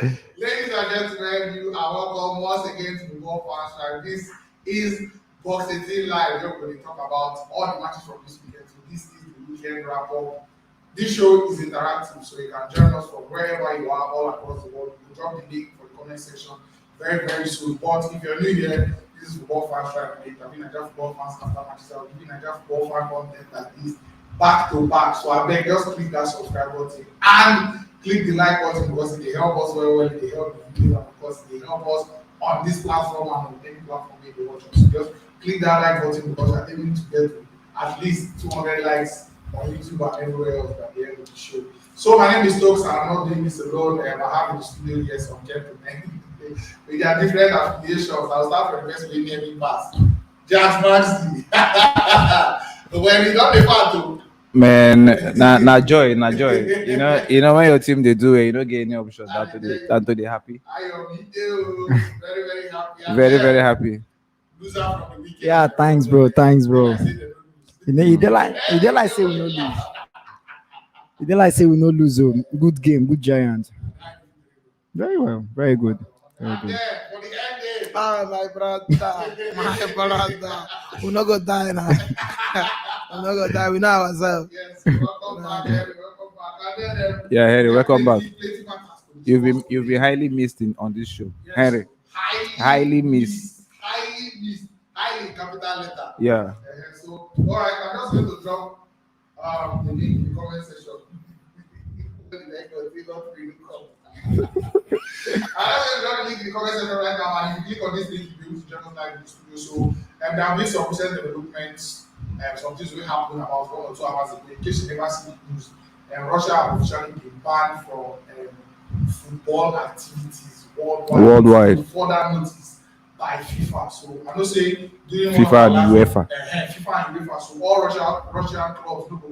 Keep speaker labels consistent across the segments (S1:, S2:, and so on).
S1: Ladies and gentlemen, you are welcome once again to the World Fans Drive. This is Box 18 Live. We're going to talk about all the matches from this weekend. So this is the weekend wrap up. This show is interactive, so you can join us from wherever you are all across the world. We'll drop the link for the comment section very, very soon. But if you're new here, this is Football Fans Drive. I've been Nigeria football fans after matches. I'll give you Nigeria football fan content that is back to back. So I beg, just click that subscribe button and click the like button because it will help us very well. It will help the video and because it will help us on this platform and on any platform where you watch us. So just click that like button because I think we need to get to at least 200 likes on YouTube and everywhere else by the end of the show. So my name is Tox and I'm not doing this alone. I have in the studio here some gentlemen with their different affiliations. I'll start from the best way near me fast. Jaxmaxy. When you got the part to
S2: Man, na joy. You know when your team they do it, you don't get any options than to they happy.
S1: I am very, very happy.
S2: Very happy.
S1: Loser from the weekend.
S3: Yeah, thanks, bro. You dey like say we no lose. You dey like say we no lose. Oh. Good game, good Giant. Very well, very good.
S1: And then for the end game,
S4: My brother. We not gonna die now. We not gonna die. We know ourselves.
S1: yes, welcome back, Harry, welcome back. And then,
S2: Yeah, Harry, welcome back.
S1: plenty matters to
S2: You've been highly missed on this show,
S1: Yes,
S2: Harry. Highly missed.
S1: Highly capital letter.
S2: Yeah.
S1: So, all right, I'm just going to drop the link in the comment section. I'm just going to drop the link in the comment section right now, and if you click on this link, you'll be able to join us live in the studio. So, there have been some recent developments, some things will happen about 1 or 2 hours ago. In case you never see the news, Russia have officially been banned from football activities
S2: Worldwide.
S1: Further notice by FIFA. So I don't say during
S2: FIFA and UEFA.
S1: FIFA and UEFA. So all Russian clubs no go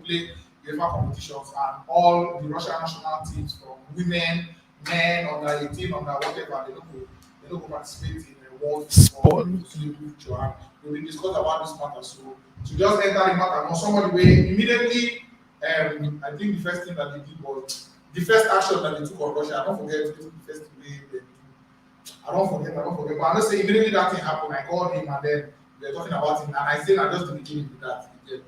S1: play UEFA competitions, and all the Russian national teams from women, men, under 18, under whatever, they don't go participate in the world sport. So we will discuss about this matter. So to just enter the matter, now somebody way immediately. I think the first thing that they did was the first action that they took on Russia. I don't forget the first thing they did. I don't forget. But I don't say immediately that thing happened. I called him and then we were talking about him. And I said I just the beginning with that. The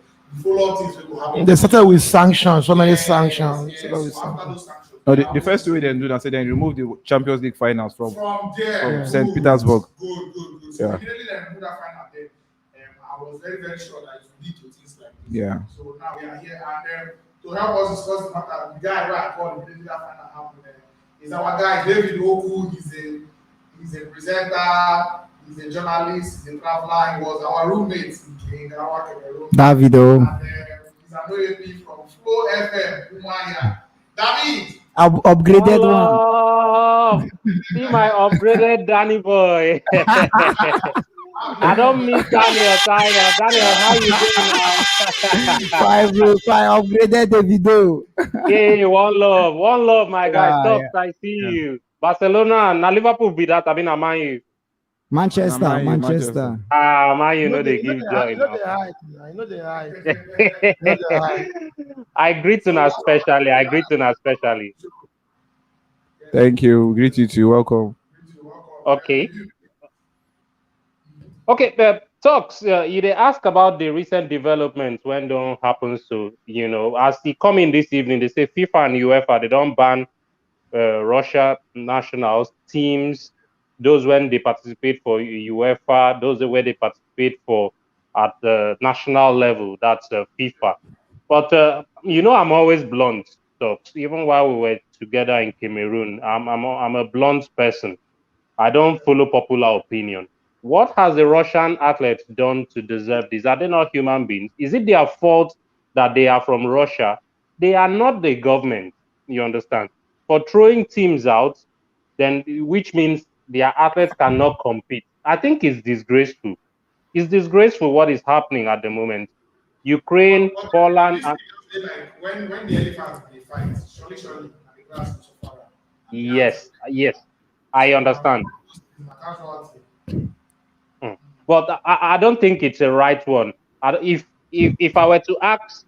S1: follow-up things will happen.
S4: They started with sanctions. So many sanctions.
S1: Yes.
S4: Started with
S1: So after
S4: sanctions.
S1: those sanctions.
S2: No, the first way they do that, then remove the Champions League finals from
S1: there,
S2: St. Petersburg.
S1: Good. So
S2: Yeah.
S1: immediately they removed that final then. I was very, very sure that it would lead to things like this.
S2: Yeah.
S1: So now we are here and to help us discuss the matter, the guy where I called immediately that final happened is our guy David Oku. He's a presenter, he's a journalist, he's a traveler. He was our roommate in Garawa, Cameroon.
S3: Davido.
S1: And he's an OAP from Flow FM, Umaya. David.
S3: Upgraded one.
S5: Oh, see my upgraded Dani boy. I don't miss Daniel, Tyler. Daniel, how you doing now?
S3: Five upgraded Davido.
S5: Hey, one love, my guy. Tox,
S3: Yeah.
S5: I see you. Barcelona, now Liverpool be that. I mean, I'm Man U.
S3: Manchester.
S2: Manchester.
S5: Man U, they give joy.
S4: I know they hide.
S5: I greet you especially.
S2: Thank you. Greet you too. Welcome.
S5: Okay. Okay, Talks, you they ask about the recent developments when don't happen. So, as they come in this evening, they say FIFA and UEFA, they don't ban Russia nationals, teams, those when they participate for UEFA, those where they participate for at the national level, that's FIFA. But, I'm always blunt, Talks. Even while we were together in Cameroon, I'm a blunt person. I don't follow popular opinion. What has the Russian athletes done to deserve this? Are they not human beings? Is it their fault that they are from Russia? They are not the government, you understand? For throwing teams out, then which means their athletes cannot compete. I think it's disgraceful. It's disgraceful what is happening at the moment. Ukraine, Poland, and
S1: like when the elephants they fight, surely, and the grass will suffer.
S5: yes, I understand. But I don't think it's a right one. If I were to ask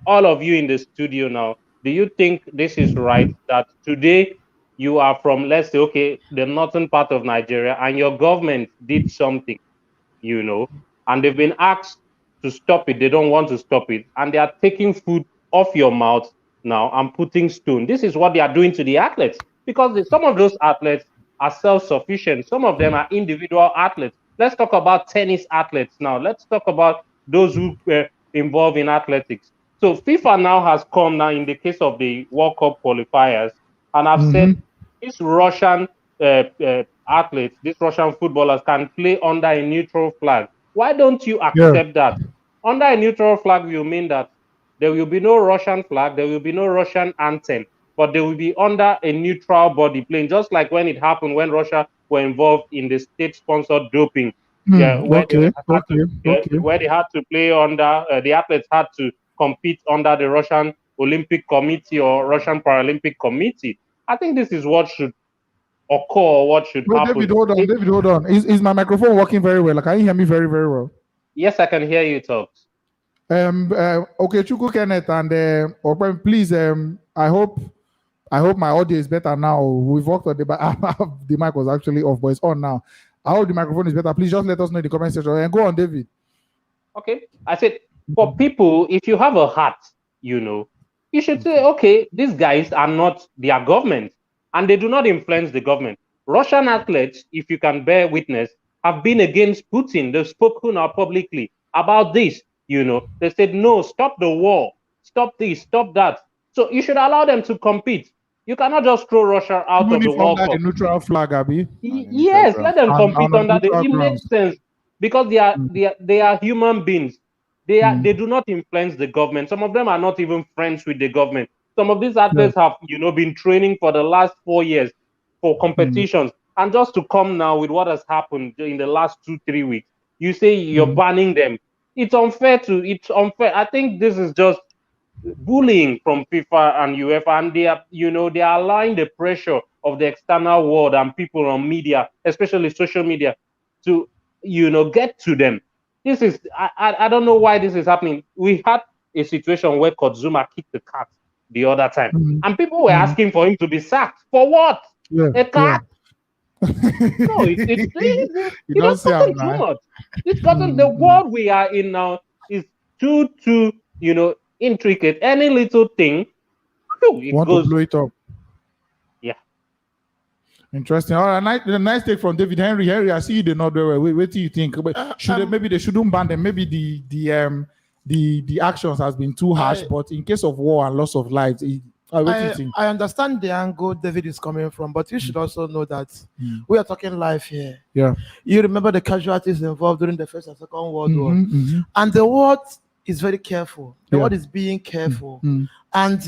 S5: all of you in the studio now, do you think this is right that today you are from, let's say, okay, the northern part of Nigeria, and your government did something, and they've been asked to stop it. They don't want to stop it, and they are taking food off your mouth now and putting stone. This is what they are doing to the athletes, because some of those athletes are self-sufficient. Some of them are individual athletes. Let's talk about tennis athletes now. Let's talk about those who were involved in athletics. So FIFA now has come now in the case of the World Cup qualifiers, and I've said these Russian athletes, these Russian footballers can play under a neutral flag. Why don't you accept that? Under a neutral flag will mean that there will be no Russian flag, there will be no Russian anthem, but they will be under a neutral body playing, just like when it happened when Russia were involved in the state-sponsored doping. Where they had to play under, the athletes had to compete under the Russian Olympic Committee or Russian Paralympic Committee. I think this is what should occur, or what should happen.
S6: David, hold on. Is my microphone working very well? Can you hear me very, very well?
S5: Yes, I can hear you, Tox.
S6: Okay, Chuku Kenneth and please, I hope my audio is better now. We've worked on the mic was actually off, but it's on now. I hope the microphone is better. Please just let us know in the comment section. And go on, David.
S5: Okay. I said, for people, if you have a heart, you should say, okay, these guys are not their government, and they do not influence the government. Russian athletes, if you can bear witness, have been against Putin. They've spoken out publicly about this. They said, no, stop the war, stop this, stop that. So you should allow them to compete. You cannot just throw Russia out of the World Cup.
S6: The neutral flag, Abby.
S5: Yes, let them compete under the. It makes sense, because they are human beings. They do not influence the government. Some of them are not even friends with the government. Some of these athletes have been training for the last 4 years for competitions, and just to come now with what has happened in the last 2-3 weeks, you say you're banning them. It's unfair. I think this is just bullying from FIFA and UEFA, and they are allowing the pressure of the external world and people on media, especially social media, to get to them. This is I don't know why this is happening. We had a situation where Kodzuma kicked the cat the other time, and people were asking for him to be sacked. For what? A cat? No, it's gotten too much. It's gotten the world we are in now is too intricate. Any little thing,
S6: want to blow it up.
S5: Yeah.
S6: Interesting. All right, nice take from David Henry. Henry, I see you did not do well. What do you think? Maybe they shouldn't ban them. Maybe the actions has been too harsh. But in case of war and loss of lives, what do you think?
S4: I understand the angle David is coming from, but you should also know that we are talking live here.
S6: Yeah.
S4: You remember the casualties involved during the First and Second World War, and the world is very careful. The world is being careful, and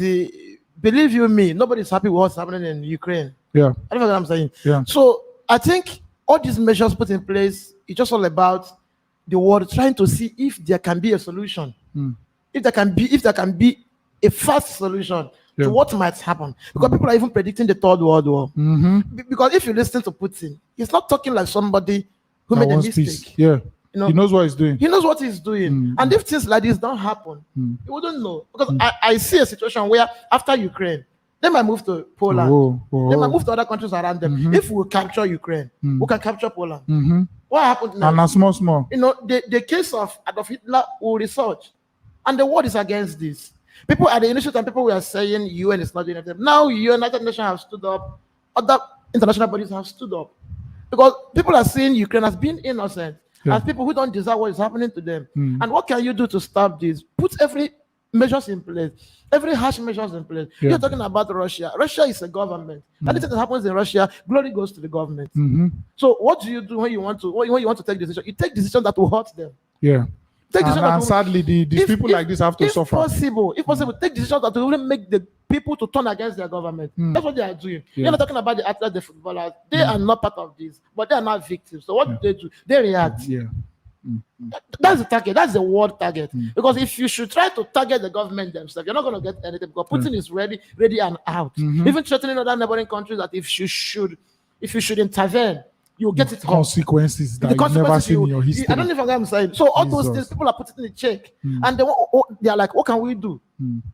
S4: believe you me, nobody's happy with what's happening in Ukraine.
S6: Yeah.
S4: I don't know what I'm saying.
S6: Yeah.
S4: So I think all these measures put in place, it's just all about the world trying to see if there can be a solution, if there can be a fast solution to what might happen, because people are even predicting the Third World War. Because if you listen to Putin, he's not talking like somebody who made a mistake.
S6: Peace. Yeah. He knows what he's doing.
S4: He knows what he's doing. And if things like this don't happen, you wouldn't know. Because I see a situation where after Ukraine, they might move to Poland. They might move to other countries around them. If we capture Ukraine, we can capture Poland. What happened now?
S6: And small.
S4: The case of Adolf Hitler will research. And the world is against this. People at the initial time, people were saying UN is not doing anything. Now United Nations have stood up. Other international bodies have stood up. Because people are seeing Ukraine as being innocent. As people who don't deserve what is happening to them. And what can you do to stop this? Put every measures in place, every harsh measures in place. You're talking about Russia. Russia is a government. Anything that happens in Russia, glory goes to the government. So what do you do when you want to take decision? You take decisions that will hurt them.
S6: Yeah. And sadly, these people like this have to suffer.
S4: If possible, take decisions that will make the people to turn against their government. That's what they are doing. You're not talking about the athletes, the footballers. They are not part of this, but they are not victims. So what do they do? They react. That's the target. That's the world target. Because if you should try to target the government themselves, you're not going to get anything. Because Putin is ready and out. Even threatening other neighboring countries that if you should intervene, you get it home.
S6: Consequences that
S4: The
S6: you've never
S4: consequences
S6: seen in your history.
S4: I don't know if I'm saying. So all those things
S6: Jesus.
S4: people are putting in the check, and they are like, what can we do?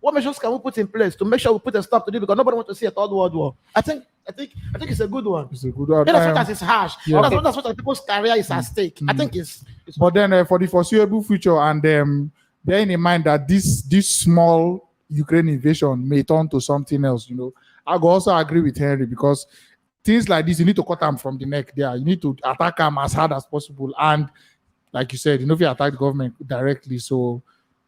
S4: What measures can we put in place to make sure we put a stop to this? Because nobody wants to see a third world war. I think it's a good one.
S6: It's a good one.
S4: In as much as it's harsh,
S6: Yeah.
S4: that's what people's career is at stake. I think it's
S6: But then for the foreseeable future, and bearing in mind that this small Ukraine invasion may turn to something else, I go also agree with Henry, because things like this, you need to cut them from the neck there. You need to attack them as hard as possible. And like you said, if you attack the government directly, so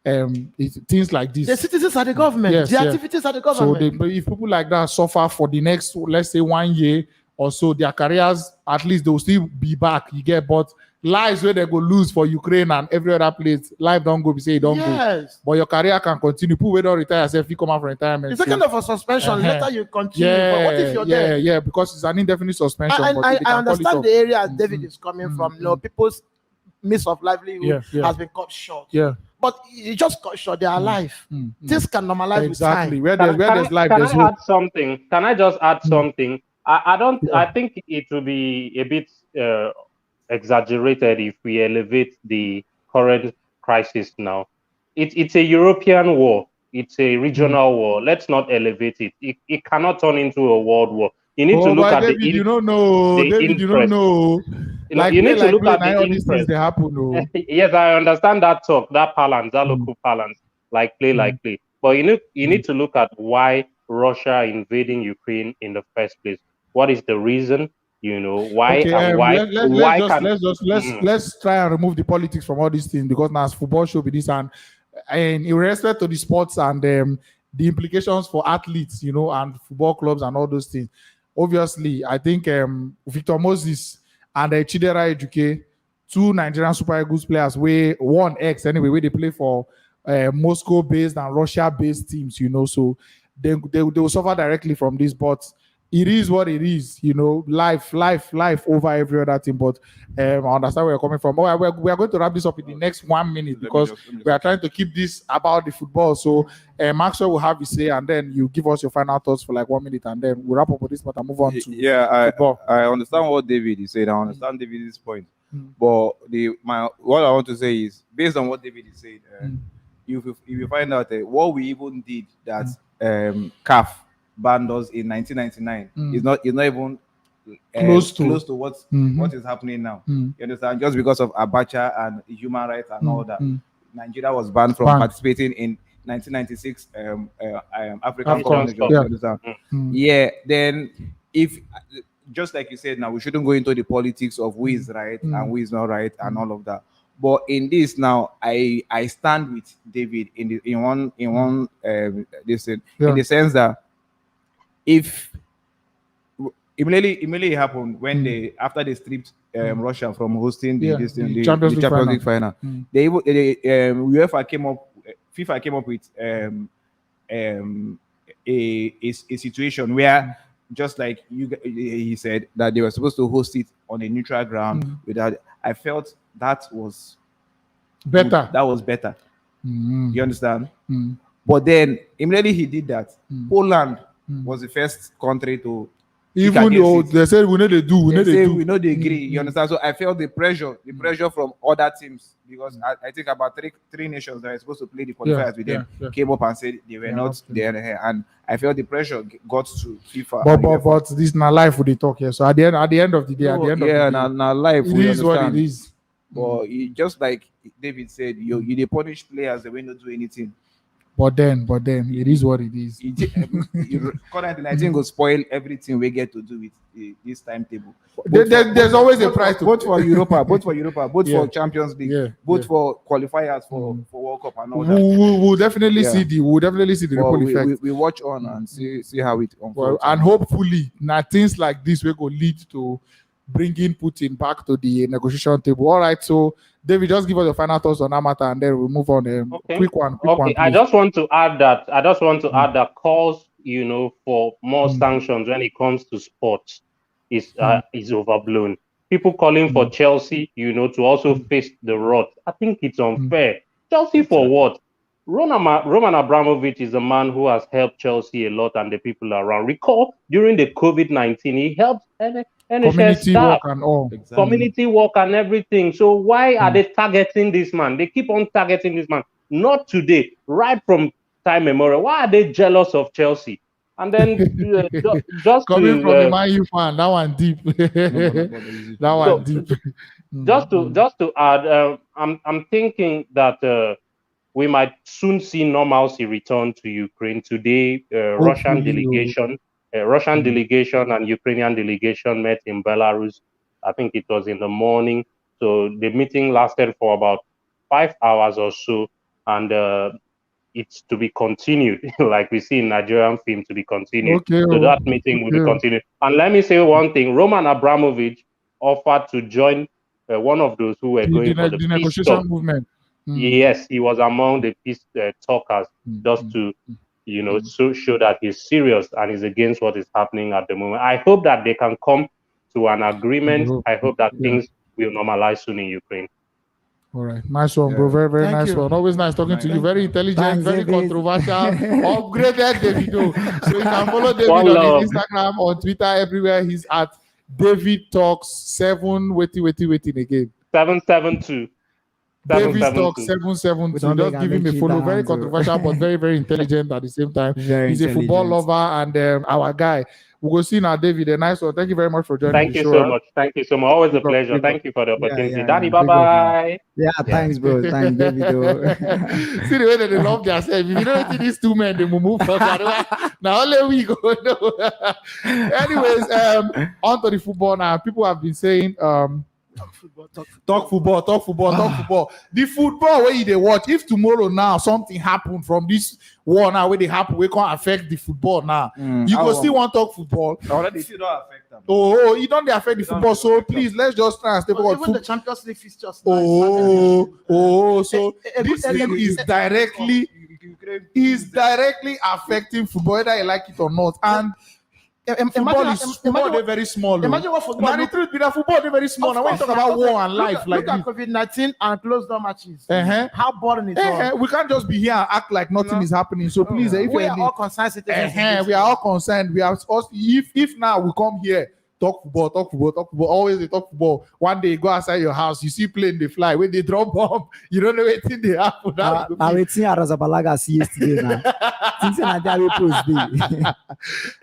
S6: things like this.
S4: the citizens are the government.
S6: Yes,
S4: the
S6: yeah.
S4: activities are the
S6: So
S4: government.
S6: if people like that suffer for the next, let's say 1 year or so, their careers, at least they will still be back. You get, but lives where they go lose for Ukraine and every other place, life don't go. We say it don't go.
S4: Yes.
S6: But your career can continue. People who don't retire, if you come out from retirement.
S4: It's a kind of a suspension. Later you continue. But what if you're there?
S6: Yeah, because it's an indefinite suspension.
S4: And
S6: but
S4: I
S6: they can call it
S4: understand
S6: off.
S4: the area David is coming from. People's means of livelihood
S6: Yeah.
S4: has been cut short.
S6: Yeah.
S4: But you just cut short their life. Things can normalize
S6: Exactly.
S4: with
S6: Where
S4: time.
S6: there's life,
S5: Can
S6: there's
S5: I
S6: hope.
S5: add something? Can I just add something? I don't. I think it will be a bit exaggerated if we elevate the current crisis now. It's a European war. It's a regional war. Let's not elevate it. It cannot turn into a world war. You need to look at
S6: David, you don't know.
S5: the
S6: David, you don't
S5: interest.
S6: know.
S5: You need to look at
S6: all
S5: the
S6: these things
S5: interest.
S6: they happen. No.
S5: Yes, I understand that talk, that balance, that local balance, like play. But you need to look at why Russia invading Ukraine in the first place. What is the reason? Why
S6: Okay,
S5: and why?
S6: Let's try and remove the politics from all these things, because now as football show be this, and in respect to the sports and the implications for athletes, and football clubs and all those things. Obviously, I think Victor Moses and Chidera Ejuke, two Nigerian Super Eagles players, where they play for Moscow-based and Russia-based teams, so they will suffer directly from this, but it is what it is, life over every other thing. But I understand where you're coming from. We are going to wrap this up in the next 1 minute, because we are trying to keep this about the football. So Maxwell will have his say, and then you give us your final thoughts for like 1 minute, and then we'll wrap up with this part and move on to football.
S2: I understand what David is saying. I understand David's point. But what I want to say is, based on what David is saying, if you find out what we even did that CAF banned us in 1999 is not even close to what is happening now. You understand? Just because of Abacha and human rights and all that, Nigeria was banned from participating in 1996 African Cup. You understand? Then if, just like you said, now we shouldn't go into the politics of who is right and who is not right and all of that. But in this now, I stand with David in the sense that if immediately it happened when after they stripped Russia from hosting the Champions League final, FIFA came up with a situation where, just like he said, that they were supposed to host it on a neutral ground. Without, I felt that was
S6: better.
S2: Good. That was better. You understand? But then immediately he did that. Poland was the first country to,
S6: even though they said we know they do,
S2: we know they agree. You understand? So I felt the pressure from other teams, because I think about three nations that are supposed to play the qualifiers with them came up and said they were not there, and I felt the pressure got to FIFA.
S6: But this is not life we talk here. So at the end of the day,
S2: now life.
S6: It is what it is.
S2: But just like David said, you they punish players, they will not do anything.
S6: But then it is what it is.
S2: Currently, I think will spoil everything we get to do with this timetable.
S6: There's always a price
S2: both for Europa, both for Champions League, for qualifiers for World Cup and all that.
S6: We'll definitely see the ripple effect.
S2: We watch on and see how it unfolds.
S6: And hopefully, now things like this will go lead to bringing Putin back to the negotiation table. All right, so David, just give us your final thoughts on that matter, and then we'll move on. Quick one.
S5: I just want to add that calls, for more sanctions when it comes to sports is overblown. People calling for Chelsea, to also face the rot. I think it's unfair. Chelsea for what? Roman Abramovich is a man who has helped Chelsea a lot and the people around. Recall during the COVID-19, he helped NHS
S6: Community
S5: staff,
S6: work and all.
S5: community work and everything. So why are they targeting this man? They keep on targeting this man. Not today, right from time memorial. Why are they jealous of Chelsea? And then just
S6: Coming from a
S5: to
S6: Man U fan, that one deep. That one deep.
S5: just to add, I'm thinking that we might soon see normalcy return to Ukraine. Today, Russian delegation and Ukrainian delegation met in Belarus. I think it was in the morning. So the meeting lasted for about 5 hours or so, and it's to be continued, like we see in Nigerian film, to be continued.
S6: Okay,
S5: So that meeting will be continued. And let me say one thing: Roman Abramovich offered to join one of those who were going for the peace
S6: negotiation
S5: talk.
S6: movement.
S5: Yes, he was among the peace talkers, just to, show that he's serious and is against what is happening at the moment. I hope that they can come to an agreement. I hope that things will normalize soon in Ukraine.
S6: All right, nice one, bro. Very, very
S4: Thank
S6: nice
S4: you.
S6: one. Always nice talking to you. Very intelligent,
S3: Thanks,
S6: very
S3: David.
S6: controversial, upgraded Davido. So you can follow David
S5: One
S6: on
S5: love.
S6: his Instagram, on Twitter, everywhere. He's at David Talks 7. Waiting again.
S5: 772.
S6: David
S5: 772.
S6: Talks 772.
S3: We don't
S6: Just
S3: make
S6: give him a
S3: Alechi
S6: follow.
S3: down,
S6: Very
S3: so.
S6: controversial, but very, very intelligent at the same time.
S3: Very
S6: He's a football
S3: intelligent.
S6: lover and our guy. We'll go see now, David. A nice one. Thank you very much for joining
S5: Thank
S6: the
S5: you
S6: show.
S5: so much. Thank you so much. Always a
S6: Big up,
S5: pleasure.
S6: big up.
S5: Thank you for the opportunity.
S3: yeah,
S5: Danny,
S3: big up, man.
S5: bye-bye.
S3: Yeah, thanks, bro. Thanks, David.
S6: See the way that they love themselves. If you don't see these two men, they will move forward. Now only we go. No. Anyways, on to the football now. People have been saying talk football. The football where they watch. If tomorrow now something happen from this war now where they happen, we can't affect the football now. You go still want to talk football.
S2: Already still don't affect them.
S6: Oh, it don't affect the football. So please, let's just try and stay
S4: But
S6: forward.
S4: even the Champions League fixtures.
S6: So this thing is directly affecting football, whether you like it or not. And football they're very small.
S4: Imagine what football.
S6: Now the truth be that football they're very small. Now when you talk about war and life
S4: look
S6: like
S4: at
S6: this,
S4: COVID-19 and closed door matches.
S6: Uh-huh.
S4: How boring it was.
S6: we can't just be here and act like nothing is happening. So please, if
S4: We
S6: you
S4: are all concerned citizens. in this
S6: we are all concerned. We are us. If now we come here, talk football. Always they talk football. One day you go outside your house, you see plane they fly. When they drop bomb, you don't know anything they happen.
S3: Now waiting at Razabalaga see yesterday now. Things like that we post day.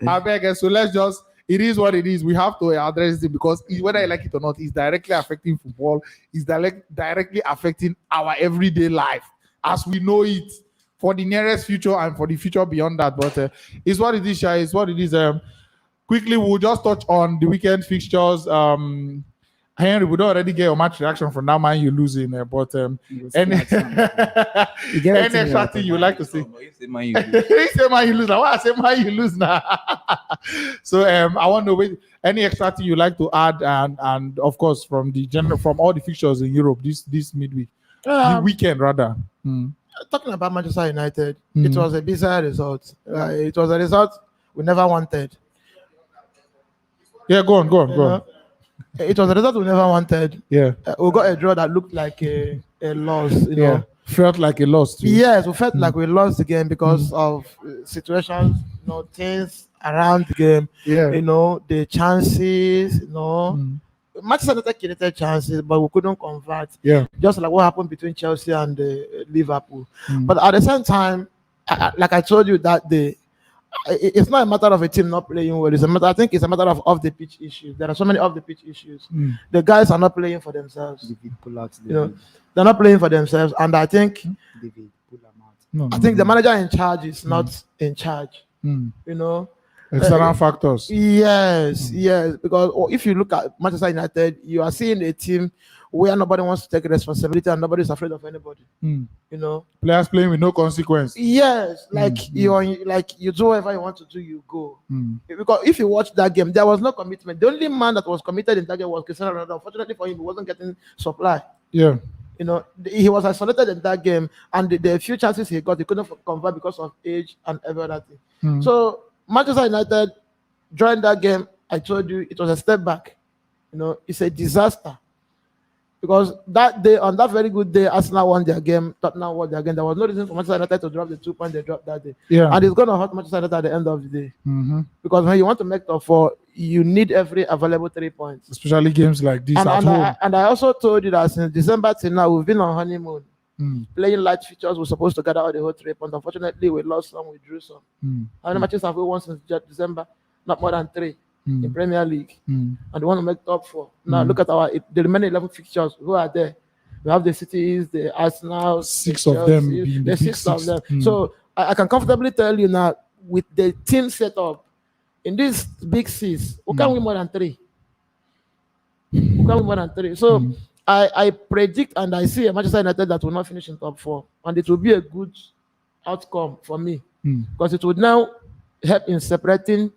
S6: I beg. So let's just. It is what it is. We have to address it because whether I like it or not, it's directly affecting football. It's directly affecting our everyday life as we know it for the nearest future and for the future beyond that. But it's what it is, Shai. It's what it is. Quickly, we'll just touch on the weekend fixtures. Henry, we don't already get your match reaction from that man you're losing, but any extra thing you like to say? He say man you lose now. Why I say man you lose now? So I want to know any extra thing you like to add, and of course from all the fixtures in Europe this midweek, the weekend rather.
S4: Talking about Manchester United, it was a bizarre result. It was a result we never wanted.
S6: Yeah, go on.
S4: It was a result we never wanted.
S6: Yeah,
S4: we got a draw that looked like a loss. You know,
S6: felt like a loss too.
S4: Yes, we felt like we lost the game because of situations, things around the game.
S6: Yeah,
S4: the chances. Manchester United created chances, but we couldn't convert.
S6: Yeah,
S4: just like what happened between Chelsea and Liverpool. But at the same time, like I told you that day, it's not a matter of a team not playing well. I think it's a matter of off the pitch issues. There are so many off the pitch issues. The guys are not playing for themselves. They're not playing for themselves, and I think I think the manager in charge is not in charge.
S6: External factors.
S4: Yes, because if you look at Manchester United, you are seeing a team where nobody wants to take responsibility and nobody is afraid of anybody.
S6: Players playing with no consequence.
S4: Yes, you do whatever you want to do, you go. Because if you watch that game, there was no commitment. The only man that was committed in that game was Cristiano Ronaldo. Unfortunately for him, he wasn't getting supply.
S6: Yeah.
S4: He was isolated in that game, and the few chances he got, he couldn't convert because of age and everything. So Manchester United during that game, I told you it was a step back. It's a disaster. Because that day, on that very good day, Arsenal won their game, Tottenham won their game. There was no reason for Manchester United to drop the 2 points they dropped that day.
S6: Yeah.
S4: And it's going to hurt Manchester United at the end of the day. Because when you want to make top four, you need every available 3 points.
S6: Especially games like this
S4: And,
S6: at
S4: and,
S6: home.
S4: I also told you that since December till now, we've been on honeymoon. Playing light features, we're supposed to gather all the whole 3 points. Unfortunately, we lost some, we drew some. How many matches have we won since December? Not more than 3 in Premier League. And we want to make top 4. Now look at the remaining 11 fixtures. Who are there? We have the Cities, the Arsenal,
S6: 6
S4: the
S6: of them
S4: Chelsea,
S6: being
S4: the
S6: the big
S4: 6 of
S6: 6.
S4: them. So I can comfortably tell you now, with the team set up in this big 6, we can win more than 3. We can win more than 3. So I predict and I see a Manchester United that will not finish in top 4, and it will be a good outcome for me because it would now help in separating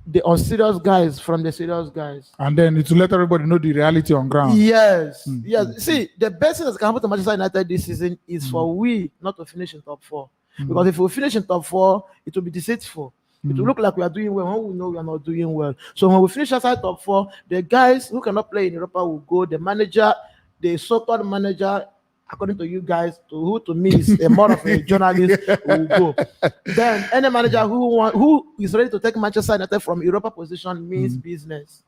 S4: the unserious guys from the serious guys.
S6: And then it will let everybody know the reality on ground.
S4: Yes, yes. See, the best thing that can happen to Manchester United this season is for we not to finish in top 4. Because if we finish in top 4, it will be deceitful. It will look like we are doing well when we know we are not doing well. So when we finish outside top 4, the guys who cannot play in Europa will go. The manager, the so-called manager, according to you guys, who to me is a more of a journalist, will go. Then any manager who is ready to take Manchester United from Europa position means business.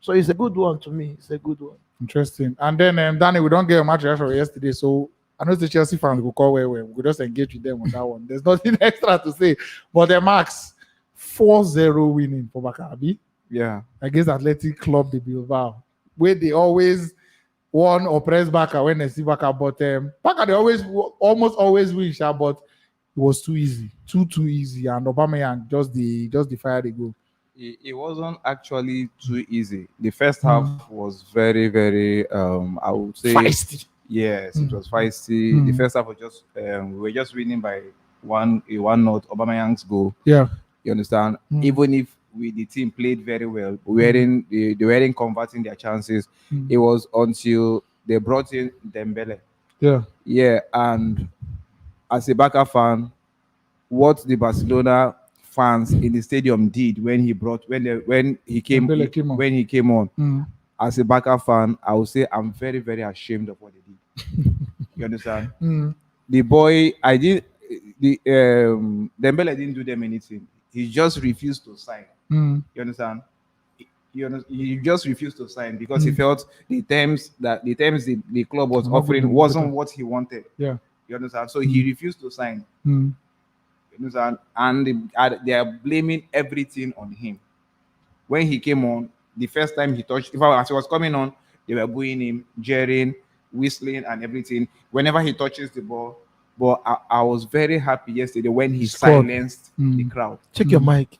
S4: So it's a good one to me. It's a good one.
S6: Interesting. And then Dani, we don't get a match reaction yesterday, so I know the Chelsea fans will call where we could just engage with them on that one. There's nothing extra to say. But the Max 4-0 winning for Maccabi.
S2: Yeah.
S6: Against Athletic Club de Bilbao, where they always won or press Barca when they see Barca, but Barca they almost always win, but it was too easy, too easy, and Aubameyang just fired the goal.
S2: It wasn't actually too easy. The first half was very, very I would say
S6: feisty.
S2: Yes, it was feisty. The first half was just we were just winning by 1-0. Aubameyang's goal.
S6: Yeah,
S2: you understand. Even if the team played very well, they weren't converting their chances. It was until they brought in Dembele. Yeah, and as a Barca fan, what the Barcelona fans in the stadium did when he came on. As a Barca fan, I would say I'm very, very ashamed of what they did. You understand? The boy, Dembele didn't do them anything. He just refused to sign. You understand? He just refused to sign because he felt the terms the club was offering wasn't what he wanted.
S6: Yeah.
S2: You understand? So he refused to sign. You understand? And they are blaming everything on him. When he came on, the first time he touched, as he was coming on, they were booing him, jeering, whistling, and everything. Whenever he touches the ball. But I was very happy yesterday when he silenced the crowd.
S4: Check your mic.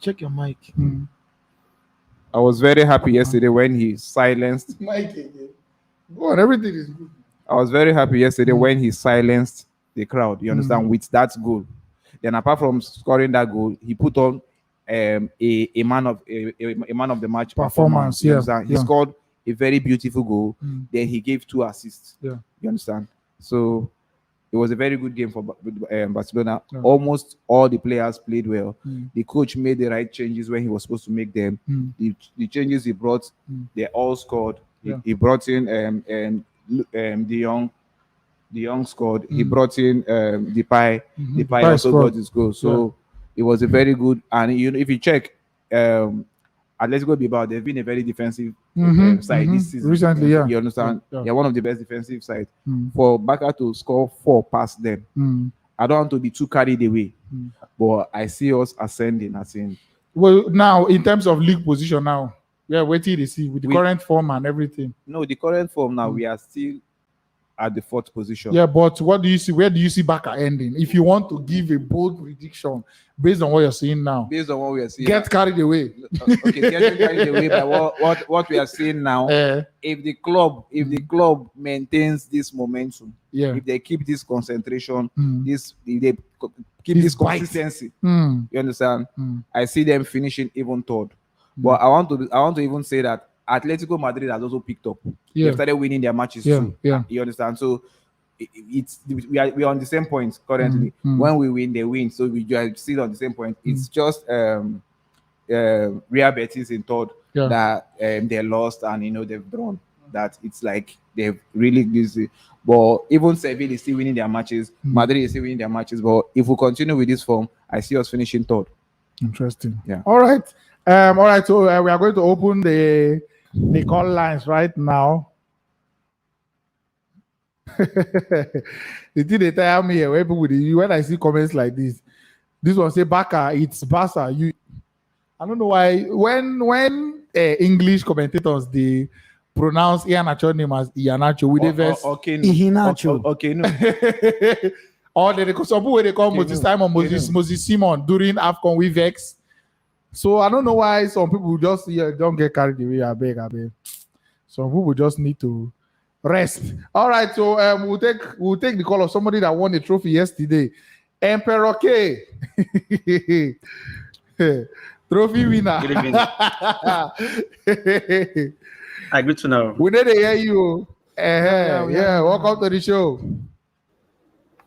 S2: I was very happy yesterday when he silenced.
S6: Mic again. Go on, everything is good.
S2: I was very happy yesterday when he silenced the crowd. You understand? With that goal. Then apart from scoring that goal, he put on a man of the match performance. You understand? He scored a very beautiful goal. Then he gave 2 assists.
S6: Yeah.
S2: You understand? So it was a very good game for Barcelona. Almost all the players played well. The coach made the right changes when he was supposed to make them. The changes he brought, they all scored. He brought in De Jong scored. He brought in Depay. Depay also got his goal. So it was a very good. And if you check, Atletico Bilbao, they've been a very defensive side this season.
S6: Recently,
S2: you understand? They're one of the best defensive sides. For Barca to score 4 past them, I don't want to be too carried away, but I see us ascending.
S6: Well, now in terms of league position, now we are waiting to see with the current form and everything.
S2: No, the current form now we are still at the 4th position.
S6: Yeah, but what do you see? Where do you see Barca ending? If you want to give a bold prediction based on what you're seeing now,
S2: based on what we are seeing,
S6: get carried away.
S2: Okay, get carried away by what we are seeing now. If the club maintains this momentum, if they keep this concentration, if they keep this consistency, you understand? I see them finishing even 3rd. But I want to even say that Atletico Madrid has also picked up. They've started winning their matches too. You understand? So we are on the same point currently. When we win, they win. So we are still on the same point. It's just Real Betis in 3rd that they lost and they've drawn. That it's like they've really busy. But even Seville is still winning their matches. Madrid is still winning their matches. But if we continue with this form, I see us finishing 3rd.
S6: Interesting.
S2: Yeah.
S6: All right. All right. So we are going to open the call lines right now. The thing they tell me here, when I see comments like this one say Baka, it's Basa. I don't know why when English commentators they pronounce Iheanacho name as Iheanacho with the verse.
S2: Okay.
S3: Iheanacho.
S2: Okay. No.
S6: Or some people they call
S2: Okay,
S6: Moses
S2: no.
S6: Simon, Moses Simon during AFCON with Vex. So I don't know why some people just don't get carried away. I beg. Some people just need to rest. All right, so we'll take the call of somebody that won a trophy yesterday. Emperor K. Trophy winner.
S7: Good evening. I good to know.
S6: We need to hear you. Yeah, welcome to the show.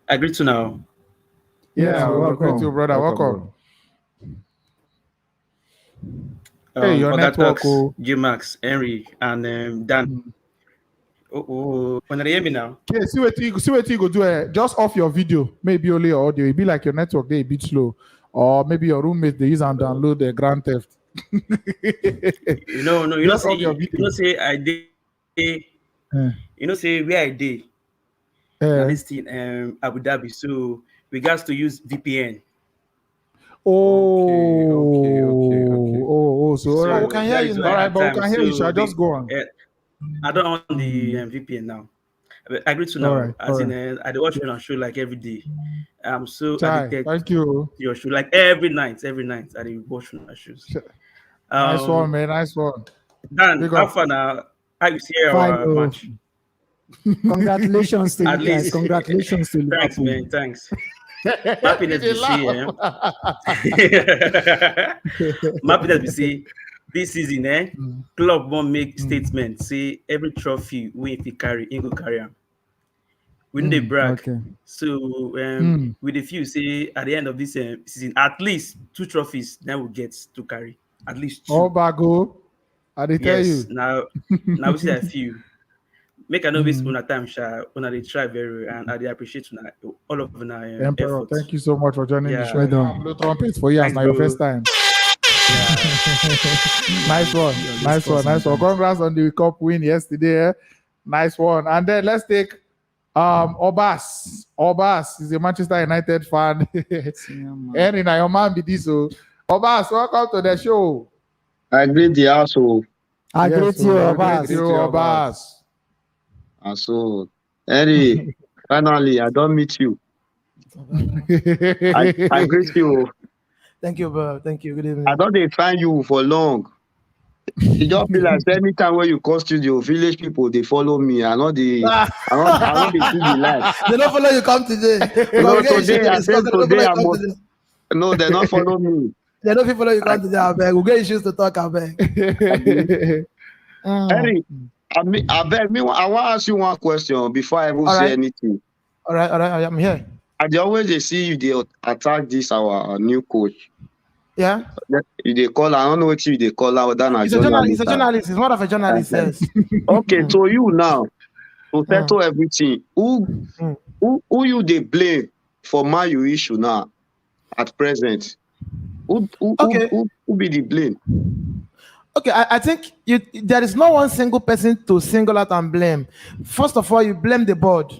S7: I good to know.
S6: Yeah,
S2: welcome.
S6: to you, brother. Welcome.
S7: Bro.
S6: Hey, your network.
S7: Jaxmax, Henry, and Dan. When they hear me now?
S6: Yeah, see what you go do. Just off your video, maybe only audio. It be like your network they a bit slow, or maybe your roommate they use and download the Grand Theft.
S7: You know, say I did. You know, say where I did. This thing, Abu Dhabi. So we got to use VPN.
S6: Oh, so
S4: we can hear you now.
S6: All right, but we can hear you. Shall I just go on?
S7: I don't own the VPN now. I agree to know.
S6: Right,
S7: I watch your show like every day. I'm so addicted.
S6: Thank you.
S7: To your show like every night. I watch my shows.
S6: Nice one, man. Nice one.
S7: Dan, how far now? How you see our match?
S3: Congratulations to
S7: At
S3: you guys.
S7: least.
S3: Congratulations to
S7: Thanks,
S3: Liverpool.
S7: man. Thanks. Happiness to see. Happiness to see. This season, club won't make statements. Say every trophy we if we carry, in go carry am. We need a brag.
S3: Okay.
S7: So with a few say at the end of this season, at least 2 trophies then we'll get to carry. At least 2.
S6: Oh, Bago. I did tell you.
S7: Now we see a few. Make a novice on a time, when they try very well, and I appreciate all of them.
S6: Emperor, thank you so much for joining the show.
S3: Well done.
S6: Blow trumpets for you as my first time. Nice one. Congrats on the cup win yesterday. Nice one. And then let's take Obas. Obas is a Manchester United fan. And in your man be this. Obas, welcome to the show.
S8: I greet the household.
S3: I greet you, Abbas.
S6: Obas.
S8: And so, Henry, finally, I don't meet you. I greet you.
S4: Thank you, bro. Thank you. Good evening.
S8: I don't find you for long. You just feel like anytime when you call studio, village people they follow me. I know the see the life.
S4: They don't follow you come today.
S8: No, today I said today I must. No, they don't follow me.
S4: They don't follow you come today. I beg. We'll get issues to talk. I beg.
S8: Henry, I beg me. I want to ask you one question before I even say anything.
S4: All right. I'm here.
S8: I always they see you they attack this our new coach.
S4: Yeah.
S8: They call. I don't know what you they call out.
S4: He's a journalist. He's a journalist. He's more of a journalist. Yes.
S8: Okay, so you now to settle everything. Who you they blame for my issue now at present? Who be the blame?
S4: Okay, I think there is no one single person to single out and blame. First of all, you blame the board.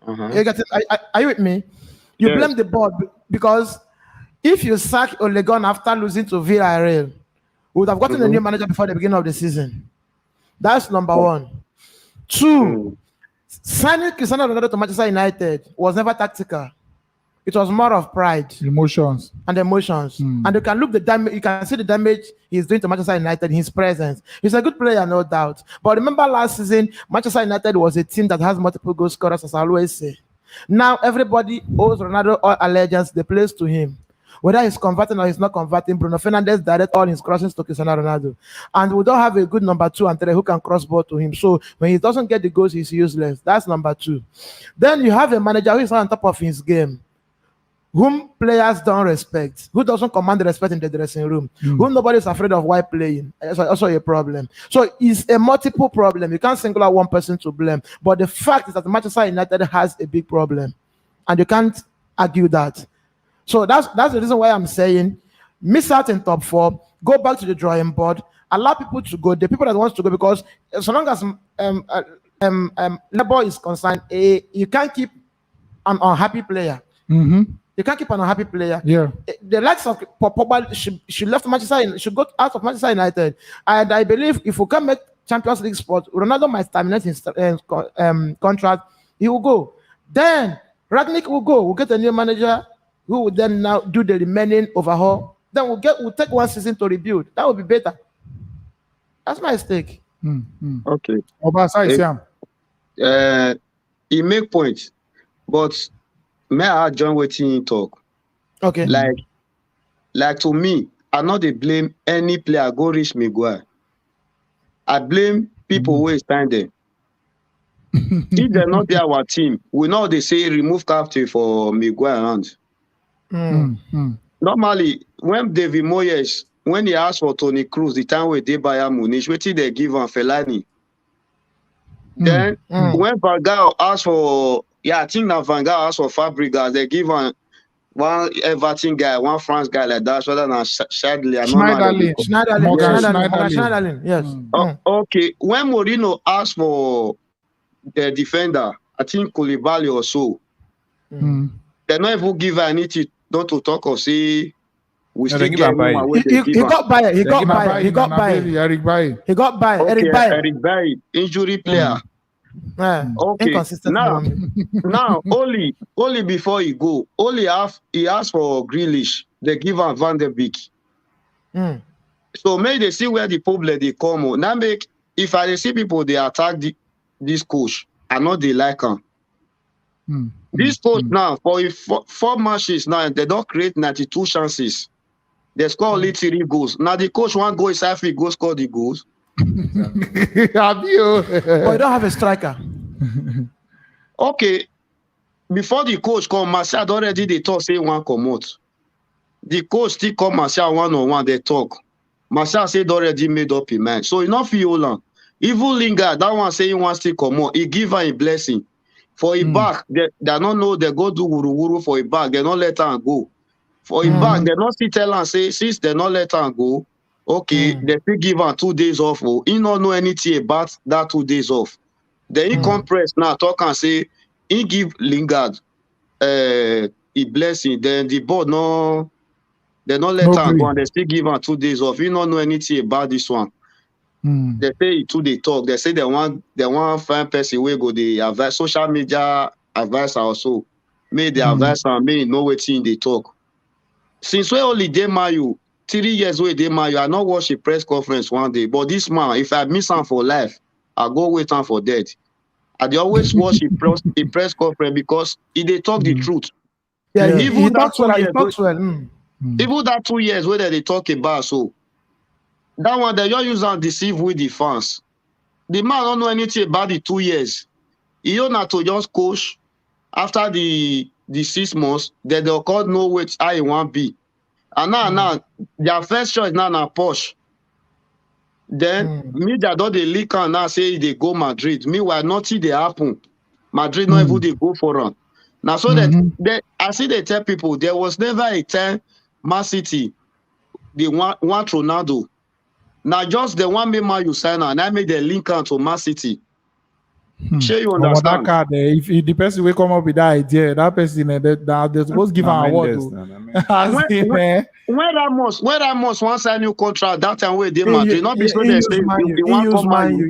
S4: You get it? Are you with me? You blame the board because if you sack Ole Gunnar after losing to Villarreal, we would have gotten a new manager before the beginning of the season. That's number one. 2, signing Cristiano Ronaldo to Manchester United was never tactical. It was more of pride,
S6: emotions.
S4: And you can look the damage. You can see the damage he's doing to Manchester United in his presence. He's a good player, no doubt. But remember last season, Manchester United was a team that has multiple goal scorers, as I always say. Now everybody owes Ronaldo all allegiance. They plays to him. Whether he's converting or he's not converting, Bruno Fernandes direct all his crossings to Cristiano Ronaldo. And we don't have a good number 2 and 3 who can cross ball to him. So when he doesn't get the goals, he's useless. That's number 2. Then you have a manager who is not on top of his game, whom players don't respect, who doesn't command respect in the dressing room, whom nobody's afraid of while playing. That's also a problem. So it's a multiple problem. You can't single out one person to blame. But the fact is that Manchester United has a big problem. And you can't argue that. So that's the reason why I'm saying miss out in top 4, go back to the drawing board, allow people to go, the people that wants to go, because so long as Labour is concerned, you can't keep an unhappy player.
S6: Mm-hmm.
S4: You can't keep an unhappy player.
S6: Yeah.
S4: The likes of Pogba should left Manchester, should go out of Manchester United. And I believe if we can make Champions League spot, Ronaldo might terminate his contract. He will go. Then Ragnick will go. We'll get a new manager who will then now do the remaining overhaul. Then we'll take 1 season to rebuild. That would be better. That's my stake.
S8: Okay.
S6: Obasa,
S8: he make points, but may I join waiting in talk?
S4: Okay.
S8: Like to me, I not they blame any player go reach Miguel. I blame people who stand there. If they're not there, our team, we know they say remove captain for Miguel and normally when David Moyes, when he asked for Toni Kroos, the time where they buy Munich, what did they give on Fellaini? Then when Van Gaal asked for, I think that Van Gaal asked for Fabregas, they give one Everton guy, one France guy like that, rather than
S6: Schneiderlin.
S4: Schneiderlin, yes.
S8: Okay, when Mourinho asked for the defender, I think Koulibaly or so, they not even give anything, not to talk or say, we still get
S4: he got by. Eric
S8: Bailly, injury player. Okay, now only before he go, he asked for Grealish, they give him Van der Beek. So maybe they see where the problem they come on. Now if I see people they attack this coach, I know they like him. This coach now for 4 matches now, they don't create 92 chances. They score only 3 goals. Now the coach one goal is half go score the goals.
S4: But you don't have a striker.
S8: Okay. Before the coach come, Martial already they talk say one come out. The coach still come Martial one-on-one, they talk. Martial said already made up his mind. So enough Fiola. Even Lingard, that one saying one still come out. He give her a blessing. For a back, they don't know they go do wuru for a back. They don't let her go. For a back, they don't still tell her say since they not let her go. Okay, they still give her 2 days off. Oh, he don't know anything about that 2 days off. Then he compress now, talk and say he give Lingard a blessing. Then the board they not let her go and they still give her 2 days off. He don't know anything about this one. They say it too they talk. They say they want find person where go the advice social media advice also. May the advice and may know what thing they talk. Since we only dey Mayu, 3 years where they Mayu, I not watch a press conference one day. But this man, if I miss him for life, I go wait him for dead. I dey always watch a press conference because they talk the truth.
S4: Yeah,
S8: even that 2 years,
S4: even
S8: that 2 years where they talk about so. That one they just use and deceive with the fans. The man don't know anything about the 2 years. He not to just coach after the 6 months, then they'll call no which how he want be. And now their first choice now Porsche. Then media don't they leak and now say they go Madrid. Meanwhile, nothing they happen. Madrid not even they go for run. Now so that I see they tell people there was never a time Man City they want Ronaldo. Now just the one man you sign and I made the link on to Man City. Sure you understand?
S6: That card, if the person will come up with that idea, that person they're supposed to give an award.
S8: When Ramos once sign new contract, that time where they Madrid, not because they say they want come Man U.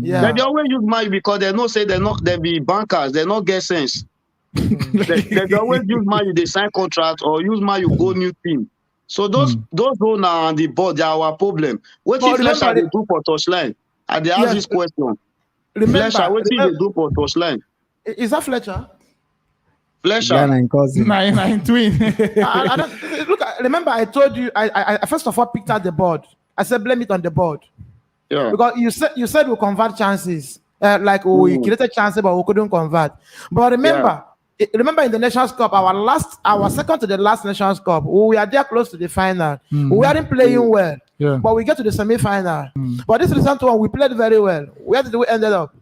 S8: They always use Man U because they know say they be bankers, they not get sense. they always use Man U, they sign contract or use Man U go new team. So those owner on the board they are our problem. What if Fletcher they do for touchline? And they ask this question. Fletcher, what did they do for touchline?
S4: Is that Fletcher?
S8: Fletcher.
S3: Nine cousin.
S6: Nine twin.
S4: Remember, I told you. I first of all picked out the board. I said blame it on the board.
S8: Yeah.
S4: Because you said we convert chances, we created chances but we couldn't convert. But remember in the Nations Cup, our second to the last Nations Cup, we are there close to the final. We weren't playing well.
S6: Yeah.
S4: But we get to the semi-final. But this recent one, we played very well. Where did we end up?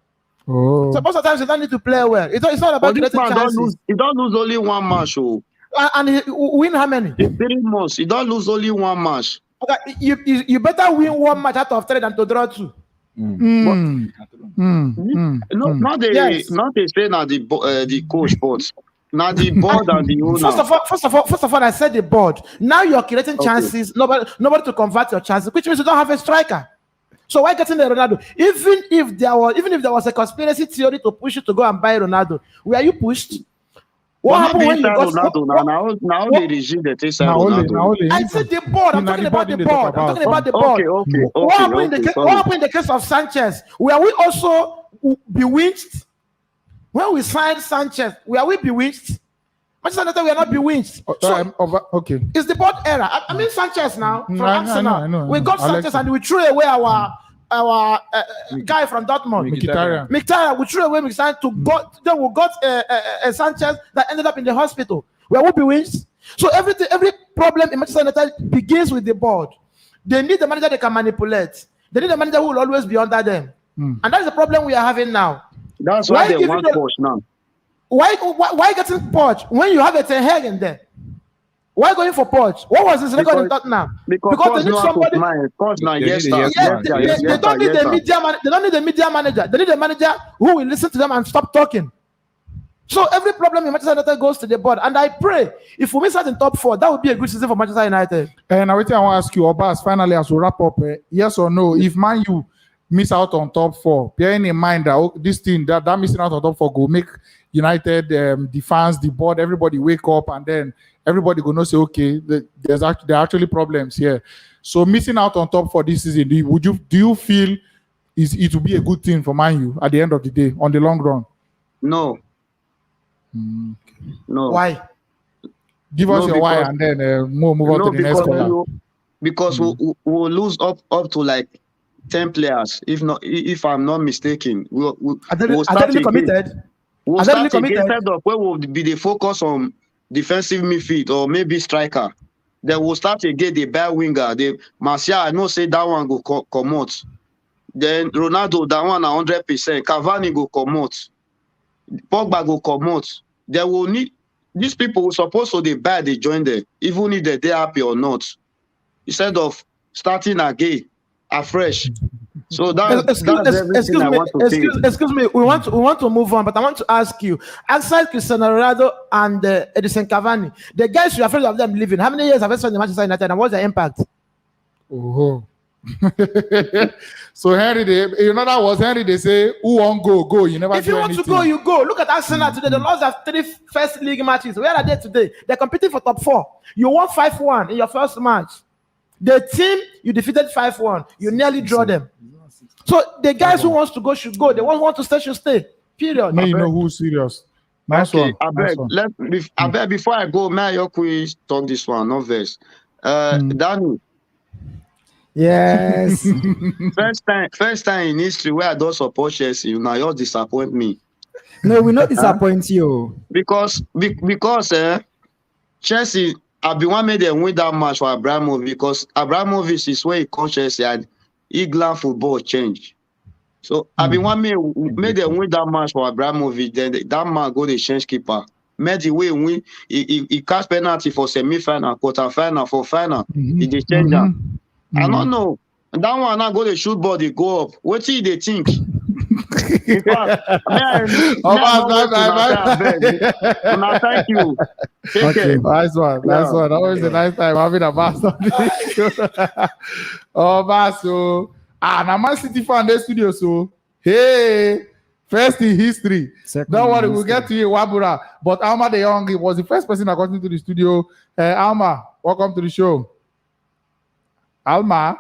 S6: Oh.
S4: So most of the times you don't need to play well. It's not about creating chances.
S8: You don't lose only one match.
S4: And he win how many?
S8: In 3 months, he don't lose only 1 match.
S4: Okay, you better win 1 match out of 3 than to draw 2.
S8: No, not the
S4: Yes.
S8: not the say now the coach, but now the board and the owner.
S4: First of all, I said the board. Now you're creating chances. Nobody to convert your chances, which means you don't have a striker. So why getting the Ronaldo? Even if there was a conspiracy theory to push you to go and buy Ronaldo, were you pushed? What happened when you got
S8: Ronaldo? Now the regime that is Ronaldo.
S4: I said the board. I'm talking about the board. I'm talking about the board. What happened in the case of Sanchez? Were we also bewitched? When we signed Sanchez, were we bewitched? Manchester United, we are not bewitched.
S6: Okay.
S4: It's the board error. I mean Sanchez now from Arsenal.
S6: I know.
S4: We got Sanchez and we threw away our guy from Dortmund, Mkhitaryan. We threw away Mkhitaryan to go. Then we got a Sanchez that ended up in the hospital. Where we bewitched. So every problem in Manchester United begins with the board. They need a manager they can manipulate. They need a manager who will always be under them. And that's the problem we are having now.
S8: That's why they want Poch now.
S4: Why getting Poch when you have a Ten Hag in there? Why going for Poch? What was his record in Tottenham?
S8: Because they need somebody.
S4: They don't need a media manager. They don't need a media manager. They need a manager who will listen to them and stop talking. So every problem in Manchester United goes to the board. And I pray if we miss out in top 4, that would be a good season for Manchester United.
S6: And I want to ask you, Obas, finally, as we wrap up, yes or no? If Man U miss out on top 4, bearing in mind that this thing, that missing out on top 4 will make United, the fans, the board, everybody wake up, and then everybody gonna say, okay, there are actually problems here. So missing out on top 4 this season, do you feel it will be a good thing for Man U at the end of the day, on the long run?
S8: No. No.
S4: Why?
S6: Give us your why, and then move on to the next caller.
S8: Because we'll lose up to like 10 players, if I'm not mistaken. We'll start again.
S4: Committed.
S8: We'll start again. Instead of where will be the focus on defensive midfield or maybe striker. Then we'll start again the back winger. The Martial, I know say that one go come out. Then Ronaldo, that one 100%. Cavani go come out. Pogba go come out. They will need these people who supposed to they buy, they join them, even if they're happy or not. Instead of starting again afresh. So that's everything I want to say.
S4: Excuse me, we want to move on, but I want to ask you, outside Cristiano Ronaldo and Edison Cavani, the guys you're afraid of them leaving, how many years have they spent in Manchester United and what's the impact?
S6: Oh. So Henry, they say, who won't go? You never.
S4: If you want to go, you go. Look at Arsenal today. They lost their 3 first league matches. Where are they today? They're competing for top 4. You won 5-1 in your first match. The team you defeated 5-1. You nearly draw them. So the guys who wants to go should go. The ones who want to stay should stay. Period.
S6: Now you know who's serious. Nice
S8: okay,
S6: one.
S8: I beg before I go, may I quiz talk this one, no verse. Dani.
S3: Yes.
S8: First time in history where I don't support Chelsea, now you disappoint me.
S3: No, we not disappoint you.
S8: Because Chelsea, I've been one made them win that match for Abramovich, because Abramovich is where he coached Chelsea and England football change. So I've been one made them win that match for Abramovich, then that man go the change keeper. Made the way win, he cast penalty for semi-final, quarter-final, for final. He the changer. I don't know. And that one now go the shoot ball, they go up. What do they think? In fact, thank you. Take care.
S6: Nice one. Nice one. Always a nice time having a bass on this show. Oh, Basso. Now Man City fan in the studio, so hey, first in history. Don't worry, we'll get to you, Wabura. But Alma the Young was the first person that got into the studio. Alma, welcome to the show. Alma.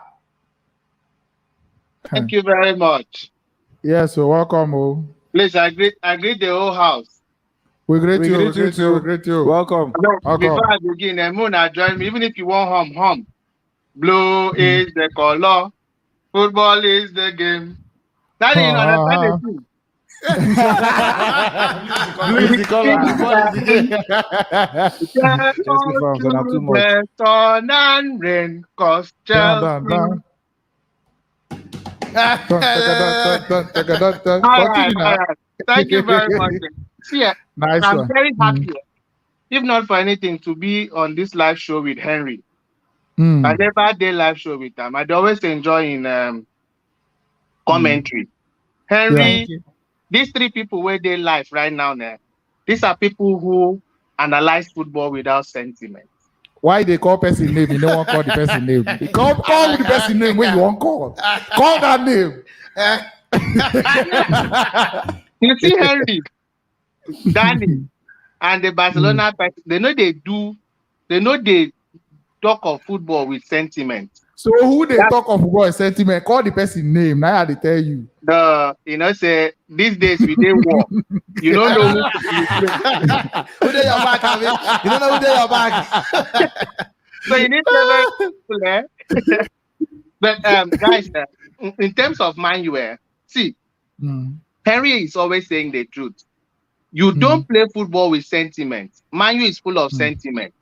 S9: Thank you very much.
S6: Yes, so welcome. Oh.
S9: Please, I greet the whole house.
S6: We greet you.
S2: Welcome.
S9: Before I begin, Muna join me. Even if you want hum. Blue is the color. Football is the game. That is understand the
S6: Blue is the color.
S9: Sun and rain cause Chelsea. All right. Thank you very much. See,
S6: nice
S9: I'm
S6: one.
S9: very happy. if not for anything, to be on this live show with Henry.
S6: Mm.
S9: I never did live show with him. I'd always enjoy in commentary. Henry, these three people where they live right now, these are people who analyze football without sentiment.
S6: Why they call person name? You don't want to call the person name. Call the person name when you want call. Call that name.
S9: You see Henry, Dani, and the Barcelona, they know they talk of football with sentiment.
S6: So who they talk of football sentiment? Call the person name. Now they tell you.
S9: Say these days we dey war. You don't know who
S4: Who they your back, I mean? You don't know who they your back.
S9: So you need to know. But guys, in terms of Man U, see, Henry is always saying the truth. You don't play football with sentiment. Man U is full of sentiment.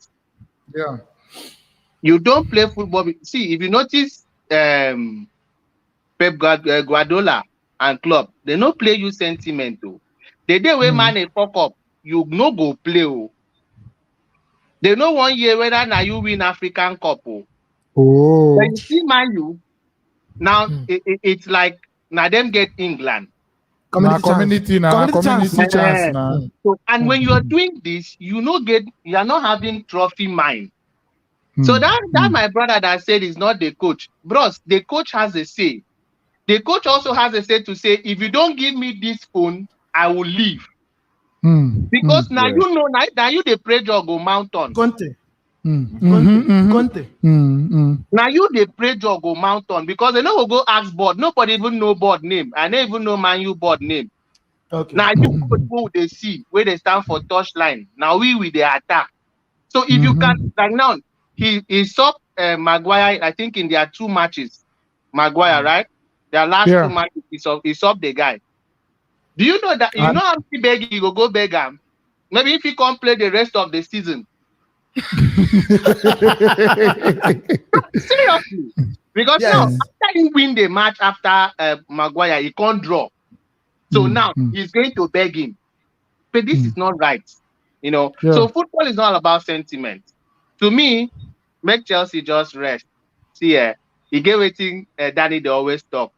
S6: Yeah.
S9: You don't play football. See, if you notice, Pep Guardiola and club, they no play you sentiment. Oh. The day when man a fuck up, you no go play. Oh. They know 1 year whether now you win African Cup. Oh. When you see Man U, now it's like now them get England.
S6: Community chance.
S9: So, and when you are doing this, you are not having trophy mind. So that my brother that said is not the coach. Bros, the coach has a say. The coach also has a say to say, if you don't give me this phone, I will leave. Because now you know, now you the pressure go mount on.
S4: Conte.
S9: Conte. Now you the pressure go mount on because they know go ask board. Nobody even know board name. I don't even know Man U board name.
S4: Okay.
S9: Now you go they see where they stand for touchline. Now we with the attack. So if you can, like now, he saw Maguire, I think in their 2 matches. Maguire, right? Their last 2 matches, he saw the guy. Do you know that? You know how he beg he go beg him? Maybe if he can't play the rest of the season. Seriously. Because now, after he win the match after Maguire, he can't draw. So now he's going to beg him. But this is not right. You know, so football is not about sentiment. To me, make Chelsea just rest. See, he gave waiting Dani, they always talk.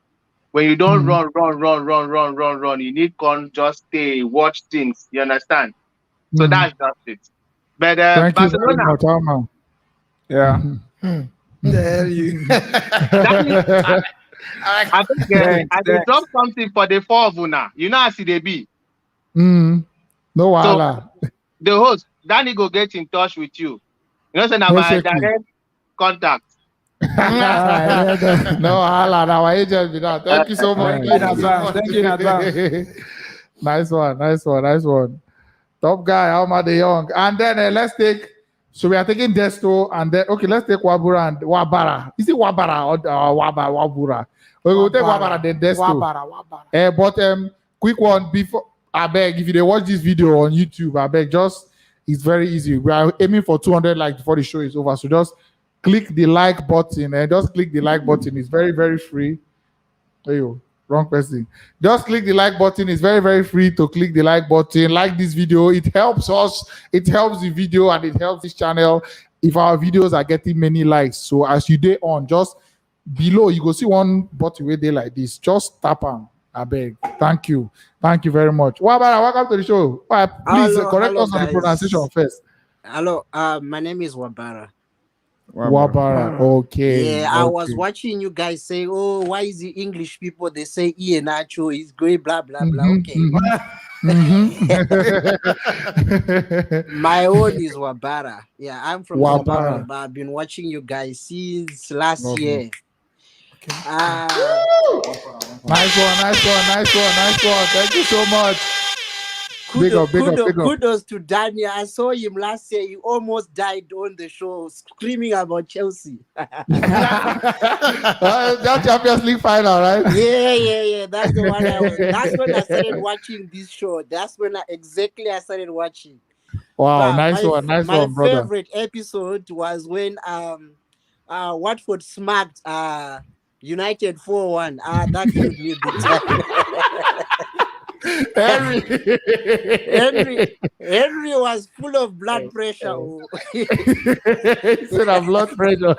S9: When you don't run, you need to just stay, watch things. You understand? So that's just it. But
S6: Thank
S9: Barcelona,
S6: you very much, yeah.
S9: I think I will drop something for the 4 of you now. You know how they be.
S6: No wahala.
S9: So, the host, Dani go get in touch with you. You know, say now my direct contact.
S6: No wahala. Now my agent be that. Thank you so much.
S2: Thank you in advance.
S6: Nice one. Top guy, Alma de Young. And then let's take. So we are taking Desto, and then let's take Wabura and Wabara. Is it Wabara or Wabura? We'll take Wabara then Desto. Wabara. But quick one before. I beg, if you watch this video on YouTube, I beg, it's very easy. We are aiming for 200 likes before the show is over. So just click the like button and just click the like button. It's very, very free. There you go. Wrong person. Just click the like button. It's very, very free to click the like button. Like this video. It helps us. It helps the video and it helps this channel if our videos are getting many likes. So as you day on, just below, you go see one button where they like this. Just tap on. I beg. Thank you very much. Wabara, welcome to the show. Please correct us on the pronunciation first.
S10: Hello, my name is Wabara.
S6: Wabara. Okay.
S10: Yeah, I was watching you guys say, "Oh, why is the English people they say Ian Nacho is great, blah blah blah." Okay. My own is Wabara. Yeah, I'm from Wabara. But I've been watching you guys since last year.
S6: Nice one. Thank you so much.
S10: Kudos to Dani. I saw him last year. He almost died on the show screaming about Chelsea.
S6: That Champions League final, right?
S10: Yeah. That's the one. That's when I started watching this show. That's when I started watching.
S6: Wow, nice one, brother.
S10: My favorite episode was when Watford smacked United 4-1. That gave me a good time. Henry was full of blood pressure. Oh.
S6: He said, "I'm blood pressure."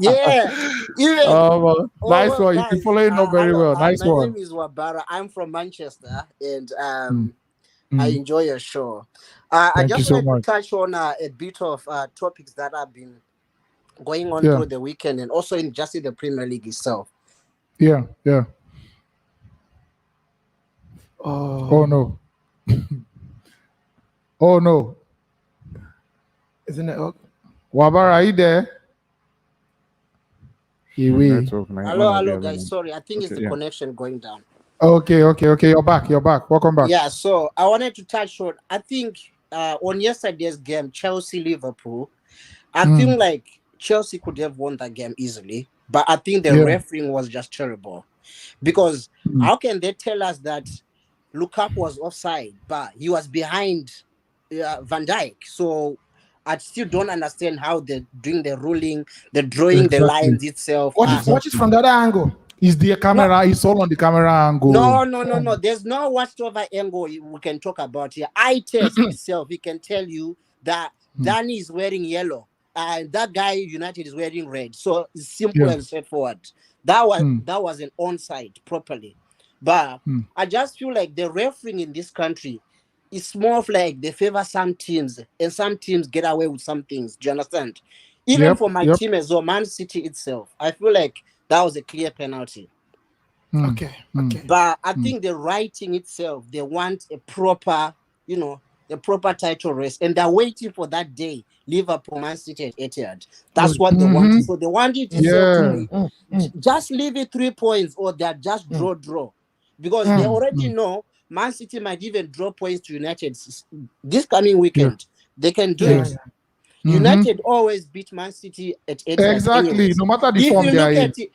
S10: Yeah. Even
S6: nice one. You've
S10: guys,
S6: been following up very
S10: hello,
S6: well. Nice
S10: my
S6: one.
S10: name is Wabara. I'm from Manchester, and I enjoy your show. I
S6: Thank you
S10: just
S6: so
S10: wanted to
S6: much.
S10: touch on a bit of topics that have been going on
S6: Yeah.
S10: through the weekend, and also in just in the Premier League itself.
S6: Yeah. Oh no. Oh no.
S4: Isn't it? Okay.
S6: Wabara, are you there?
S10: Hello, guys. Sorry, I think it's the connection going down.
S6: Okay. You're back. Welcome back.
S10: Yeah, so I wanted to touch on, I think on yesterday's game, Chelsea-Liverpool, I think like Chelsea could have won that game easily, but I think the refereeing was just terrible. Because how can they tell us that Lukaku was offside, but he was behind Van Dijk? So I still don't understand how they're doing the ruling, they're drawing the lines itself.
S4: Watch it from the other angle.
S6: Is the camera? It's all on the camera angle.
S10: No. There's no whatsoever angle we can talk about here. Eye test itself, he can tell you that Dani is wearing yellow and that guy United is wearing red. So it's simple and straightforward. That was an onside properly. But I just feel like the refereeing in this country is more of like they favor some teams and some teams get away with some things. Do you understand? Even for my team as well, Man City itself, I feel like that was a clear penalty.
S4: Okay.
S10: But I think the writing itself, they want a proper, a proper title race, and they're waiting for that day. Liverpool, Man City, and Etihad. That's what they want. So they want it to just leave it 3 points, or they're just draw, because they already know Man City might even draw points to United this coming weekend. They can do it. United always beat Man City at Etihad.
S6: Exactly.
S10: Anyways.
S6: No matter the
S10: If
S6: form
S10: you
S6: they are
S10: look
S6: in.
S10: at it,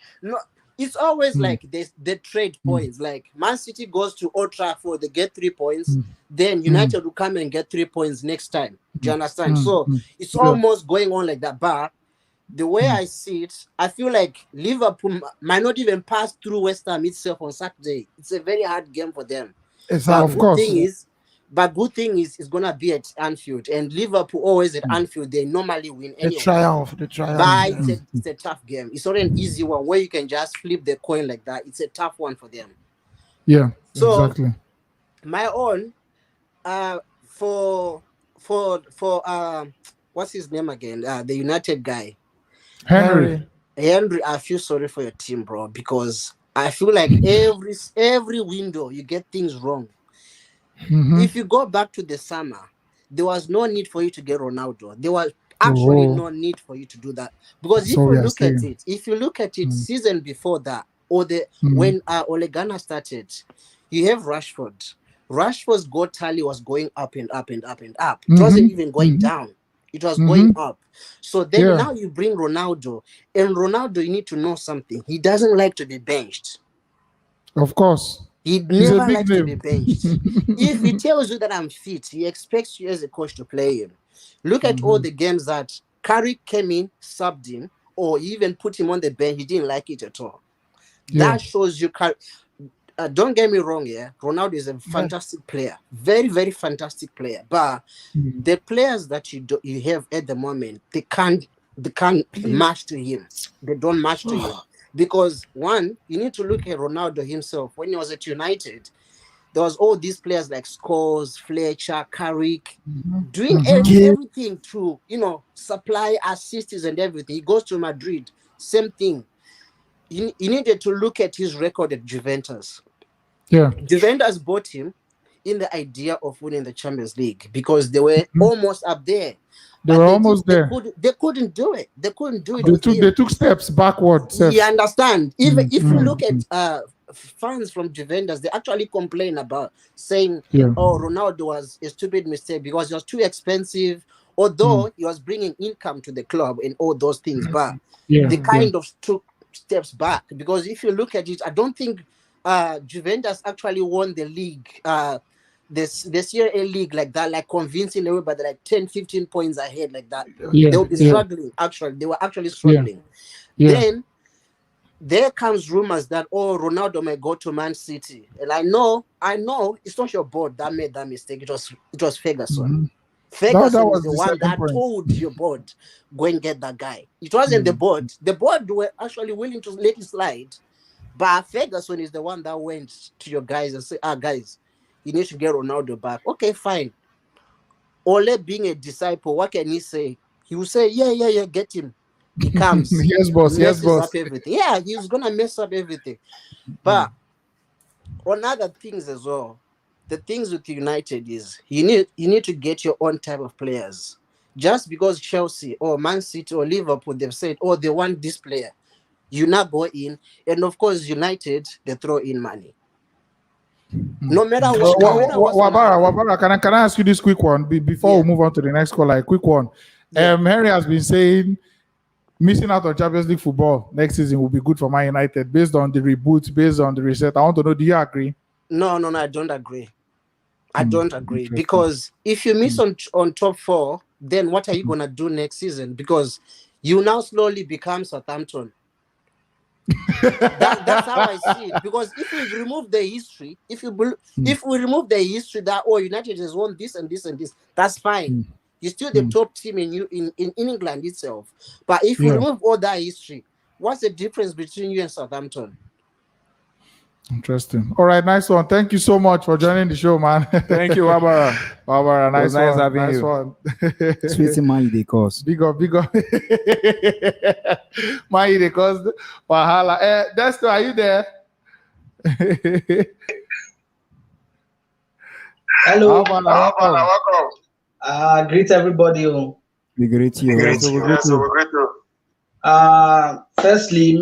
S10: it's always like they trade points. Like Man City goes to Old Trafford, they get 3 points. Then United will come and get 3 points next time. Do you understand? So it's almost going on like that. But the way I see it, I feel like Liverpool might not even pass through West Ham itself on Saturday. It's a very hard game for them.
S6: Of course.
S10: Good thing is it's gonna be at Anfield, and Liverpool always at Anfield. They normally win anyway.
S4: The triumph.
S10: But it's a tough game. It's not an easy one where you can just flip the coin like that. It's a tough one for them.
S6: Yeah.
S10: So
S6: exactly.
S10: my own, for what's his name again? The United guy,
S6: Henry.
S10: I feel sorry for your team, bro, because I feel like every window you get things wrong. If you go back to the summer, there was no need for you to get Ronaldo. There was actually no need for you to do that, because if you look at it, season before that, or when Ole Gunnar started, you have Rashford. Rashford's goal tally was going up and up and up and up. It wasn't even going down. It was going up. So then now you bring Ronaldo, and Ronaldo, you need to know something. He doesn't like to be benched.
S6: Of course.
S10: He never likes to be benched. If he tells you that I'm fit, he expects you as a coach to play him. Look at all the games that Carrick came in, subbed him, or even put him on the bench. He didn't like it at all. That shows you. Don't get me wrong, Ronaldo is a fantastic player, very, very fantastic player. But the players that you have at the moment, they can't match to him. They don't match to him. Because one, you need to look at Ronaldo himself. When he was at United, there was all these players like Scholes, Fletcher, Carrick, doing everything to, supply assists and everything. He goes to Madrid, same thing. You needed to look at his record at Juventus.
S6: Yeah.
S10: Juventus bought him in the idea of winning the Champions League because they were almost up there.
S6: They were almost there.
S10: They couldn't do it. They couldn't do it.
S6: They took steps backward.
S10: You understand? Even if you look at fans from Juventus, they actually complain about saying, "Oh, Ronaldo was a stupid mistake because he was too expensive." Although he was bringing income to the club and all those things, but they kind of took steps back, because if you look at it, I don't think Juventus actually won the league. This Serie A league like that, like convincing everybody, like 10, 15 points ahead like that. They will be struggling, actually. They were actually struggling. Then there comes rumors that Ronaldo may go to Man City, and I know it's not your board that made that mistake. It was Ferguson.
S6: Mm-hmm.
S10: Ferguson
S6: was
S10: is the one that told your board, go and get that guy. It wasn't the board. The board were actually willing to let it slide, but Ferguson is the one that went to your guys and said, guys, you need to get Ronaldo back. Okay, fine. Ole being a disciple, what can he say? He will say, yeah, get him. He comes.
S6: Yes, boss. Yes, boss.
S10: Up everything. Yeah, he's gonna mess up everything. But on other things as well, the things with United is you need to get your own type of players. Just because Chelsea or Man City or Liverpool they've said, they want this player, you now go in, and of course United they throw in money. No matter what.
S6: Wabara, can I ask you this quick one before we move on to the next call? Like quick one. Henry has been saying missing out on Champions League football next season will be good for Man United based on the reboot, based on the reset. I want to know, do you agree?
S10: No, I don't agree. I don't agree because if you miss on top 4, then what are you gonna do next season? Because you now slowly become Southampton. That's how I see it. Because if we remove the history, if we remove the history that United has won this and this and this, that's fine. You're still the top team in England itself. But if you remove all that history, what's the difference between you and Southampton?
S6: Interesting. All right, nice one. Thank you so much for joining the show, man.
S2: Thank you, Wabara.
S6: Wabara, nice
S2: having
S6: nice
S2: you.
S6: One.
S3: Sweet money they cost.
S6: Big up. Money they cost. Wahala. Desto, are you there?
S11: Hello.
S6: Welcome.
S11: Greet everybody.
S3: We greet you.
S11: Firstly,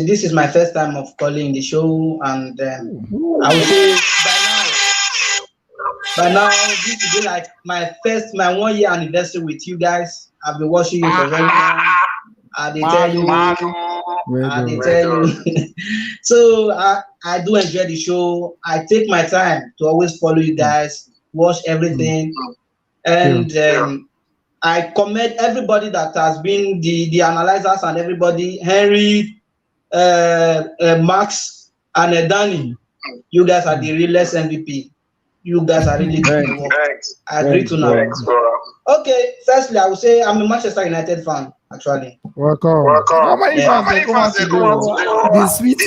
S11: this is my first time of calling the show, and I would say by now this will be like my 1 year anniversary with you guys. I've been watching you for very long. They tell you. So I do enjoy the show. I take my time to always follow you guys, watch everything, and I commend everybody that has been the analyzers and everybody, Henry, Max, and Dani. You guys are the realest MVP. You guys are really good. I agree to now. Okay, firstly, I would say I'm a Manchester United fan, actually.
S6: Welcome. How many fans they come out to
S3: This sweet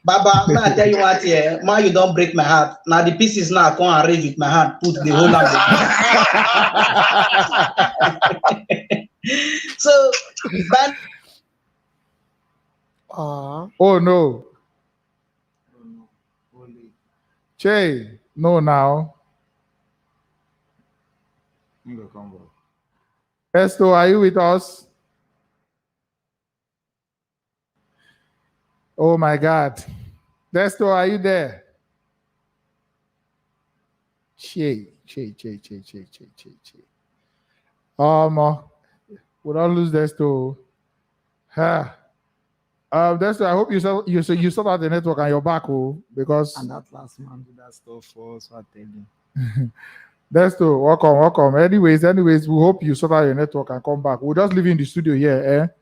S11: Baba, I tell you what, man, you don't break my heart. Now the pieces now come and arrange with my hand, put the whole hand. So,
S6: oh no. Che, no now. Esto, are you with us? Oh my God. Desto, are you there? Che. We don't lose Desto. Desto, I hope you sort out the network and you're back, because
S3: and that last man do that stuff for us, I tell you.
S6: Desto, welcome. Anyways, we hope you sort out your network and come back. We'll just leave you in the studio here,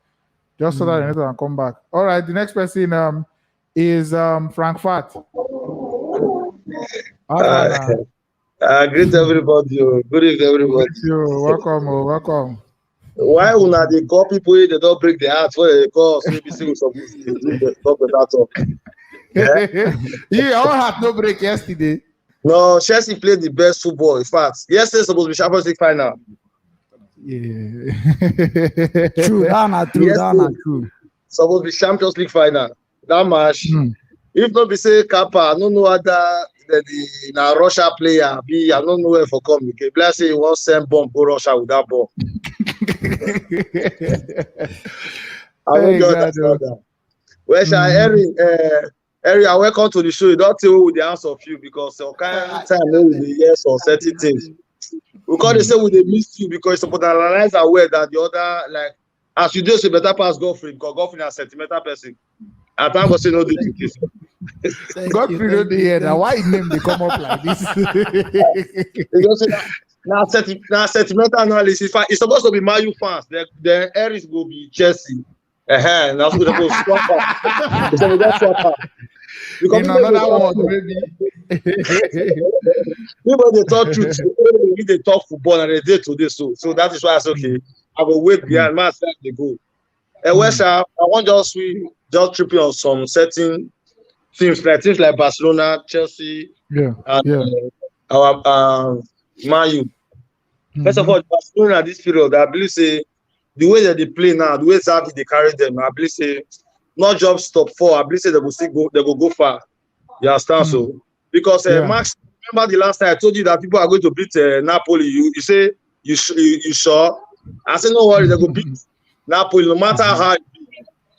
S6: Just so that the network and come back. All right, the next person is Frankfurt.
S12: Greet everybody. Good evening, everybody.
S6: Welcome.
S12: Why una they call people they don't break their heart for they call CBC was supposed to do the talk with that talk?
S6: Yeah, our heart no break yesterday.
S12: No, Chelsea played the best football. In fact, yesterday supposed to be Champions League final.
S6: Yeah.
S3: True. True.
S12: Supposed to be Champions League final. That match. If not be say Kappa, I don't know other the Russia player be. I don't know where for come. Okay, let's say he won't send bomb go Russia with that ball. I don't that. Well, Harry, welcome to the show. You don't tell with the answer of you because some kind of time with the yes or certain things. Because they say we they miss you because it's about analyze aware that the other like as you do say better pass Godfrey because Godfrey is a sentimental person. I can't go say no this.
S6: Godfrey don't hear that. Why his name they come up like this?
S12: Now sentimental analysis. It's supposed to be Man U fans. The Harris will be Chelsea. Now we go swap am. So we just swap am. Because
S6: In another word, maybe.
S12: people they talk truth, they talk football and they did today. So that is why I say okay. I will wait behind myself. They go. And West Ham, I want just tripping on some certain teams like Barcelona, Chelsea, and our Man U. First of all, Barcelona this period, I believe say the way that they play now, the way Xavi they carry them, I believe say not just top 4. I believe say they will go far. You understand? So because Max, remember the last time I told you that people are going to beat Napoli. You say you sure? I said no worry, they go beat Napoli no matter how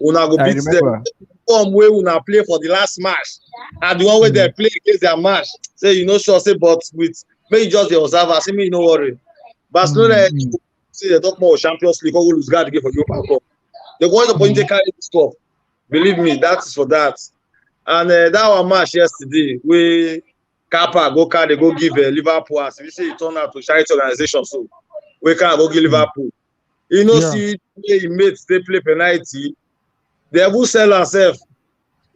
S12: una go beat them. Some way una play for the last match and the one way they play against their match. Say you know sure say but with maybe just the observer. Say me no worry. Barcelona see they talk more Champions League. Who lose guard again for Europa Cup? They're going to point to carry this cup. Believe me, that is for that. And that our match yesterday, we Kappa go give Liverpool as we say it turned out to charity organization. So we can't go give Liverpool. You know, see he made they play penalty. They will sell ourselves.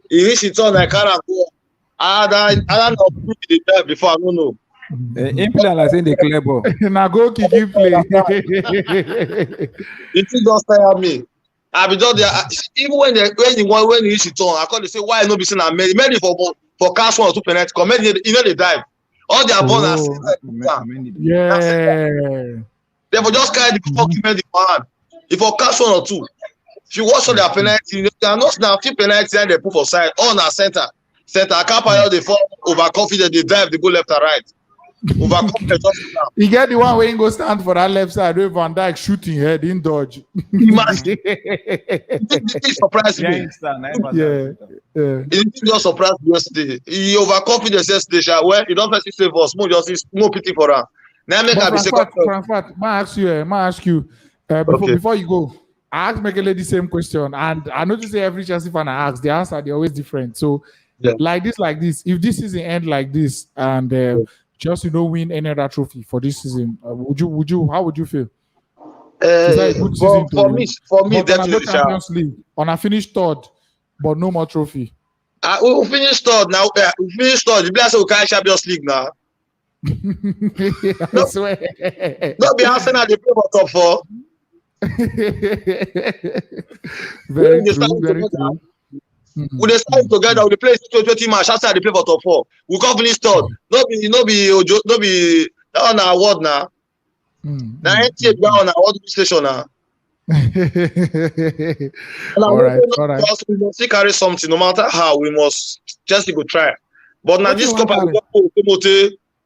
S12: He reach it on like can't go. I don't know the time before. I don't know.
S2: In play like saying the clear ball.
S6: Now go kick you play.
S12: It just tire me. I be just there. Even when he reach it on, I call they say why not be saying I made for cash 1 or 2 penalty. Come you know they dive. All their bonus. Therefore just carry the fucking man. If for cash 1 or 2. If you watch all their penalty, they are not now 2 penalty and they put for side. All na center. I can't find they fall overconfident, they dive, they go left and right. Overconfident just now.
S6: You get the one where you go stand for that left side where Van Dijk shooting head in dodge.
S12: It surprised me. It just surprised me yesterday. He overconfident yesterday. Well, you don't first save us, more pity for her. Now make her be second.
S6: Frankfurt, may I ask you before you go. I asked Mekele the same question, and I noticed every Chelsea fan I ask, the answer they're always different. So, like this, if this season end like this, and Chelsea don't win any other trophy for this season, would you? How would you feel?
S12: For me, definitely
S6: Champions League on a finished third, but no more trophy.
S12: We finished third now. We finished third. The players will carry Champions League now.
S6: I swear.
S12: Not be Arsenal they play for top 4.
S6: Very true.
S12: We they start together. We play 20 match after they play for top 4. We come finish third. No be that on our award now. Now NTA on our award station now.
S6: All right.
S12: We must still carry something. No matter how, we must just go try. But now this cup I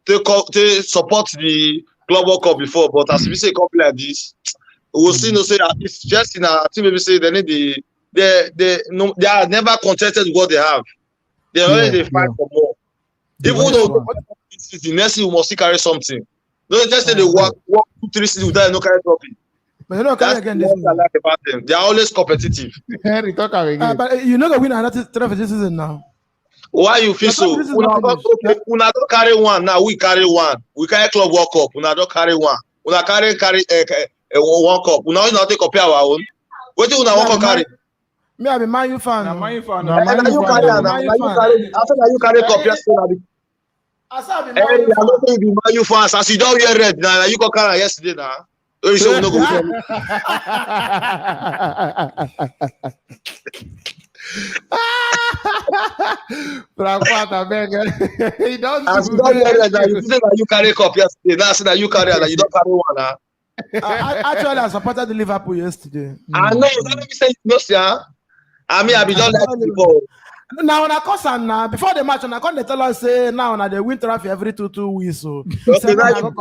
S12: to support the Global Cup before. But as we say cup like this. We will see no say it's just in a team maybe say they need they are never contented with what they have. They already fight for more. Even though this is the next season we must still carry something. Don't just say they work 2-3 seasons without no carry trophy.
S4: But you know carry again this
S12: I like about them. They are always competitive.
S4: But you know the winner another trophy this season now.
S12: Why you feel so? Una don't carry one now. We carry one. We carry Club World Cup. Una don't carry one. Una carry one cup. We now not take compare our own. What do you want to carry?
S4: Me, I be Man U fan.
S12: Now you carry. After you carry cup, yesterday. I said be Man U fan. I don't think be Man U fans. As you don't wear red now, you go carry yesterday now. You say we no go.
S6: He don't.
S12: As you don't wear red now, you say that you carry cup yesterday. Now say that you carry and you don't carry one now.
S4: Actually, I supported the Liverpool yesterday.
S12: I know. Let me say no, sir. I mean, I be done like before.
S4: Now when I cause and before the match, and I can't tell us say now they win trophy every 2 weeks. So
S12: okay, now you can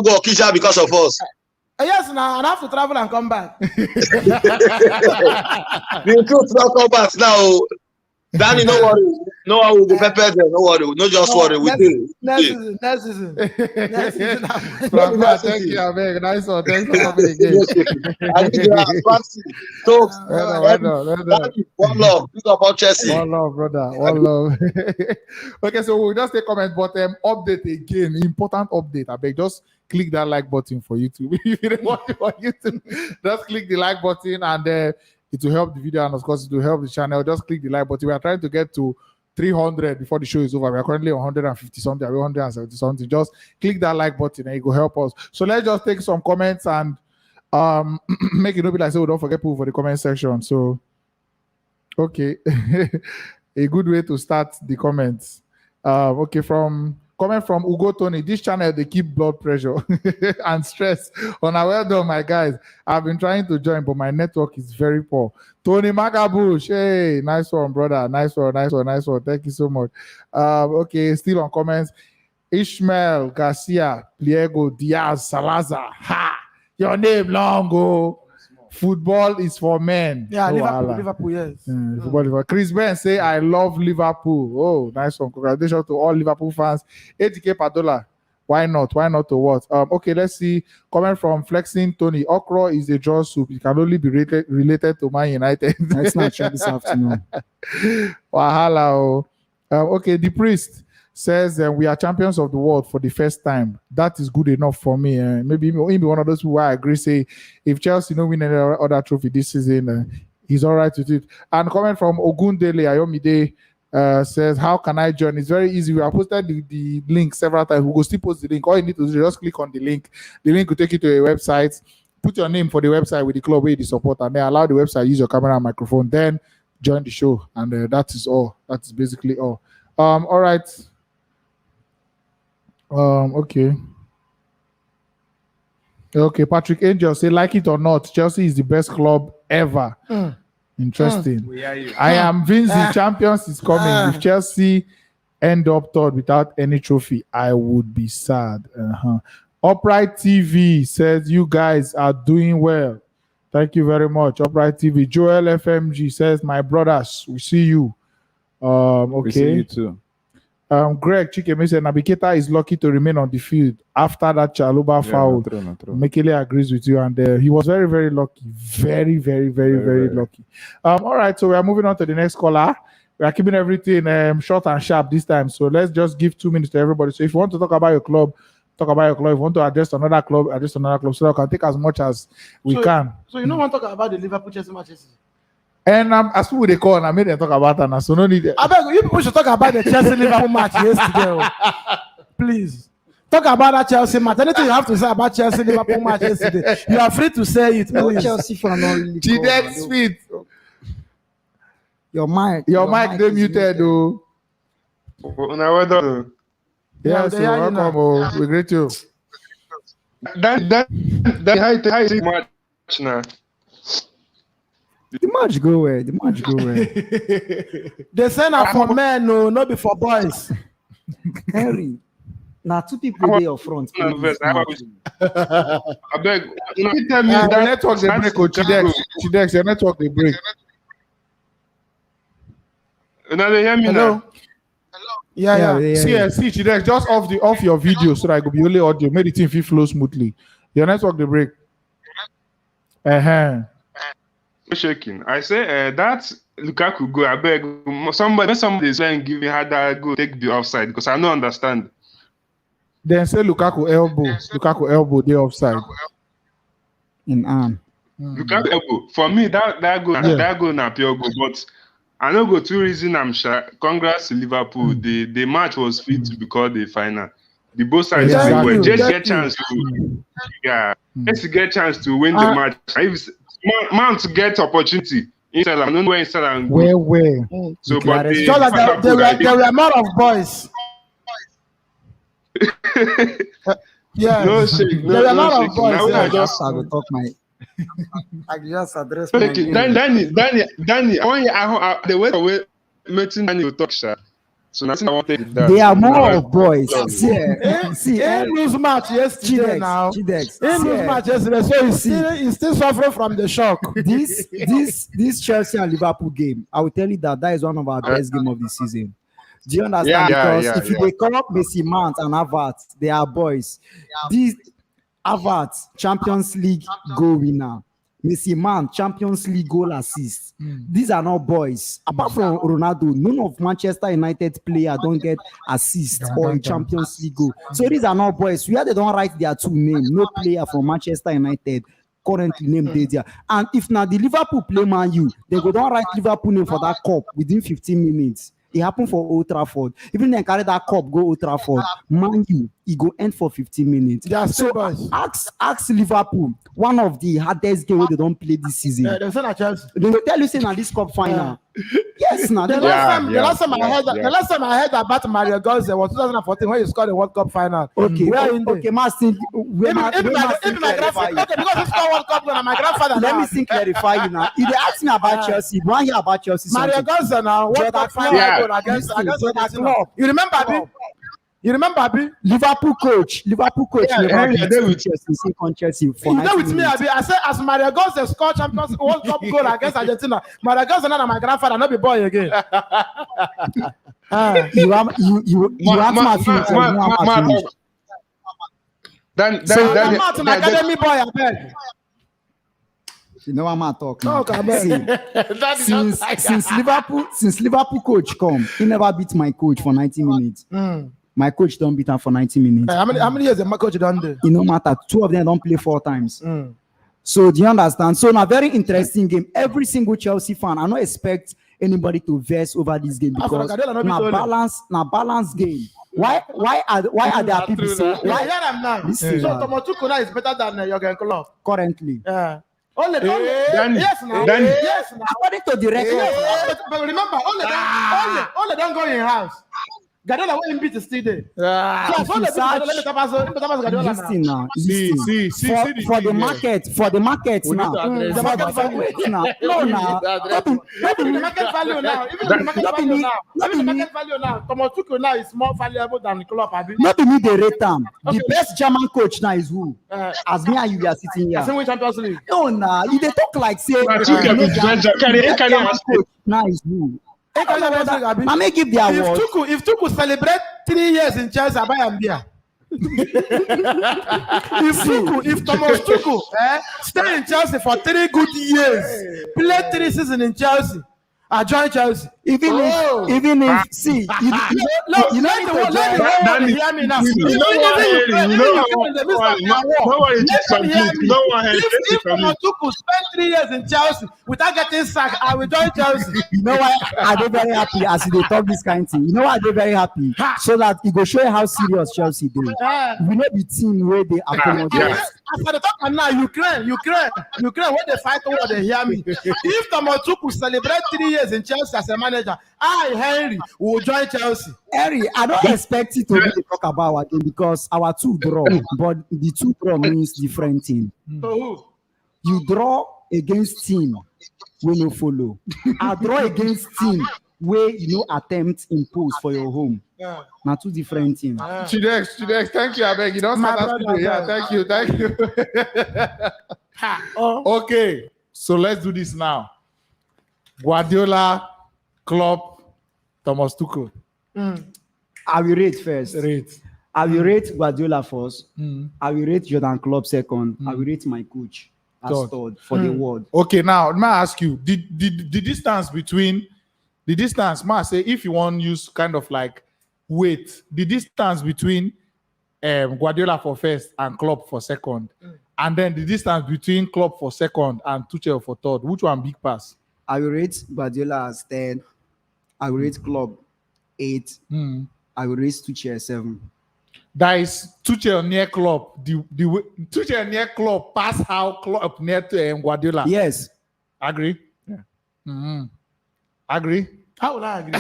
S12: go Kisha because of us.
S4: Yes, now I have to travel and come back.
S12: The truth not come back now. Dani, no worry. No one will go prepare them. No worry. No just worry. We do.
S4: Next season.
S6: Thank you, Abeg. Nice one. Thanks for coming again.
S12: So, one love. Think about Chelsea.
S6: One love, brother. One love. Okay, so we'll just take comment, but update again. Important update. Abeg, just click that like button for YouTube. If you don't watch it on YouTube, just click the like button, and it will help the video, and of course it will help the channel. Just click the like button. We are trying to get to 300 before the show is over. We are currently on 150 something, 170 something. Just click that like button and it will help us. So let's just take some comments and make it not be like, so don't forget people for the comment section. So okay. A good way to start the comments. Okay, comment from Ugo Tony. This channel, they keep blood pressure and stress. Well done, my guys. I've been trying to join, but my network is very poor. Tony Magabush, hey, nice one, brother. Nice one. Thank you so much. Okay, still on comments. Ishmael Garcia, Pliego, Diaz, Salazar. Ha! Your name long go. Football is for men.
S4: Yeah,
S6: Oh,
S4: Liverpool, yes.
S6: Football. Chris Ben say, I love Liverpool. Oh, nice one. Congratulations to all Liverpool fans. 80K per dollar. Why not? Why not to what? Okay, let's see. Comment from Flexing Tony. Okra is a draw soup. It can only be related to Man United.
S3: That's not true this afternoon.
S6: Wahala. Okay, the priest says we are champions of the world for the first time. That is good enough for me. Maybe one of those who I agree say if Chelsea don't win any other trophy this season, he's all right with it. And comment from Ogundele Ayomide says, how can I join? It's very easy. We have posted the link several times. We will still post the link. All you need to do is just click on the link. The link will take you to a website. Put your name for the website with the club where you support, and then allow the website use your camera and microphone. Then join the show, and that is all. That is basically all. All right. Okay, Patrick Angel say, like it or not, Chelsea is the best club ever. Interesting. I am Vince. The champions is coming. If Chelsea end up third without any trophy, I would be sad. Upright TV says, you guys are doing well. Thank you very much. Upright TV. Joel FMG says, my brothers, we see you. Okay.
S2: We see you too.
S6: Greg Chikeme said Navigator is lucky to remain on the field after that Chaluba foul.
S2: Not true.
S6: Mekele agrees with you, and he was very, very lucky. Very lucky. All right, so we are moving on to the next caller. We are keeping everything short and sharp this time. So let's just give 2 minutes to everybody. So if you want to talk about your club, talk about your club. If you want to address another club, address another club. So I can take as much as we can.
S4: So you don't want to talk about the Liverpool Chelsea matches?
S6: And as people they call, I made them talk about that. So no need.
S4: I beg you people should talk about the Chelsea Liverpool match yesterday. Please talk about that Chelsea match. Anything you have to say about Chelsea Liverpool match yesterday, you are free to say it.
S3: No Chelsea fan only.
S6: Chidex Smith.
S3: Your mic
S6: they muted though.
S13: Now what do?
S6: Yeah, so welcome. We greet you.
S13: That how you match now.
S3: The match go where?
S4: They say now for men, no, not be for boys.
S3: Henry, now 2 people there up front.
S13: I beg. You tell me
S6: that
S13: that
S6: network they break. Chidex, your network they break.
S13: Now they hear me now.
S4: Yeah.
S6: See, Chidex, just off your video so that I could be only audio. Make the thing flow smoothly. Your network they break.
S13: Shaking. I say that Lukaku go. I beg somebody is going to give me how that go take the offside because I don't understand.
S6: Then say Lukaku elbow the offside.
S3: In arm.
S13: Lukaku elbow. For me that go na pure go. But I don't go 2 reasons. I'm sure. Congrats to Liverpool. The match was fit to be called the final. The both sides were just get chance to let's get chance to win the match. Mount to get opportunity inside. I don't know where inside and go.
S6: Where?
S13: So, but
S4: there were a lot of boys.
S13: Yeah. No shake.
S4: There were a lot of boys.
S3: I will talk my. I just address.
S13: Okay, Dani. The way meeting Dani will talk, sir. So now I want to take that.
S3: They are more of boys. See,
S4: lose match yesterday now.
S3: Chidex.
S4: Lose match yesterday, so he's still suffering from the shock.
S3: This Chelsea and Liverpool game, I will tell you that is one of our best game of the season. Do you understand? Because if they come up Messi, Mount, and Havertz, they are boys. These Havertz, Champions League goal winner. Messi man, Champions League goal assist. These are not boys. Apart from Ronaldo, none of Manchester United player don't get assist or a Champions League goal. So these are not boys. Where they don't write their two names. No player from Manchester United currently named there. And if now the Liverpool play Man U, they go down write Liverpool name for that cup within 15 minutes. It happened for Old Trafford. Even then carry that cup, go Old Trafford. Man U, it go end for 15 minutes. So ask Liverpool, one of the hardest games they don't play this season.
S4: They say not Chelsea.
S3: They will tell you say now this cup final. Yes, now
S4: the last time I heard about Mario Götze was 2014 when he scored the World Cup final.
S3: Okay,
S4: okay,
S3: Martin.
S4: Because he scored World Cup when my grandfather.
S3: Let me think clarify you now. If they ask me about Chelsea, one year about Chelsea.
S4: Mario Götze now World Cup final against club. You remember, Abi? You remember, Abi?
S3: Liverpool coach. Liverpool coach. Chelsea for
S4: you know with me, Abi. I said as Mario Götze scored Champions World Cup goal against Argentina, Mario Götze now my grandfather, not be boy again.
S3: You want my future.
S4: Martin Academy boy, I beg.
S3: You know I'm not talking. Since Liverpool coach come, he never beat my coach for 90 minutes. My coach don't beat him for 90 minutes.
S4: How many years my coach done there?
S3: It no matter. 2 of them don't play 4 times. So do you understand? So now very interesting game. Every single Chelsea fan, I don't expect anybody to verse over this game because now balance game. Why are there people saying?
S4: So Tomotuko now is better than Jurgen Klopp
S3: currently?
S4: Only yes now. Yes now.
S3: According to the record.
S4: But remember, only don't go in house. Guardiola will beat the still there.
S3: For the market now.
S4: The market value now. Even the market value now. Tomotuko now is more valuable than Klopp.
S3: Not to me they rate them. The best German coach now is who? As me and you are sitting here.
S4: Same with Champions League.
S3: No, nah. If they talk like say now is who? I may give the award.
S4: If Tuku celebrate 3 years in Chelsea, I buy am beer. If Thomas Tuku stay in Chelsea for 3 good years, play 3 seasons in Chelsea, I join Chelsea.
S3: Even if see, you know
S4: hear me now. If Tuku spend 3 years in Chelsea without getting sacked, I will join Chelsea.
S3: You know why I do very happy as they talk this kind of thing. You know why I do very happy so that it go show you how serious Chelsea do. We know the team where they accommodate.
S4: As for the talk now, Ukraine, when they fight over, they hear me. If Tomotuku celebrate 3 years in Chelsea as a manager, Henry will join Chelsea.
S3: Henry, I don't expect it to be talk about our game because our 2 draw, but the 2 draw means different thing.
S4: So who?
S3: You draw against team we no follow. I draw against team where you no attempt impose for your home. Now 2 different teams.
S6: Chidex, thank you, I beg. You don't start that. Yeah, thank you. Okay, so let's do this now. Guardiola, Klopp, Thomas Tuchel.
S3: I will rate first. I will rate Guardiola first. I will rate Jordan Klopp second. I will rate my coach as third for the world.
S6: Okay, now let me ask you: the distance between say if you want to use kind of like weight, the distance between Guardiola for first and Klopp for second, and then the distance between Klopp for second and Tuchel for third, which one big pass?
S3: I will rate Guardiola as 10. I will rate Klopp 8. I will rate Tuchel 7.
S6: That is Tuchel near Klopp. The Tuchel near Klopp pass how Klopp near to Guardiola.
S3: Yes.
S6: Agree? Yeah. Agree?
S4: How would I agree?
S6: I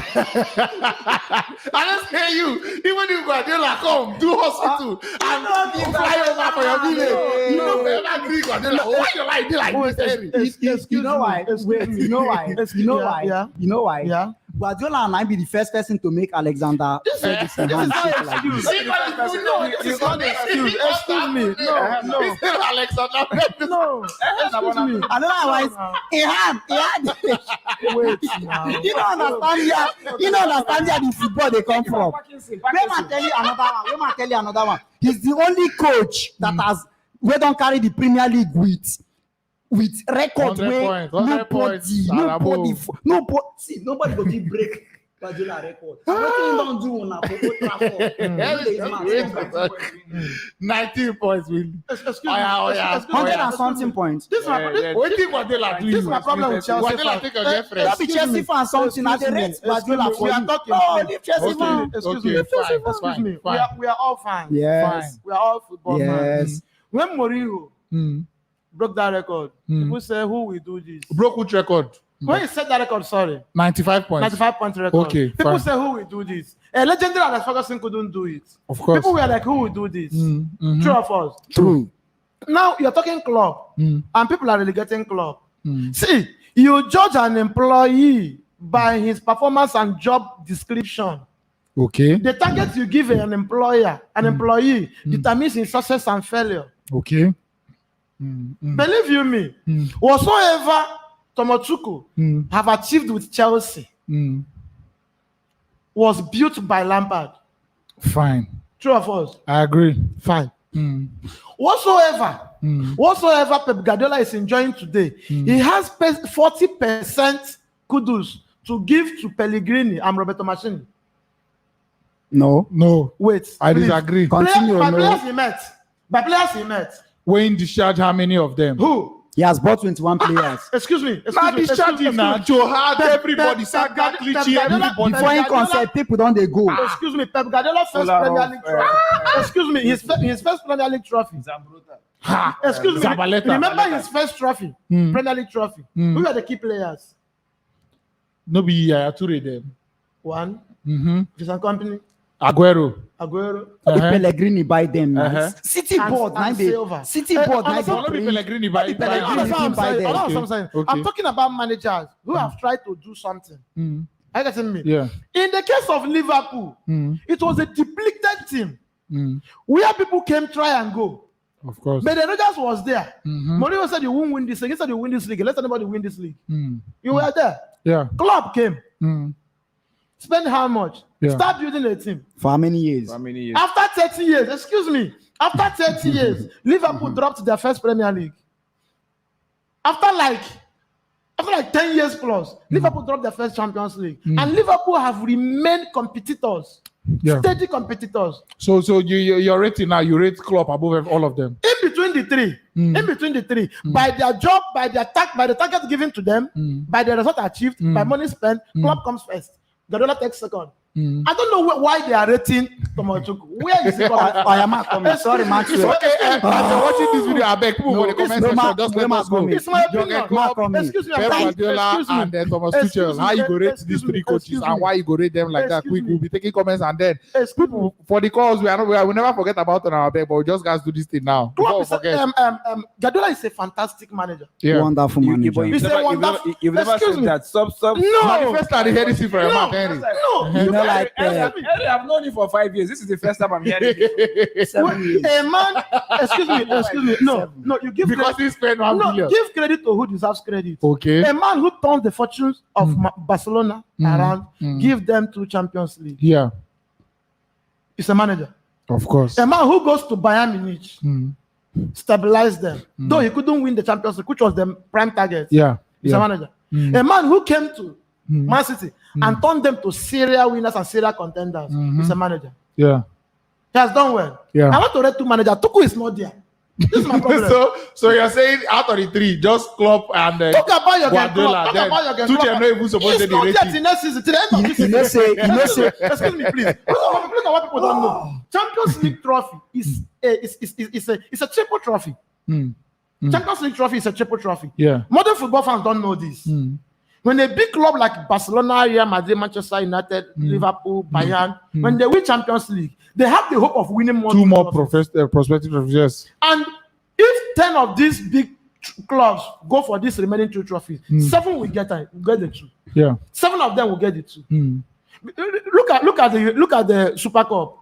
S6: just hear you. Even if Guardiola come, do hospital and fly over for your village. You know, never agree Guardiola. Why you like this?
S3: You know why? Wait, you know why? You know why?
S4: Yeah.
S3: You know why?
S4: Yeah.
S3: Guardiola and I be the first person to make Alexander say this in hand like this.
S4: This is not excuse. Excuse me. No.
S6: Alexander.
S4: No. Excuse me.
S3: I don't know why. He had.
S4: Wait now.
S3: You don't understand where the football they come from. Let me tell you another one. He's the only coach that we don't carry the Premier League with with record
S6: 100
S3: where
S6: points, 100 points,
S3: nobody go fit break Guardiola record. And wetin he don do una for Old Trafford? You know the matter.
S6: 19 points, will.
S4: Excuse me.
S3: 100 and something points.
S4: This is my
S6: Wetin Guardiola do?
S4: This is my problem with Chelsea.
S6: Guardiola take your girlfriend.
S3: That be Chelsea fan something. I dey rate Guardiola for
S4: We are
S3: you.
S4: talking.
S3: No, leave Chelsea
S6: Okay.
S3: fan.
S4: Excuse me. We are all fans.
S3: Yes.
S4: We are all football fans.
S3: Yes.
S4: When Mourinho broke that record, people say, who will do this?
S6: Broke which record?
S4: When he set that record, sorry,
S6: 95 points.
S4: 95 point record.
S6: Okay,
S4: People
S6: fine.
S4: say, who will do this? A legendary Alex Ferguson couldn't do it.
S6: Of course.
S4: People were like, who will do this? True or false?
S3: True.
S4: Now you're talking club, and people are relegating club. See, you judge an employee by his performance and job description.
S6: Okay.
S4: The target you give an employee determines his success and failure.
S6: Okay.
S4: Believe you me, whatsoever Tomochuku have achieved with Chelsea was built by Lampard.
S6: Fine.
S4: True or false?
S6: I agree.
S4: Fine. Whatsoever Pep Guardiola is enjoying today, he has 40% kudos to give to Pellegrini and Roberto Mancini.
S3: No.
S4: Wait.
S6: I
S4: please.
S6: disagree.
S3: Continue.
S4: By
S3: No.
S4: players he met.
S6: Wayne discharged how many of them?
S4: Who?
S3: He has bought 21 players.
S4: Excuse me.
S6: Now discharge him now. Joe Hart, everybody, Saka, Clichy, everybody.
S3: Before he concert, people don't they go.
S4: Excuse me. Pep Guardiola first Premier League trophy. Excuse me. His first Premier League trophy. Excuse me.
S6: Zabaleta.
S4: Remember his first trophy, Premier League trophy. Who were the key players?
S6: No be Toure them.
S4: One, Vincent Company,
S6: Aguero.
S3: Pellegrini buy them. City
S4: And-
S3: board,
S4: and Silva.
S3: City board,
S4: and
S6: Not be Pellegrini by
S3: Pellegrini
S4: That's what I'm
S3: buy
S4: saying.
S3: them.
S4: That's what I'm saying.
S6: Okay.
S4: I'm talking about managers who have tried to do something. Are you getting me?
S6: Yeah.
S4: In the case of Liverpool, it was a depleted team where people came try and go.
S6: Of course.
S4: But the Rangers was there. Mourinho said you won't win this league. He said you win this league. Let anybody win this league. You were there.
S6: Yeah.
S4: Club came. Spend how much?
S6: Yeah.
S4: Start building a team.
S3: For how many years?
S4: After 30 years, excuse me, after 30 years, Liverpool dropped their first Premier League. After like 10 years plus, Liverpool dropped their first Champions League. And Liverpool have remained competitors, steady competitors.
S6: So your rating now, you rate Klopp above all of them.
S4: In between the three, by their job, by the target given to them, by the result achieved, by money spent, Klopp comes first. Guardiola takes second. I don't know why they are rating Tomochuku. Where is he coming from?
S3: I am not coming. Sorry, Maxwell.
S6: Okay, after watching this video, I beg people
S3: No,
S6: in the comment
S3: no,
S6: section, just let us know.
S4: It's my
S6: Jürgen
S4: opinion.
S6: Klopp,
S4: Excuse me,
S6: Pep Guardiola,
S4: excuse me.
S6: and then Thomas
S4: Excuse
S6: Tuchel.
S4: me,
S6: How you go rate
S4: excuse
S6: these
S4: me,
S6: three coaches
S4: excuse
S6: and
S4: me.
S6: why you go rate them like that?
S4: Excuse
S6: Quick,
S4: me.
S6: we'll be taking comments and then
S4: Excuse me.
S6: for the calls we will never forget about on our beg, but we just guys do this thing now. Before we
S4: Klopp
S6: forget.
S4: Guardiola is a fantastic manager.
S6: Yeah.
S3: Wonderful manager.
S4: He's a wonderful.
S2: You've never
S4: Excuse
S2: said
S4: me.
S2: that. Stop.
S6: Now, the first time I heard this thing from your mouth, Henry.
S4: No,
S3: You know, like
S2: Henry, I've known you for 5 years. This is the first time I'm hearing it.
S3: 7 years.
S4: a man. Excuse me. No, you give
S6: Because he spent 1
S4: no,
S6: billion.
S4: give credit to who deserves credit.
S6: Okay.
S4: A man who turned the fortunes of Barcelona around, give them to Champions League.
S6: Yeah,
S4: He's a manager.
S6: of course.
S4: A man who goes to Bayern Munich, stabilize them. Though he couldn't win the Champions League, which was the prime target.
S6: Yeah.
S4: He's a manager. A man who came to Man City and turned them to serial winners and serial contenders. He's a manager.
S6: Yeah.
S4: He has done well.
S6: Yeah.
S4: I want to rate two managers. Tuku is not there. This is my problem.
S6: So you're saying out of the three, just Klopp and
S4: Talk about your game.
S6: Guardiola.
S4: Talk
S6: Then
S4: about your game.
S6: Tuchel not even supposed to
S4: It's
S6: be
S4: not yet
S6: rating.
S4: in next season. To the end of this
S3: You know
S4: season.
S3: say,
S4: Excuse me, please. Look at what people don't know. Champions League trophy is a triple trophy. Champions League trophy is a triple trophy.
S6: Yeah.
S4: Modern football fans don't know this. When a big club like Barcelona, Real Madrid, Manchester United, Liverpool, Bayern, when they win Champions League, they have the hope of winning more.
S6: Two more
S4: trophies.
S6: prospective trophies, yes.
S4: And if 10 of these big clubs go for these remaining 2 trophies, 7 will get the 2.
S6: Yeah.
S4: 7 of them will get the 2. Look at the Super Cup.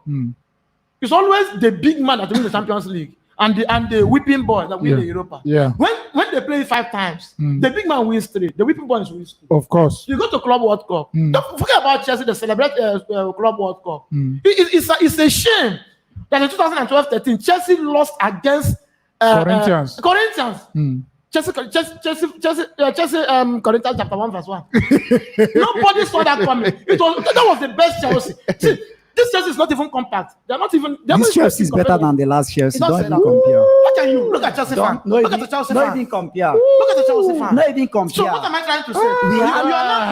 S4: It's always the big man that wins the Champions League and the whipping boy that wins the Europa.
S6: Yeah.
S4: When they play 5 times, the big man wins 3, the whipping boy wins 2.
S6: Of course.
S4: You go to Club World Cup. Don't forget about Chelsea. They celebrate Club World Cup. It's a shame that in 2012-13 Chelsea lost against Corinthians. Chelsea, Corinthians chapter 1 verse 1. Nobody saw that coming. That was the best Chelsea. See, this Chelsea is not even compact. They're not even.
S3: This Chelsea is better than the last Chelsea. Don't even compare.
S4: Look at you. Look at Chelsea fan. Look at the Chelsea fan.
S3: Not even compare.
S4: Look at the Chelsea fan.
S3: Not even compare.
S4: So what am I trying to say?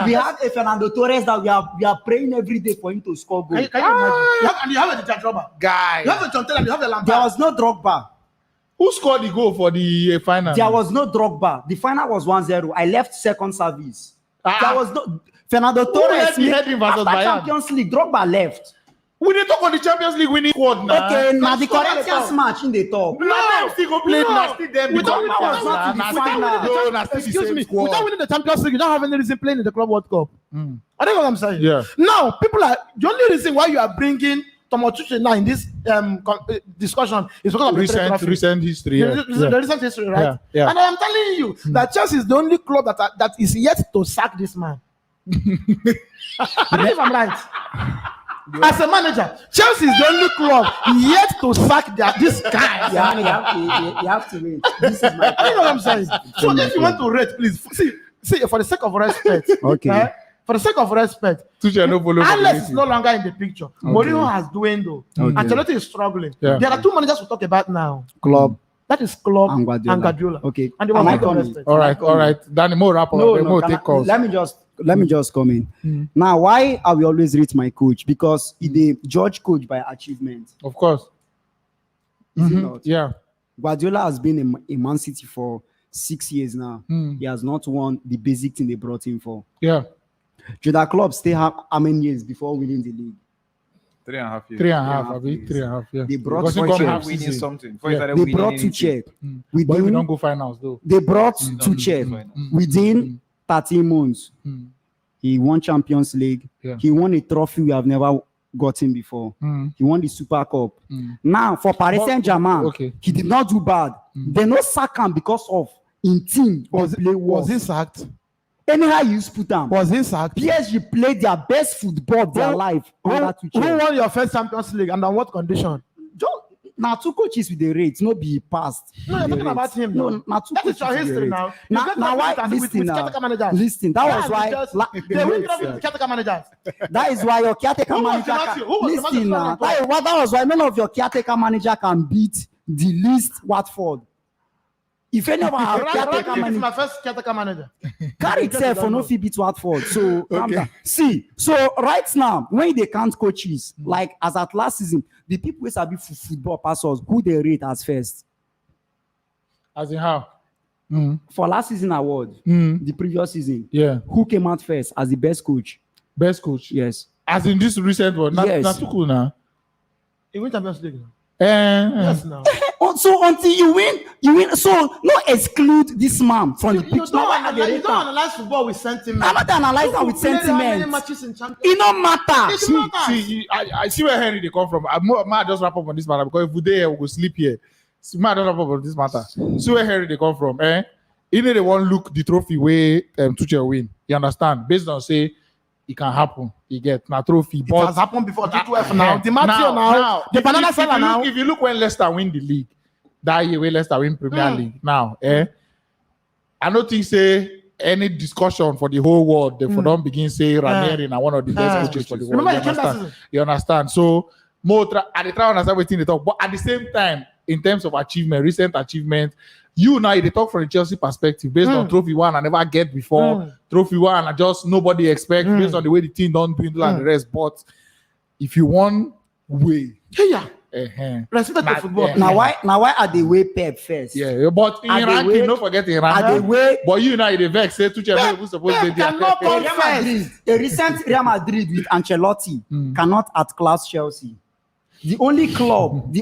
S3: We have a Fernando Torres that we are praying every day for him to score goal.
S4: Can you imagine? You have a Drogba
S6: guy.
S4: You have a John Taylor. You have a Lampard.
S3: There was no Drogba.
S6: Who scored the goal for the final?
S3: There was no Drogba. The final was 1-0. I left second service. There was no Fernando Torres. After Champions League, Drogba left.
S6: We didn't talk on the Champions League winning squad now.
S3: Okay, now the Corinthians match in the top.
S6: No, still go play.
S4: Excuse me. Without winning the Champions League, you don't have any reason playing in the Club World Cup. I think what I'm saying.
S6: Yeah.
S4: Now, people are the only reason why you are bringing Tomotuche now in this discussion is because of
S6: recent history. Yeah.
S4: The recent history, right?
S6: Yeah.
S4: And I am telling you that Chelsea is the only club that is yet to sack this man. I believe I'm right. As a manager, Chelsea is the only club yet to sack this guy.
S3: You have to wait. This is my.
S4: I know what I'm saying. So if you want to rate, please see for the sake of respect.
S3: Okay.
S4: For the sake of respect, Alex is no longer in the picture. Okay. Mourinho has dwindled. Okay. Ancelotti is struggling. Yeah. There are two managers to talk about now.
S3: Club.
S4: That is Klopp and Guardiola.
S3: Okay.
S4: And they were
S6: all right. Danny, more wrap up. Take calls.
S3: Let me just come in. Now, why are we always rate my coach? Because they judge coach by achievement.
S6: Of course.
S3: Is it not?
S6: Yeah.
S3: Guardiola has been in Man City for 6 years now. He has not won the basic thing they brought him for.
S6: Yeah.
S3: Should Klopp stay how many years before winning the league?
S2: 3.5 years.
S6: 3.5, yeah.
S3: They brought
S2: winning something.
S3: They brought Tuchel.
S6: But if we don't go finals though.
S3: They brought Tuchel within 13 months. He won Champions League.
S6: Yeah.
S3: He won a trophy we have never gotten before. He won the Super Cup. Now for Paris Saint-Germain, he did not do bad. They no sack him because of in team
S4: was he sacked?
S3: Anyhow you put them.
S4: Was he sacked?
S3: PSG played their best football of their life.
S4: Who won your first Champions League and on what condition?
S3: Now two coaches with the rates, no be passed.
S4: No, you're talking about him.
S3: No, now two coaches.
S4: That is your history now.
S3: Now why listen now? Listen, that was why
S4: they went with caretaker managers.
S3: That is why your caretaker manager. Listen now. That was why none of your caretaker manager can beat the least Watford. If any of our caretaker manager,
S4: my first caretaker manager,
S3: carry itself for no fee beat Watford. So see, so right now when they count coaches, like as at last season, the people who sabi football passers who they rate as first.
S6: As in how?
S3: For last season award, the previous season, who came out first as the best coach?
S6: Best coach,
S3: yes.
S6: As in this recent one,
S3: yes.
S6: Not too cool now.
S4: He went Champions League.
S6: Yes,
S4: now.
S3: So until you win. So no exclude this man from the picture.
S4: You don't analyze football with sentiment.
S3: I'm not analyzing with sentiment. It don't matter.
S6: See, I see where Henry they come from. I just wrap up on this matter because if we there we go sleep here. See, I don't wrap up on this matter. See where Henry they come from. Even they won't look the trophy where Tuchel win. You understand? Based on say it can happen. You get na trophy.
S4: It has happened before. T12 now. The Matthew now. The banana seller now.
S6: If you look when Leicester win the league, that year when Leicester win Premier League. Now, I don't think say any discussion for the whole world. They don't begin say Ranieri na one of the best coaches for the world. You understand? So more at the try understand everything they talk, but at the same time, in terms of achievement, recent achievement. You now they talk from the Chelsea perspective based on trophy one I never get before. Trophy one I just nobody expect based on the way the team don't dwindle and the rest. But if you want way,
S4: respect the football.
S3: Now why are they way Pep first?
S6: Yeah, but in ranking, don't forget in ranking. But you now they vex say Tuchel who's supposed to be
S3: there. A recent Real Madrid with Ancelotti cannot outclass Chelsea. The only club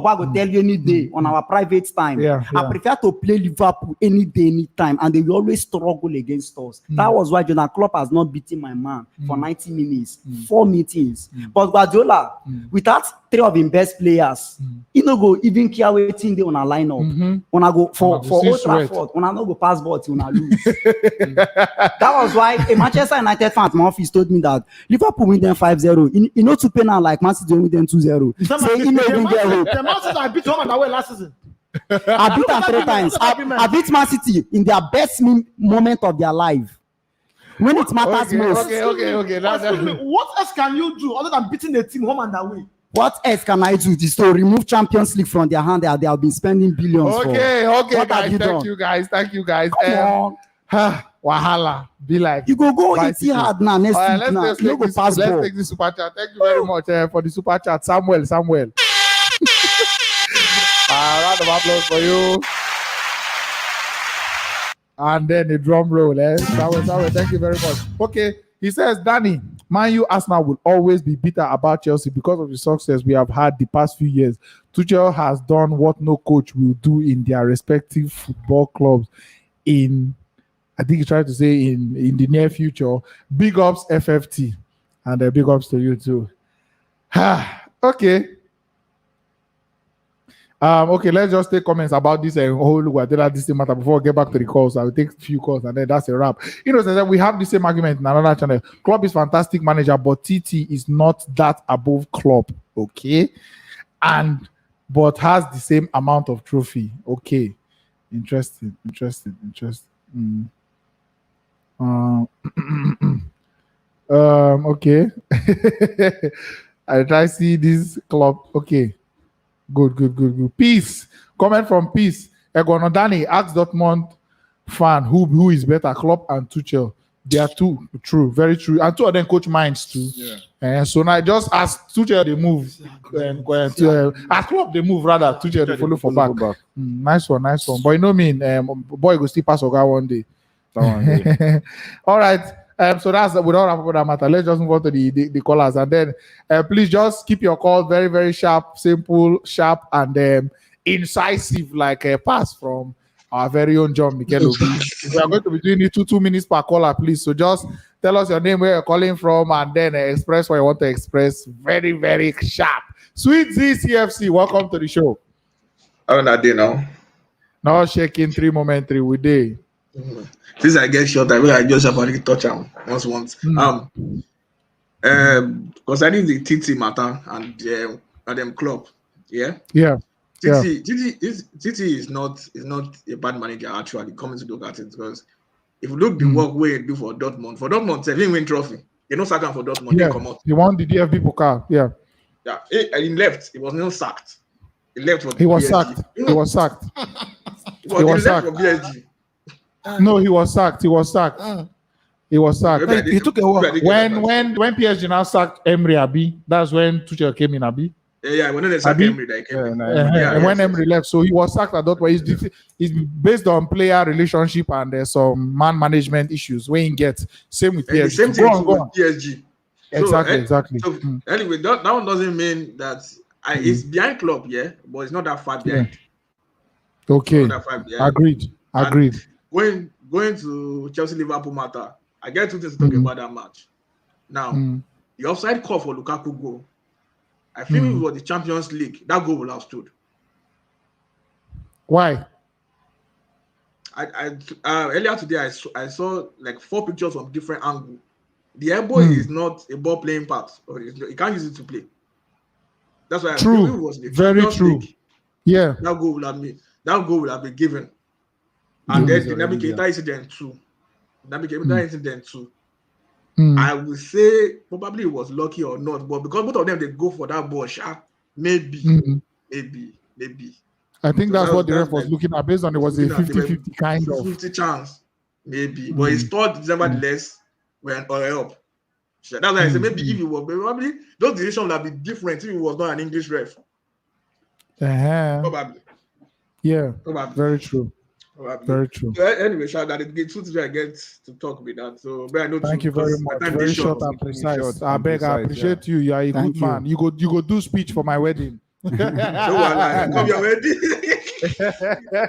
S3: I will tell you any day on our private time. I prefer to play Liverpool any day, any time, and they will always struggle against us. That was why Jonathan Klopp has not beaten my man for 90 minutes, 4 meetings. But Guardiola, without 3 of his best players, he no go even care waiting there on a lineup. When I go for Old Trafford, when I no go pass ball till I lose. That was why a Manchester United fan at my office told me that Liverpool win them 5-0. You know to pay now like Man City win them 2-0. Say he no win their hope.
S4: The Man City I beat home and away last season.
S3: I beat them 3 times. I beat Man City in their best moment of their life. When it matters most.
S6: Okay.
S4: What else can you do other than beating the team home and away?
S3: What else can I do? This to remove Champions League from their hand that they have been spending billions for.
S6: Okay,
S3: What
S6: guys. Thank you, guys.
S3: Come on.
S6: Wahala. Be like
S3: you go Etihad now next week now.
S6: Let's
S3: take
S6: the super chat. Thank you very much for the super chat, Samuel. Round of applause for you. And then the drum roll. Samuel, thank you very much. Okay, he says, Dani, Man U Arsenal will always be bitter about Chelsea because of the success we have had the past few years. Tuchel has done what no coach will do in their respective football clubs I think he's trying to say in the near future. Big ups FFT. And big ups to you too. Okay. Okay, let's just take comments about this whole Guardiola this matter before we get back to the calls. I will take a few calls and then that's a wrap. You know, we have the same argument in another channel. Klopp is fantastic manager, but TT is not that above Klopp, okay? But has the same amount of trophy. Okay. Interesting. Okay. I try to see this club. Okay. Good. Peace. Comment from Peace. Egono Dani asks Dortmund fan who is better, Klopp and Tuchel. They are two. True. Very true. And two of them coach minds too. Yeah. So now just ask Tuchel they move. Ask Klopp they move rather. Tuchel they follow for back. Nice one. But you know me, boy go still pass Oga one day. All right. So that's without wrap up that matter. Let's just move on to the callers and then please just keep your call very, very sharp, simple, sharp, and incisive, like a pass from our very own John Mikel Obi. We are going to be doing it 2 minutes per caller, please. So just tell us your name, where you're calling from, and then express what you want to express. Very, very sharp. Sweet Z CFC, welcome to the show.
S12: How are you now?
S6: Now shaking 3 moment 3 we day.
S12: Since I get short, I will just have a touch on once. Concerning the TT matter and them club, TT is not a bad manager actually. Coming to look at it, because if you look the work we do for Dortmund, they didn't win trophy. They no sacked for Dortmund. They come out.
S6: He won the DFB Pokal. Yeah.
S12: He left. He was not sacked. He left for.
S6: He was sacked. He was sacked.
S12: He was sacked for PSG.
S6: No, he was sacked. He was sacked. He took a walk. When PSG now sacked Emery Abi, that's when Tuchel came in Abi.
S12: Yeah, when they sacked Emery, they came in.
S6: And when Emery left, so he was sacked at Dortmund. It's based on player relationship and there's some man management issues. When he gets same with PSG.
S12: Same thing with PSG.
S6: Exactly.
S12: So anyway, that one doesn't mean that it's behind club, but it's not that far behind.
S6: Okay. Agreed.
S12: Going to Chelsea Liverpool matter, I get 2 things to talk about that match. Now, the offside call for Lukaku goal, I feel it was the Champions League. That goal will have stood.
S6: Why?
S12: I earlier today I saw like 4 pictures from different angles. The elbow is not a ball playing part, or you can't use it to play. That's why
S6: true.
S12: I feel it was the
S6: Very
S12: Champions
S6: true.
S12: League.
S6: Yeah.
S12: That goal will have been given. And then the Navigator incident too. I would say probably it was lucky or not, but because both of them they go for that ball, maybe.
S6: I think that's what the ref was looking at, based on it was a 50-50 kind of
S12: 50 chance, maybe. But it's thought nevertheless when up. That's why I said maybe if it was probably those decisions would have been different if it was not an English ref. Probably.
S6: Yeah.
S12: Probably.
S6: Very true. Very true.
S12: Anyway, that it gets 2 things I get to talk with that. So, but I know
S6: thank you very much. Very short and precise. I beg, I appreciate you. You are a good man. You go do speech for my wedding.
S12: Come your wedding.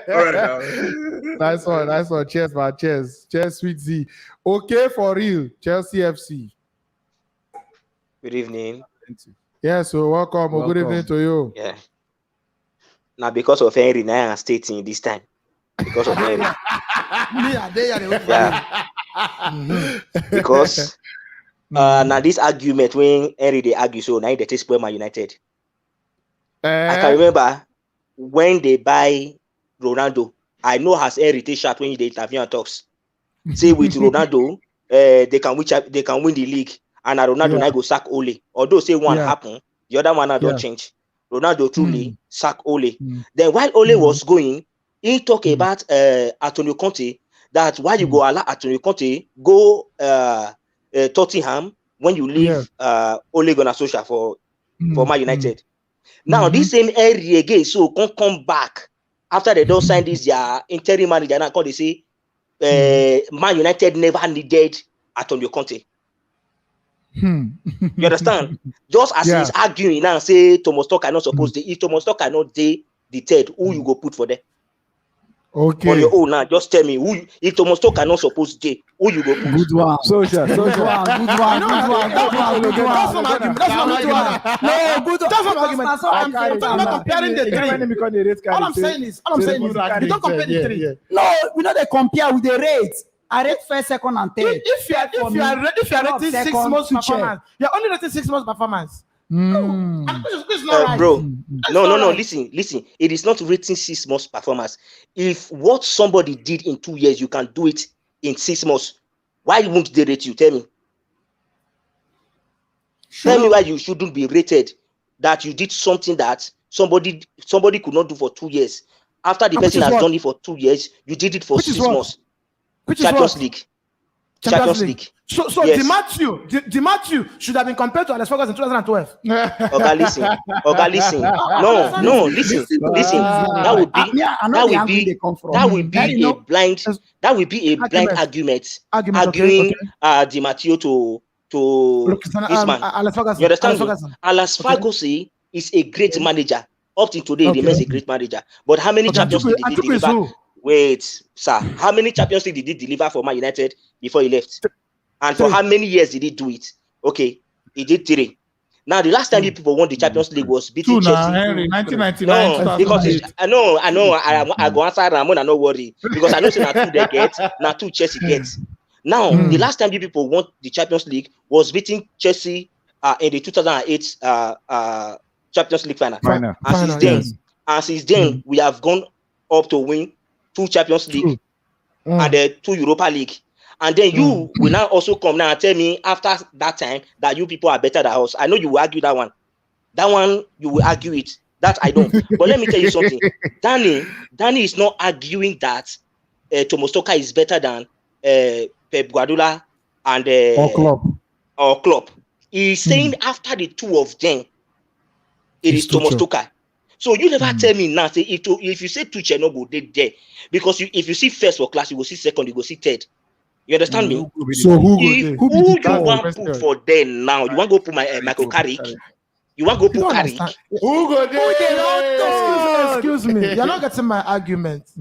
S12: All right.
S6: Nice one. Cheers, man. Cheers, Sweet Z. Okay, for real. Chelsea FC.
S14: Good evening.
S6: Yeah, so welcome. Good evening to you.
S14: Yeah. Now, because of Henry, now I'm stating this time. Because of Henry. Because now this argument when Henry they argue, so now they take spoil Man United. I can remember when they buy Ronaldo, I know has heritage shot when they interview and talks. Say with Ronaldo, they can win the league, and Ronaldo now go sack Ole. Although say one happen, the other one don't change. Ronaldo truly sack Ole. Then while Ole was going, he talk about Antonio Conte, that why you go allow Antonio Conte go Tottenham when you leave Ole Gunnar Solskjaer for Man United. Now this same area again, so come back after they don't sign this their interim manager. Now they say Man United never needed Antonio Conte. You understand? Just as he's arguing now, say Thomas Tuchel not supposed to. If Thomas Tuchel not the third, who you go put for them?
S6: Okay.
S14: On your own now, just tell me who. If Thomas Tuchel not supposed to, who you go put?
S3: Good one.
S2: Social.
S3: Good one. That's not my argument. That's not my argument.
S4: I'm not comparing the three. All I'm saying is, you don't compare the three.
S3: No, we know they compare with the rates. I rate first, second, and third.
S4: If you are rating 6 months performance, you're only rating 6 months performance. No, this is not right.
S14: Bro. No. Listen. It is not rating 6 months performance. If what somebody did in 2 years, you can do it in 6 months. Why won't they rate you? Tell me. Tell me why you shouldn't be rated. That you did something that somebody could not do for 2 years. After the person has done it for 2 years, you did it for 6 months. Champions League. So
S4: yes. the Matthew should have been compared to Alex Ferguson in 2012.
S14: Okay, listen. No, listen. That would be a blind argument. Arguing Di Matteo to this man. You understand me? Alex Ferguson is a great manager. Up till today, he remains a great manager. But how many Champions League did he deliver? Wait, sir. How many Champions League did he deliver for Man United before he left? And for how many years did he do it? Okay, he did 3. Now, the last time you people won the Champions League was beating Chelsea.
S6: Henry, 1999.
S14: No, because I know. I go answer Ramon. I no worry because I know say now 2 they get, now 2 Chelsea gets. Now, the last time you people won the Champions League was beating Chelsea in the 2008 Champions League final. And since then, we have gone up to win 2 Champions League and 2 Europa League. And then you will now also come now and tell me after that time that you people are better than us. I know you will argue that one. That one, you will argue it. That I don't. But let me tell you something. Dani is not arguing that Thomas Tuchel is better than Pep Guardiola and or Klopp. He's saying after the 2 of them, it is Thomas Tuchel. So you never tell me now. Say if you say Tuchel no go there, because if you see first for class, you go see second, you go see third. You understand me?
S6: So who
S14: you want to put for them now? You want to go put Michael Carrick? You want to go put Carrick?
S6: Who go there?
S4: Excuse me. You're not getting my argument.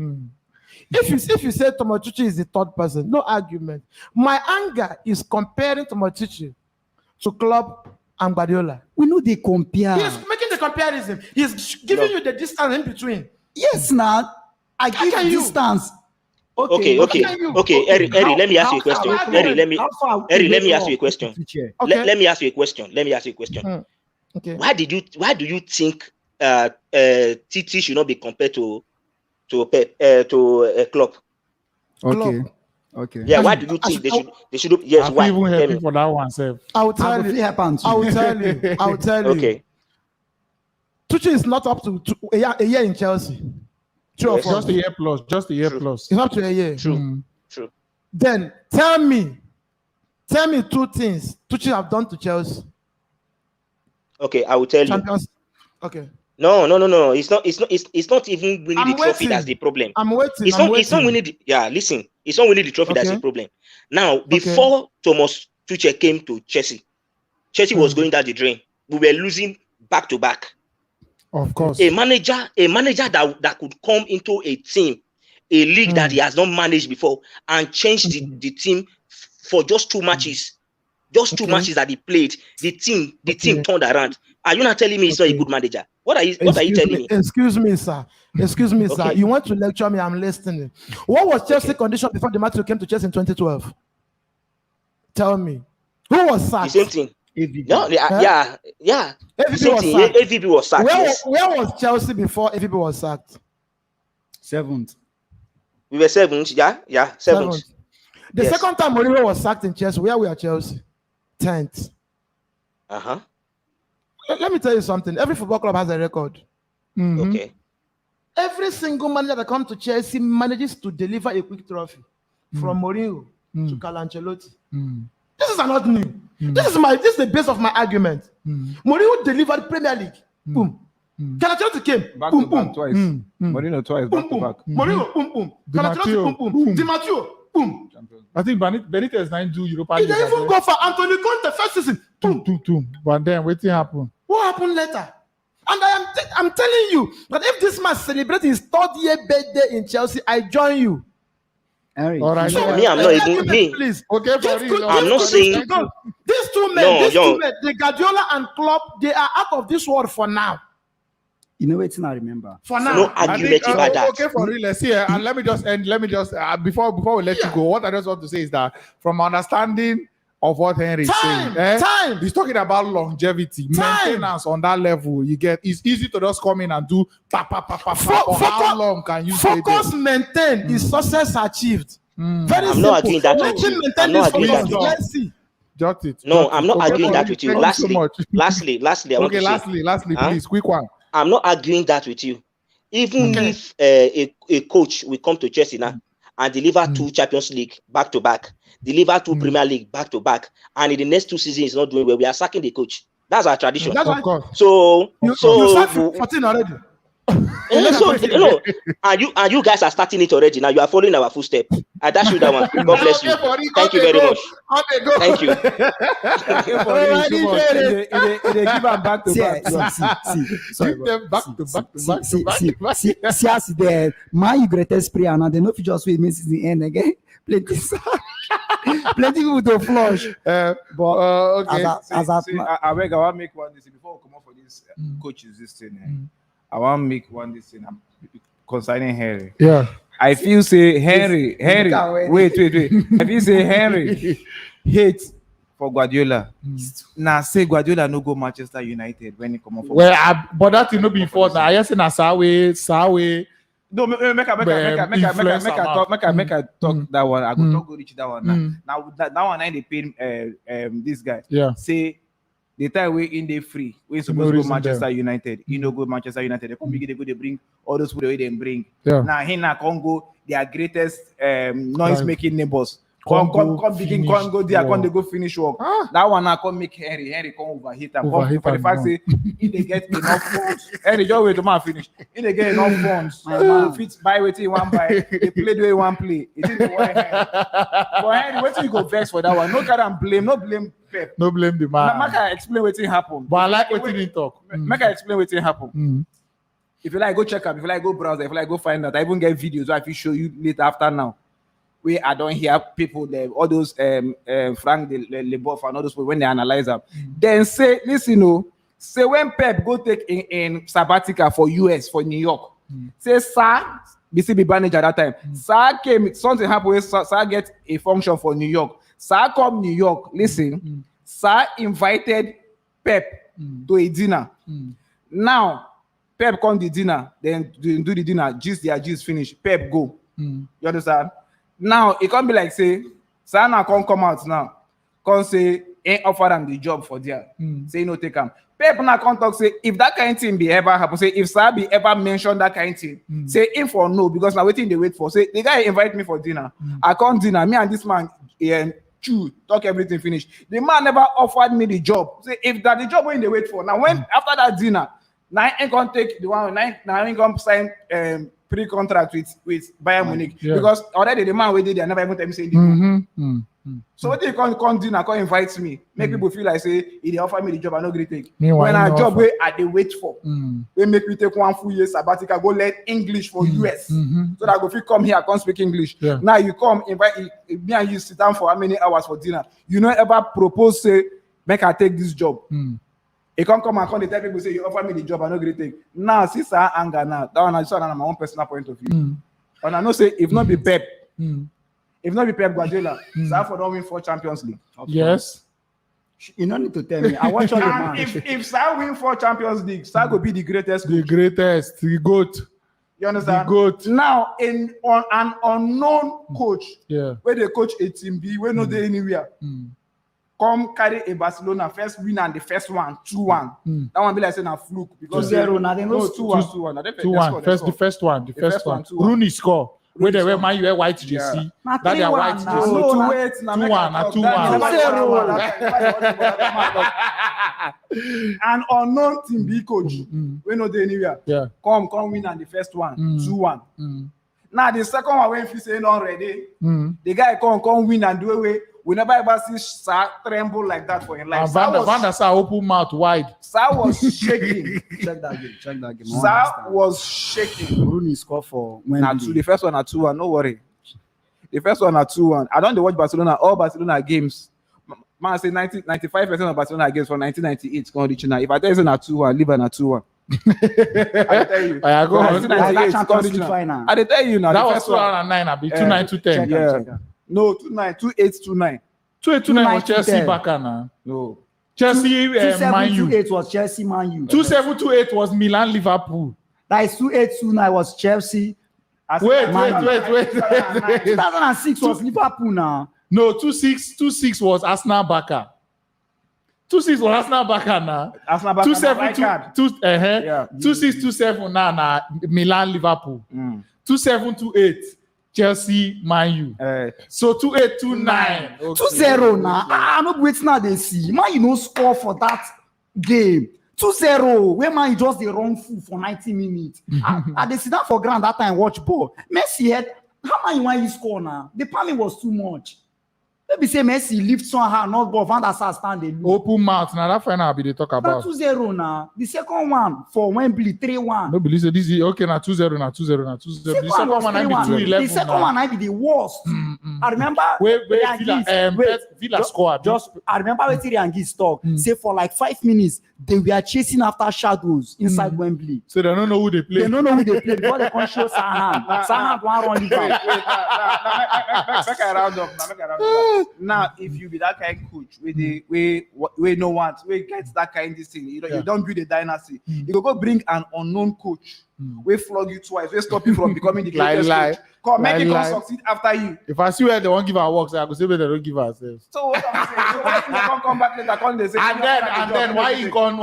S4: If you say Thomas Tuchel is the third person, no argument. My anger is comparing Thomas Tuchel to Klopp and Guardiola.
S3: We know they compare.
S4: He's making the comparison. He's giving you the distance in between.
S3: Yes, now I give distance.
S14: Okay. Eri, let me ask you a question. Let me ask you a question. Let me ask you a question.
S4: Okay.
S14: Why do you think TT should not be compared to Klopp?
S3: Okay.
S14: Yeah, why do you think they should? Yes, why?
S6: Even happy for that one, sir.
S4: I will tell you.
S14: Okay.
S4: Tuchel is not up to a year in Chelsea.
S14: Yes.
S6: Just a year plus.
S4: It's up to a year.
S14: True.
S4: Then tell me 2 things Tuchel have done to Chelsea.
S14: Okay, I will tell you.
S4: Okay.
S14: No. It's not even winning the trophy that's the problem.
S4: I'm waiting.
S14: It's not winning listen. It's not winning the trophy that's the problem. Now, before Thomas Tuchel came to Chelsea was going down the drain. We were losing back to back.
S6: Of course.
S14: A manager that could come into a team, a league that he has not managed before, and change the team for just 2 matches. Just 2 matches that he played, the team turned around. Are you not telling me he's not a good manager? What are you telling me?
S4: Excuse me, sir. Sir. You want to lecture me? I'm listening. What was Chelsea's condition before the Matthew came to Chelsea in 2012? Tell me. Who was sacked?
S14: The same thing. No, yeah.
S4: AVP was
S14: Same
S4: sacked.
S14: thing. AVP was sacked. Yes.
S4: Where was Chelsea before AVP was sacked?
S3: 7th.
S14: We were 7th. Yeah, 7th.
S4: The second time Mourinho was sacked in Chelsea, where we are Chelsea? 10th. Let me tell you something. Every football club has a record.
S14: Okay.
S4: Every single manager that comes to Chelsea manages to deliver a quick trophy from Mourinho to Carlo Ancelotti. This is not new. This is the base of my argument. Mourinho delivered Premier League. Boom. Carlo Ancelotti came.
S2: Back
S4: Boom,
S2: to back
S4: boom.
S2: twice. Mourinho twice, back to back.
S4: Mourinho, boom, boom. Carlo Ancelotti, boom, boom. Di Matteo, boom.
S6: I think Benitez now do Europa
S4: He
S6: League.
S4: didn't even go for Anthony Conte first season.
S6: Boom. But then what happened?
S4: What happened later? And I'm telling you that if this man celebrates his 3rd year birthday in Chelsea, I join you.
S6: All right.
S14: So me, I'm not even me.
S4: Please.
S6: Okay, for real.
S14: I'm not saying
S4: these two men, the Guardiola and Klopp, they are out of this world for now.
S3: You know what? I remember.
S4: For now,
S14: no argument about that.
S6: Okay, for real. Let's see. And let me just before we let you go. What I just want to say is that from understanding of what Henry is saying, he's talking about longevity, maintenance on that level. You get it's easy to just come in and do for how long can you
S4: focus maintain is success achieved. Very
S14: I'm not agreeing that with you. I'm not agreeing that with you.
S4: Let's see.
S6: Jot it.
S14: No, I'm not arguing that with you. Lastly, I want to
S6: say. Lastly, please, quick one.
S14: I'm not arguing that with you. Even if a coach will come to Chelsea now and deliver 2 Champions League back to back, deliver 2 Premier League back to back, and in the next 2 seasons is not doing well, we are sacking the coach. That's our tradition.
S4: That's
S6: of course.
S14: So
S4: you sacked 14 already.
S14: And you guys are starting it already. Now you are following our footsteps. I dash you that one. God bless you. Thank you very much. Thank you.
S3: They give them back to back. See, as the my greatest prayer now, they know if you just wait, means the end again. Plenty people to flush.
S2: But okay. I beg, I want to make one this before we come up for this coaches this thing. I want to make one this thing concerning Henry.
S6: Yeah.
S2: I feel say Henry. Wait. I feel say Henry hates for Guardiola. Now say Guardiola no go Manchester United when he come up.
S6: But that will not be for now. I just say na Sawe.
S2: No, make I talk that one. I go talk go reach that one now. Now that one they pay this guy.
S6: Yeah.
S2: Say the time we in the free, we supposed to go Manchester United. You know, go Manchester United. They come begin they bring all those people they bring.
S6: Yeah.
S2: Now he na Congo, their greatest noise making neighbors. Come begin go there, come they go finish work. That one now come make Henry come overheat and come for the fact say if they get enough funds. Henry just wait to man finish. If they get enough funds, fit buy wetin one buy, they play the way one play. It is the one Henry. But Henry, wetin you go vex for that one? No carry and blame, no blame Pep.
S6: No blame the man.
S2: Make I explain wetin happen.
S6: But I like wetin he talk.
S2: Make I explain wetin happen. If you like, go check up. If you like, go browse. If you like, go find out. I even get videos so I will show you later after now. Where I don't hear people there, all those Frank Leboeuf and all those people when they analyze them. Then say, listen, say when Pep go take in sabbatical for US, for New York, say sir, BCB manager at that time, sir came, something happened where sir get a function for New York. Sir come New York, listen, sir invited Pep to a dinner. Now, Pep come the dinner, then do the dinner, gist finish, Pep go. You understand? Now it can't be like say, Sana can't come out now. Can't say ain't offer them the job for there. Say no take him. Pep now can't talk say if that kind of thing be ever happen. Say if Sabi ever mention that kind of thing, say if or no because now waiting they wait for. Say the guy invite me for dinner. I can't dinner. Me and this man chew talk everything finish. The man never offered me the job. Say if that the job when they wait for now when after that dinner, now I ain't gonna take the one. Now I ain't gonna sign pre-contract with Bayern Munich because already the man waited there never even tell me say so what they can't dinner can't invite me make people feel like say if they offer me the job I no gree take when a job where I they wait for they make me take 1 full year sabbatical go learn English for US so that if you come here I can't speak English now you come invite me and you sit down for how many hours for dinner you know ever propose say make I take this job. He can't come and tell people say you offer me the job, I no great thing. Now, since I anger now, that one I just on my own personal point of view. And I know say if not be Pep Guardiola, Salford don't win 4 Champions League.
S6: Yes.
S3: You don't need to tell me. I watch all the match.
S2: If Sar win 4 Champions League, Sar will be the greatest coach.
S6: The greatest, the GOAT.
S2: You understand?
S6: The GOAT.
S2: Now, on an unknown coach,
S6: Yeah.
S2: where they coach a team B, where no they anywhere, come carry a Barcelona first win and the first one 2-1. That one be like saying a fluke because
S3: 2-0. Now they know
S2: 2-1.
S3: 2-1.
S6: The first one. The first one. Rooney score. Where they wear Man U white jersey. That they are white jersey.
S2: 2-8.
S6: 2-1.
S2: An unknown team B coach, we know they anywhere.
S6: Yeah.
S2: Come win and the first one 2-1. Now the second one when you say already, the guy come win and do away. We never ever see Sar tremble like that for him. Like
S6: Van der Sar open mouth wide.
S2: Sar was shaking.
S3: Check that game.
S2: Sar was shaking.
S3: Rooney score for
S2: Wembley. The first one at 2-1. No worry. The first one at 2-1. I don't watch Barcelona. All Barcelona games. Man, I say 95% of Barcelona games from 1998 can reach now. If I tell you at 2-1, leave an at 2-1. I tell you.
S6: I go on.
S2: I tell you now.
S6: That was 2009. I'll be 2-9-2-10.
S2: Yeah. No, 2-9, 2-8, 2-9.
S6: 2-8-2-9 was Chelsea back now.
S2: No.
S6: Chelsea, Man U.
S3: 2-7-2-8 was Chelsea, Man U.
S6: 2-7-2-8 was Milan, Liverpool.
S3: That is 2-8-2-9 was Chelsea.
S6: Wait.
S3: 2006 was Liverpool now.
S6: No, 2-6 was Arsenal Barca. 2-6 was Arsenal Barca now.
S2: Arsenal Barca.
S6: 2-6-2-7 now Milan, Liverpool. 2-7-2-8. Chelsea, Man U. So 2-8-2-9.
S3: 2-0 now. I'm not waiting now they see. Man U no score for that game. 2-0. Where Man U just the wrong fool for 90 minutes. I they sit down for ground that time watch ball. Messi had how Man U want you score now? The palming was too much. Maybe say Messi lift somehow, not ball. Van der Sar stand the
S6: open mouth. Now that final be they talk about.
S3: 2-0 now. The second one for Wembley 3-1.
S6: No believe this is okay now 2-0 now 2-0 now 2-0. The second one I be 2-11.
S3: The second one I be the worst. I remember
S6: Villa scored.
S3: I remember when Tyriangis talk. Say for like 5 minutes they were chasing after shadows inside Wembley.
S6: So they don't know who they play.
S3: They don't know who they play because they can't show Sahan. Sahan one run the ball.
S2: Make a round up. Now, if you be that kind of coach, we no want, we get that kind of thing. You don't build a dynasty. You go bring an unknown coach. We flog you twice. We stop you from becoming the greatest coach. Come make it succeed after you.
S6: If I see where they won't give our work, so I go say where they don't give ourselves.
S2: So what I'm saying, so why you come back later? Come they say,
S6: and then why you can't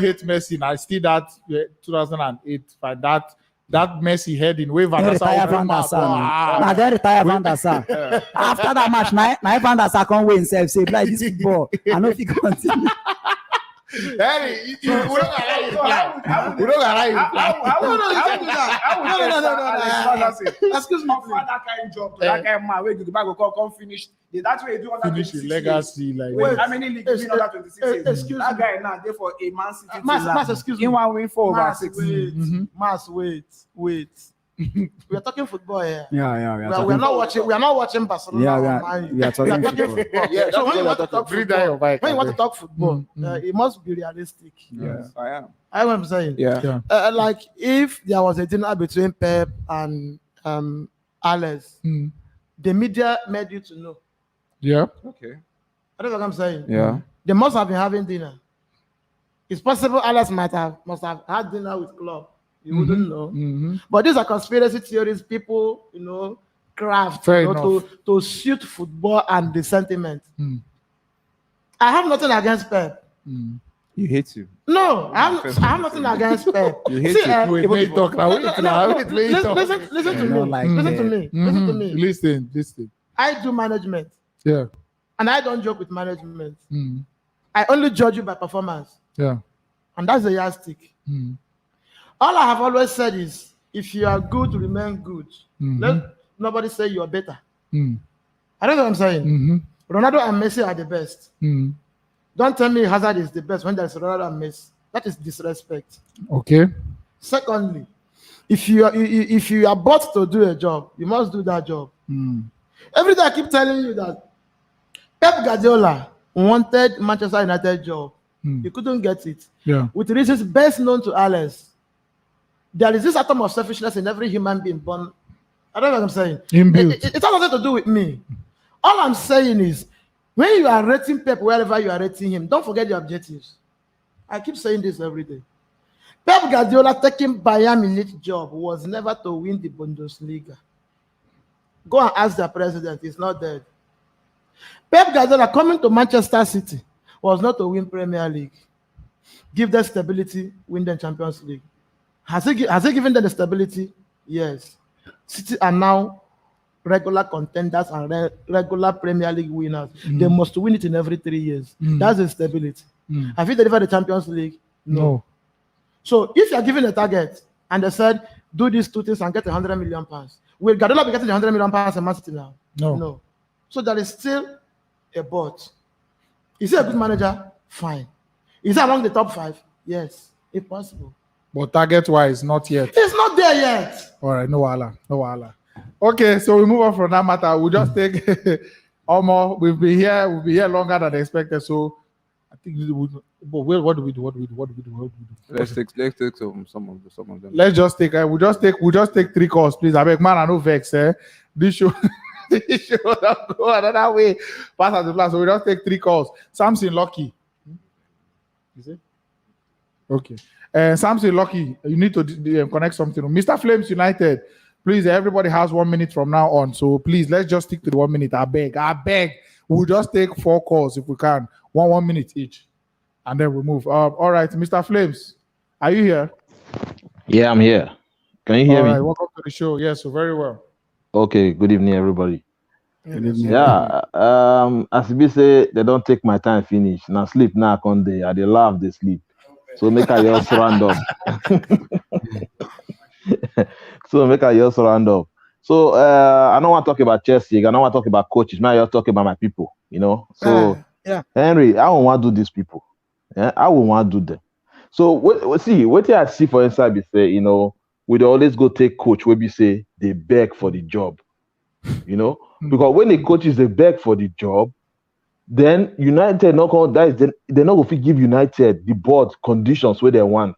S6: hate Messi? I see that 2008 by that Messi heading wave Van der Sar.
S3: Now they retire Van der Sar. After that match, now Van der Sar can't win himself. Say like this football. I know if he continue.
S6: Hey, we don't
S2: excuse me for that kind of job, that kind of man. Where the bag will come finish. That's where you do
S6: finish the legacy. Like
S2: wait, how many leagues win under 26 years?
S3: Excuse
S2: that guy now there for a Man City.
S3: Mass, excuse me.
S2: In one win 4 over 6.
S4: Wait. We are talking football here.
S3: Yeah.
S4: We are not watching Barcelona.
S3: We are talking football.
S4: Yeah. So when you want to talk football, it must be realistic.
S2: Yes, I am.
S4: I know what I'm saying.
S2: Yeah.
S4: Like if there was a dinner between Pep and Alex, the media made you to know.
S6: Yeah.
S2: Okay.
S4: I don't know what I'm saying.
S2: Yeah.
S4: They must have been having dinner. It's possible Alex must have had dinner with Klopp. You wouldn't know. But these are conspiracy theories people, craft to suit football and the sentiment. I have nothing against Pep.
S2: You hate you.
S4: No, I have nothing against Pep.
S2: You hate you.
S4: Listen to me.
S6: Listen.
S4: I do management.
S6: Yeah.
S4: And I don't joke with management. I only judge you by performance.
S6: Yeah.
S4: And that's the yardstick. All I have always said is, if you are good, remain good. Let nobody say you're better. I don't know what I'm saying. Ronaldo and Messi are the best. Don't tell me Hazard is the best when there's Ronaldo and Messi. That is disrespect.
S6: Okay.
S4: Secondly, if you are bought to do a job, you must do that job. Every day I keep telling you that Pep Guardiola wanted Manchester United job. He couldn't get it.
S6: Yeah.
S4: With reasons best known to Alex. There is this atom of selfishness in every human being born. I don't know what I'm saying.
S6: Inbuilt.
S4: It has nothing to do with me. All I'm saying is, When you are rating Pep wherever you are rating him, don't forget the objectives. I keep saying this every day. Pep Guardiola taking Bayern Munich job was never to win the Bundesliga. Go and ask the president, he's not dead. Pep Guardiola coming to Manchester City was not to win Premier League. Give them stability, win the Champions League. Has he given them the stability? Yes. City are now regular contenders and regular Premier League winners. They must win it in every 3 years. That's the stability. Have you delivered the Champions League? No. So if you are given a target and they said, do these 2 things and get 100 million pounds, will Guardiola be getting the 100 million pounds in Man City now? No. So there is still a but. Is he a good manager? Fine. Is he among the top 5? Yes, if possible.
S6: But target-wise, not yet.
S4: It's not there yet.
S6: All right, no wala. Okay, so we move on from that matter. We'll just take Omo. We'll be here longer than expected. So I think what do we do?
S2: Let's take some of them.
S6: Let's just take. We'll just take 3 calls, please. I beg, man, I no vex. This show don't go another way. Pass as the plan. So we just take 3 calls. Samson Lucky. Is it? Okay. Samson Lucky, you need to connect something. Mr. Flames United, please, everybody has 1 minute from now on. So please, let's just stick to the 1 minute. I beg. We'll just take 4 calls if we can. 1 minute each. And then we'll move. All right, Mr. Flames, are you here?
S15: Yeah, I'm here. Can you hear me?
S6: All right, welcome to the show. Yes, so very well.
S15: Okay, good evening, everybody.
S6: Good evening.
S15: Yeah, as we say, they don't take my time finish. Now sleep now on day. I dey laugh, they sleep. So make I just round up. So I don't want to talk about Chelsea. I don't want to talk about coaches. I just talk about my people. So Henry, I don't want to do these people. I won't want to do them. So what I see for inside be say, we always go take coach where we say they beg for the job. Because when the coaches they beg for the job, then United not going they're not going to give United the board conditions where they want.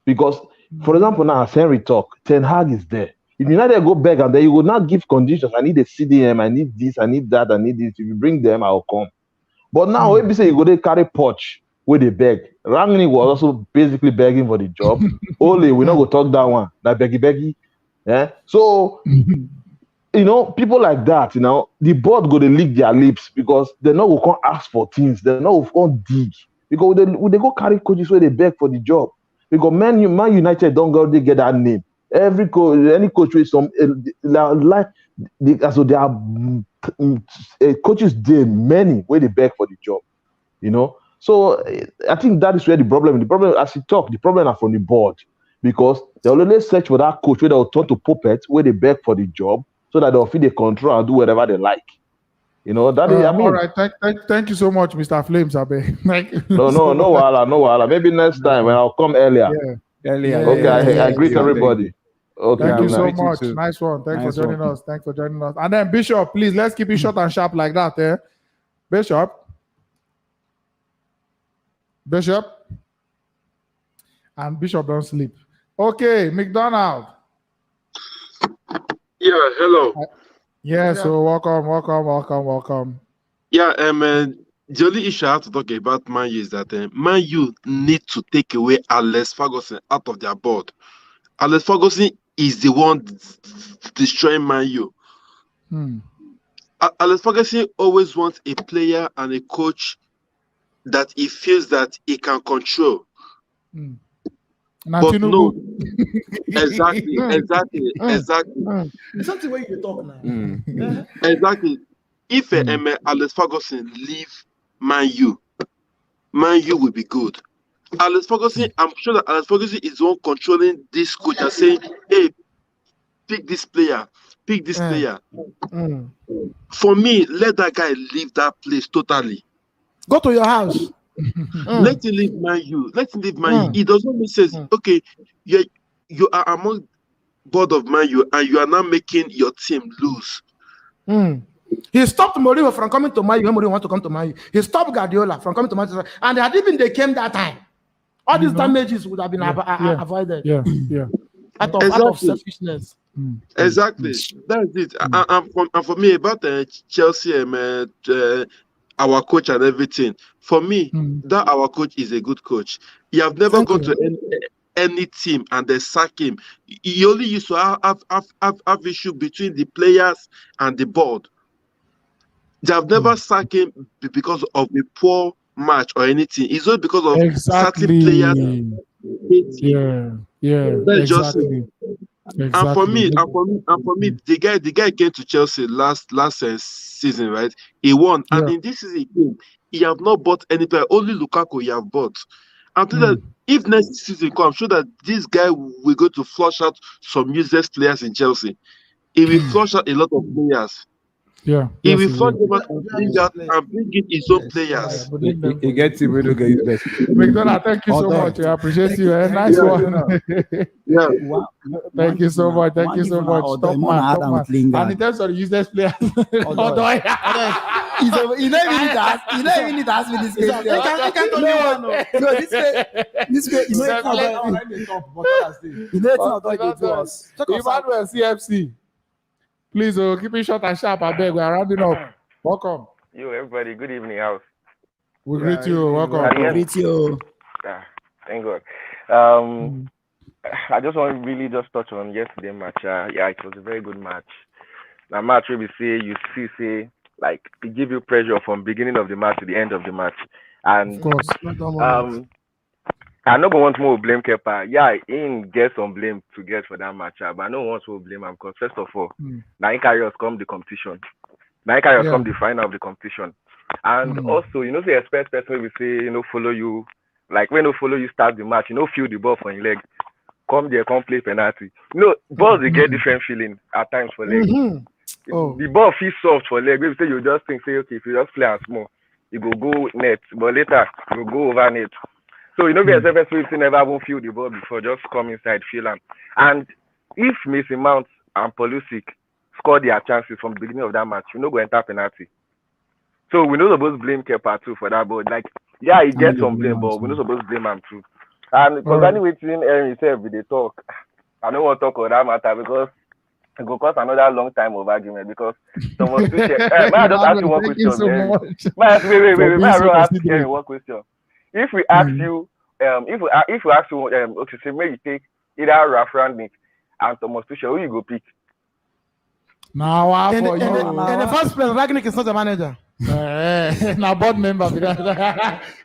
S15: Because, for example, now as Henry talk, Ten Hag is there. If United go beg and then you will not give conditions. I need a CDM, I need this, I need that, I need this. If you bring them, I'll come. But now when we say you go they carry Poch where they beg. Rangnick was also basically begging for the job. Only we not go talk that one. Like beggy. Yeah. So people like that, the board go to lick their lips because they're not going to ask for things. They're not going to dig. Because they go carry coaches where they beg for the job. Because Man United don't go they get that name. Every coach, any coach with some so there are coaches there many where they beg for the job. So I think that is where the problem, as you talk, the problem are from the board. Because they always search for that coach where they'll turn to puppets where they beg for the job. So that they'll feel the control and do whatever they like. That is,
S6: all right. Thank you so much, Mr. Flames.
S15: No, wala. Maybe next time when I'll come earlier. Okay, I greet everybody. Okay.
S6: Thank you so much. Nice one. Thanks for joining us. And then Bishop, please, let's keep it short and sharp like that. Bishop. And Bishop don't sleep. Okay, McDonald.
S16: Yeah, hello.
S6: So welcome.
S16: Yeah, the only issue I have to talk about Man U is that Man U need to take away Alex Ferguson out of their board. Alex Ferguson is the one destroying Man U. Alex Ferguson always wants a player and a coach that he feels that he can control. But no, exactly.
S4: It's something where you talk now.
S16: Exactly. If Alex Ferguson leave Man U will be good. Alex Ferguson, I'm sure that Alex Ferguson is the one controlling this coach and saying, "Hey, pick this player." For me, let that guy leave that place totally.
S4: Go to your house.
S16: Let him leave Man U. It doesn't make sense. Okay, you are among board of Man U and you are now making your team lose.
S4: He stopped Mourinho from coming to Man U when Mourinho want to come to Man U. He stopped Guardiola from coming to Manchester. And had even they came that time, all these damages would have been avoided. Out of selfishness.
S16: Exactly. That's it. And for me about Chelsea, our coach and everything. For me, that our coach is a good coach. He have never gone to any team and they sack him. He only used to have issue between the players and the board. They have never sacked him because of a poor match or anything. It's not because of certain players.
S6: Exactly.
S16: And for me, the guy came to Chelsea last season, right? He won, and in this season he have not bought any player. Only Lukaku he have bought. I'm telling that if next season comes, I'm sure that this guy will go to flush out some useless players in Chelsea. He will flush out a lot of players. He will flush them out and bring in his own players.
S2: He gets him, we don't get useless.
S6: McDonald, thank you so much. I appreciate you. Nice one. Thank you so much. Thank you so much. Top man. And in terms of the useless players,
S3: You don't even need to ask me this question. This way, you know,
S6: Emmanuel CFC. Please, keep it short and sharp. I beg. We are rounding up. Welcome.
S17: Yo, everybody. Good evening, house.
S6: We greet you. Welcome.
S3: We greet you.
S17: Thank God. I just want to really just touch on yesterday's match. Yeah, it was a very good match. The match where we say, like, it give you pressure from beginning of the match to the end of the match. And
S4: Of course.
S17: I no go want more blame Kepa. Yeah, he get some blame to get for that match, but I no want to blame him because first of all, now he carry us come the competition. Now he carry us come the final of the competition. And also, you know, the expert person will say, you know, follow you, like when you follow you start the match, you know, feel the ball for your leg. Come there, come play penalty. You know, balls they get different feeling at times for leg. The ball feels soft for leg. Maybe say you just think, say, okay, if you just play and small, you go net, but later you go over net. So you know, the SFS will never won't feel the ball before, just come inside, feel them. And if Mason Mount and Pulisic score their chances from the beginning of that match, you know, go enter penalty. So we know supposed to blame Kepa too for that, but like, yeah, he gets some blame, but we're not supposed to blame him too. And concerning waiting himself with the talk, I don't want to talk on that matter because it will cost another long time of argument because someone may I just ask you one question? Wait. May I ask you one question? If we ask you, if we ask you, okay, say maybe you take either Ralph Rangnick and Thomas Tuchel, who you go pick?
S6: Now,
S4: In the first place, Ragnick is not a manager.
S6: Now board member.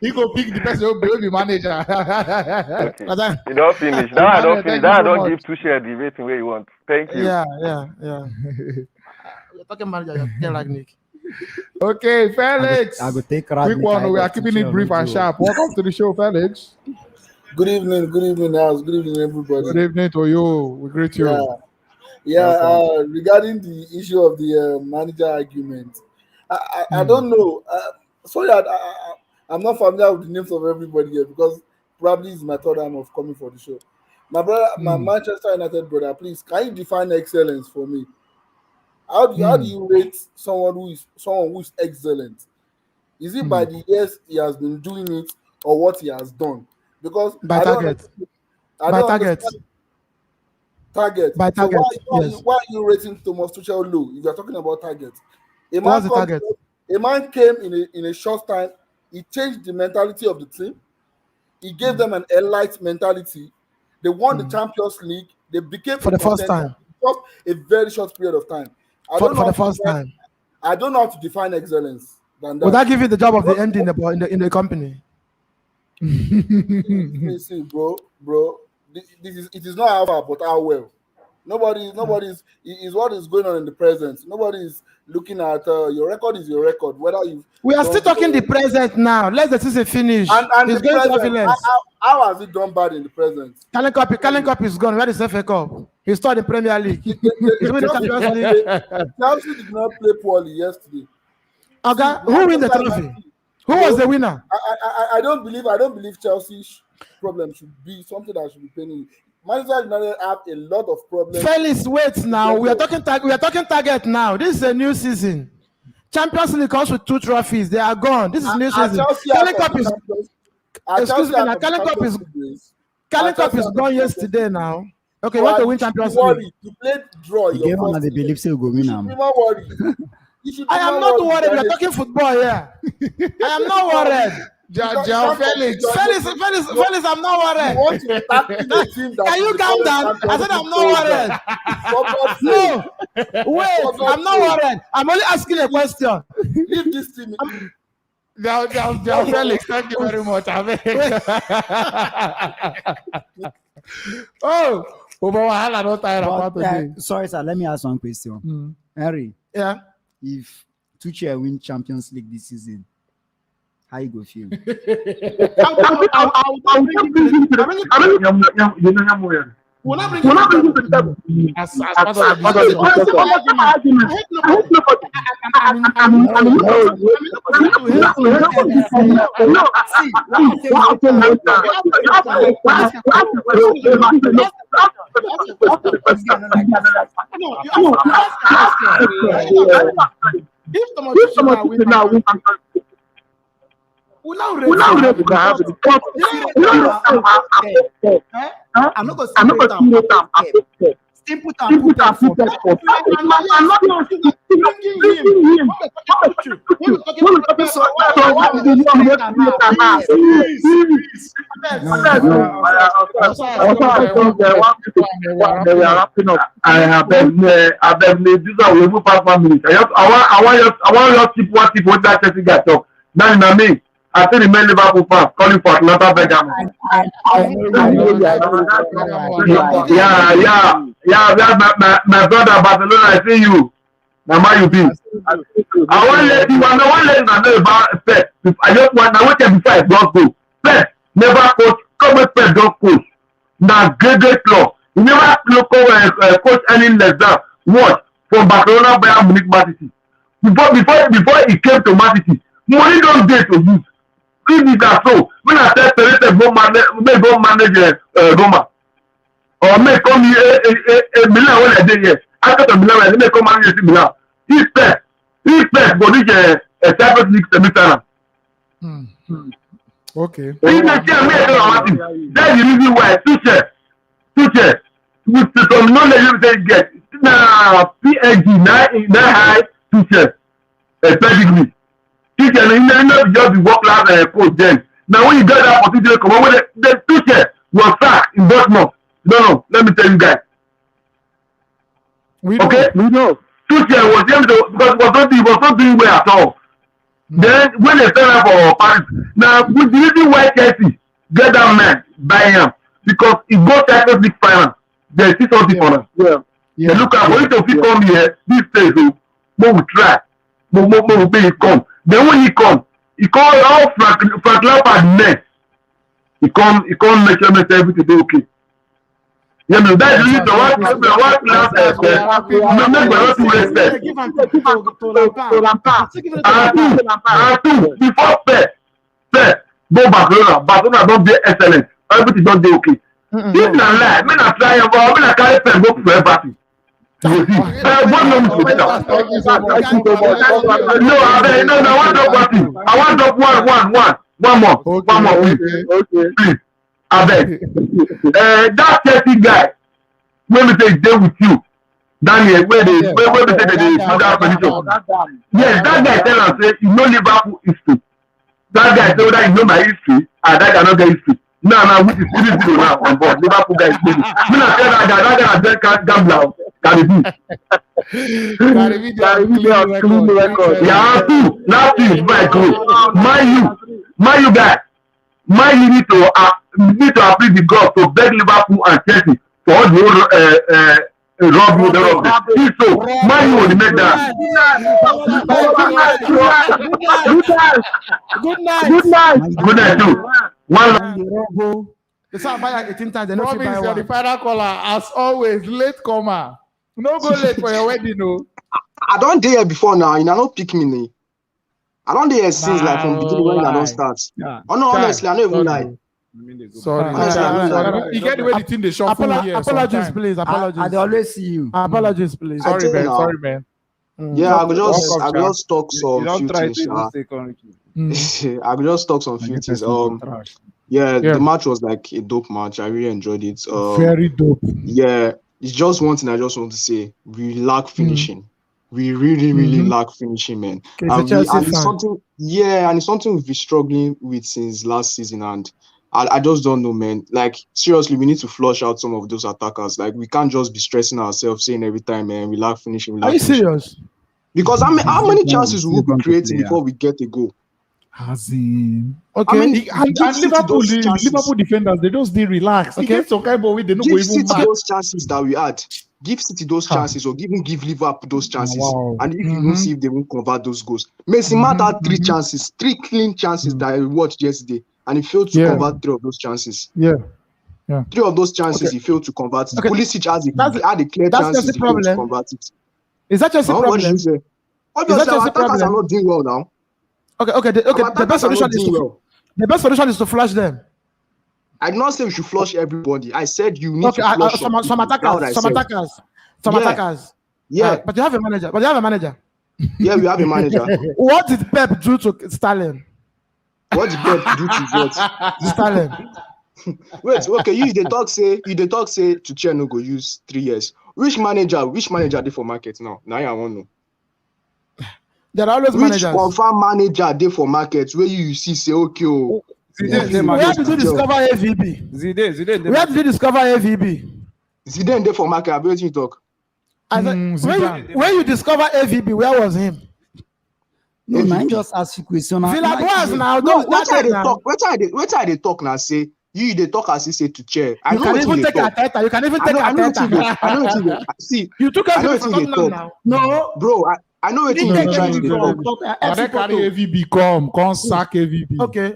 S6: He go pick the person who will be manager.
S17: Okay. You don't finish. Now I don't finish. Now I don't give Tuchel the rating where you want. Thank you.
S4: Yeah. You're talking manager, you're Ragnick.
S6: Okay, Felix.
S3: I go take
S6: quick one. We are keeping it brief and sharp. Welcome to the show, Felix.
S18: Good evening, house. Good evening, everybody.
S6: Good evening to you. We greet you.
S18: Regarding the issue of the manager argument, I don't know. Sorry, I'm not familiar with the names of everybody here because probably it's my third time of coming for the show. My brother, my Manchester United brother, please, can you define excellence for me? How do you rate someone who is excellent? Is it by the years he has been doing it or what he has done? Because
S4: by target.
S18: Why are you rating Thomas Tuchel low? If you're talking about target,
S4: What's the target?
S18: A man came in a short time. He changed the mentality of the team. He gave them an elite mentality. They won the Champions League. They became
S4: for the first time.
S18: Just a very short period of time.
S4: For the first time.
S18: I don't know how to define excellence than that.
S4: Would that give you the job of the end in the company?
S18: See, bro. It is not how far, but how well. Nobody's is what is going on in the present. Nobody is looking at your record is your record. Whether you
S4: we are still talking the present now. Let the season finish.
S18: And
S4: it's
S18: the
S4: going
S18: present,
S4: to
S18: how has it done bad in the present?
S4: Callen Cup is gone. Where is FA Cup? He started in Premier League.
S18: Chelsea did not play poorly yesterday.
S4: Okay, who win the trophy? Who was the winner?
S18: I don't believe Chelsea's problem should be something that should be paying. Manchester United have a lot of problems.
S4: Felix, wait now. We are talking target now. This is a new season. Champions League comes with 2 trophies. They are gone. This is new season. Callen Cup is. Excuse me. Now Callen Cup is gone yesterday. Now. Okay, want to win Champions League.
S18: You played draw.
S3: The game on the belief say go win.
S18: Be more worried.
S4: I am not worried. We are talking football here. I am not worried. Felix, I'm not worried.
S18: You want to tap in a team that
S4: Can you calm down? I said I'm not worried. No, wait, I'm not worried. I'm only asking a question.
S18: Leave this team.
S6: Felix, thank you very much.
S3: Sorry, sir. Let me ask one question. Henry.
S4: Yeah.
S3: If Tuchel win Champions League this season, how you go feel?
S4: We're not bringing it to the table. As part of the
S3: I'm not going to simple time.
S15: I have been this are we move past 1 minute. I want your tip what that Chelsea guy talk. Now in me. I think the main Liverpool fans calling for Atlanta Beckham. Yeah. My brother Barcelona, I see you. Now my you be. I want to let you know about Pep. I just want to wait before I don't go. Pep never coach. Come with Pep don't coach. Now great law. You never coach any less than what from Barcelona Bayern Munich Man City. Before he came to Man City, money don't get to use. If it is so, when I tell Perez go manage Roma, or may come here Milan when I did here, after Milan, they may come manage Milan. If Pep go reach a Champions League semi-final.
S6: Okay.
S15: That's the reason why Tuchel, with some knowledge they get, now PSG, now high Tuchel, pedigree. You can not just be work class coach then. Now when you get that opportunity, come on, when the Tuchel was sacked in Dortmund. No, let me tell you guys. We know. Tuchel was able to because he was not doing well at all. Then when they send up for Paris, now with the reason why Chelsea get that man by him because he go Champions League final. They see something for them. They look at for you to come here. This days, more we try, more we come. Then when he come all Frank Lampard men. He come make sure everything be okay. You know that's the reason why before Pep go Barcelona don't be excellent. Everything don't be okay. If na lie, me na try me na carry Pep go for everything. No, I want up one more, please. I beg. That Chelsea guy, when we say stay with you, Dani, where they say they do that position. Yes, that guy tell us say you know Liverpool history. That guy say whether you know my history, and that guy not get history. Now, which is 3-0 now on board. Liverpool guy is playing. Me not tell that guy gambler. Clean record. Yeah, now two is very good. My you need to appeal the God to beg Liverpool and Chelsea for all the old so my you will make that. Good night too. One.
S6: The South buy 18 times. They not buy one. The final caller, as always, late comer. No go late for your wedding, no.
S12: I don't dare before now. You know, not pick me. I don't dare since like from beginning when I don't start. Yeah. Oh no, honestly, I don't even lie.
S6: Sorry. You get the way the team they shop here.
S3: Apologies, please. Apologies. I always see you.
S6: Apologies, please. Sorry, man. Sorry, man.
S12: Yeah, I will just talk some few things. I will just talk some few things. The match was like a dope match. I really enjoyed it.
S6: Very dope.
S12: Yeah, it's just one thing I just want to say. We lack finishing.
S19: we really lack finishing, man.
S6: Okay,
S19: And
S6: it's
S19: it's something, and it's something we've been struggling with since last season. And I just don't know, man. Like, seriously, we need to flush out some of those attackers. Like, we can't just be stressing ourselves, saying every time, man, we lack finishing.
S6: Are you serious?
S19: Because how many chances will we be creating before we get a goal?
S6: As in, okay, and Liverpool defenders, they just relax. Okay, get some kind of ball they don't go even
S19: City those chances that we had. Give City those chances, or give Liverpool those chances, and if you don't see if they won't convert those goals. Mason Mount had 3 chances, 3 clean chances that I watched yesterday, and he failed to convert 3 of those chances. 3 of those chances he failed to convert. Pulisic had a clear chances, he failed to convert it.
S6: Is that just a problem?
S19: Obviously, our attackers are not doing well now.
S6: Okay. The best solution is to flush them.
S19: I did not say we should flush everybody. I said you need to flush
S6: some attackers.
S19: Yeah,
S6: but you have a manager.
S19: Yeah, we have a manager.
S6: What did Pep do to Stalin?
S19: What did Pep do to what?
S6: Stalin.
S19: Wait, okay. You the talk say Tuchel no go use 3 years. Which manager did for market now? Now I want to know.
S6: There are always managers.
S19: Which confirm manager dey for market where you see say okay.
S6: Where did you discover AVB?
S2: Zidane.
S6: Where did you discover AVB?
S19: Zidane dey for market. Where you talk?
S6: When you discover AVB, where was him?
S3: No, I just ask you question.
S6: Villaboas now.
S19: What I dey talk now? Say you dey talk as you say to chair.
S6: You can even take Arteta. You can even take Arteta.
S19: I know what you see.
S6: You took everything from now. No,
S19: bro. I know what you're trying to do.
S6: I carry
S19: AVB
S6: come sack AVB. Okay.
S19: I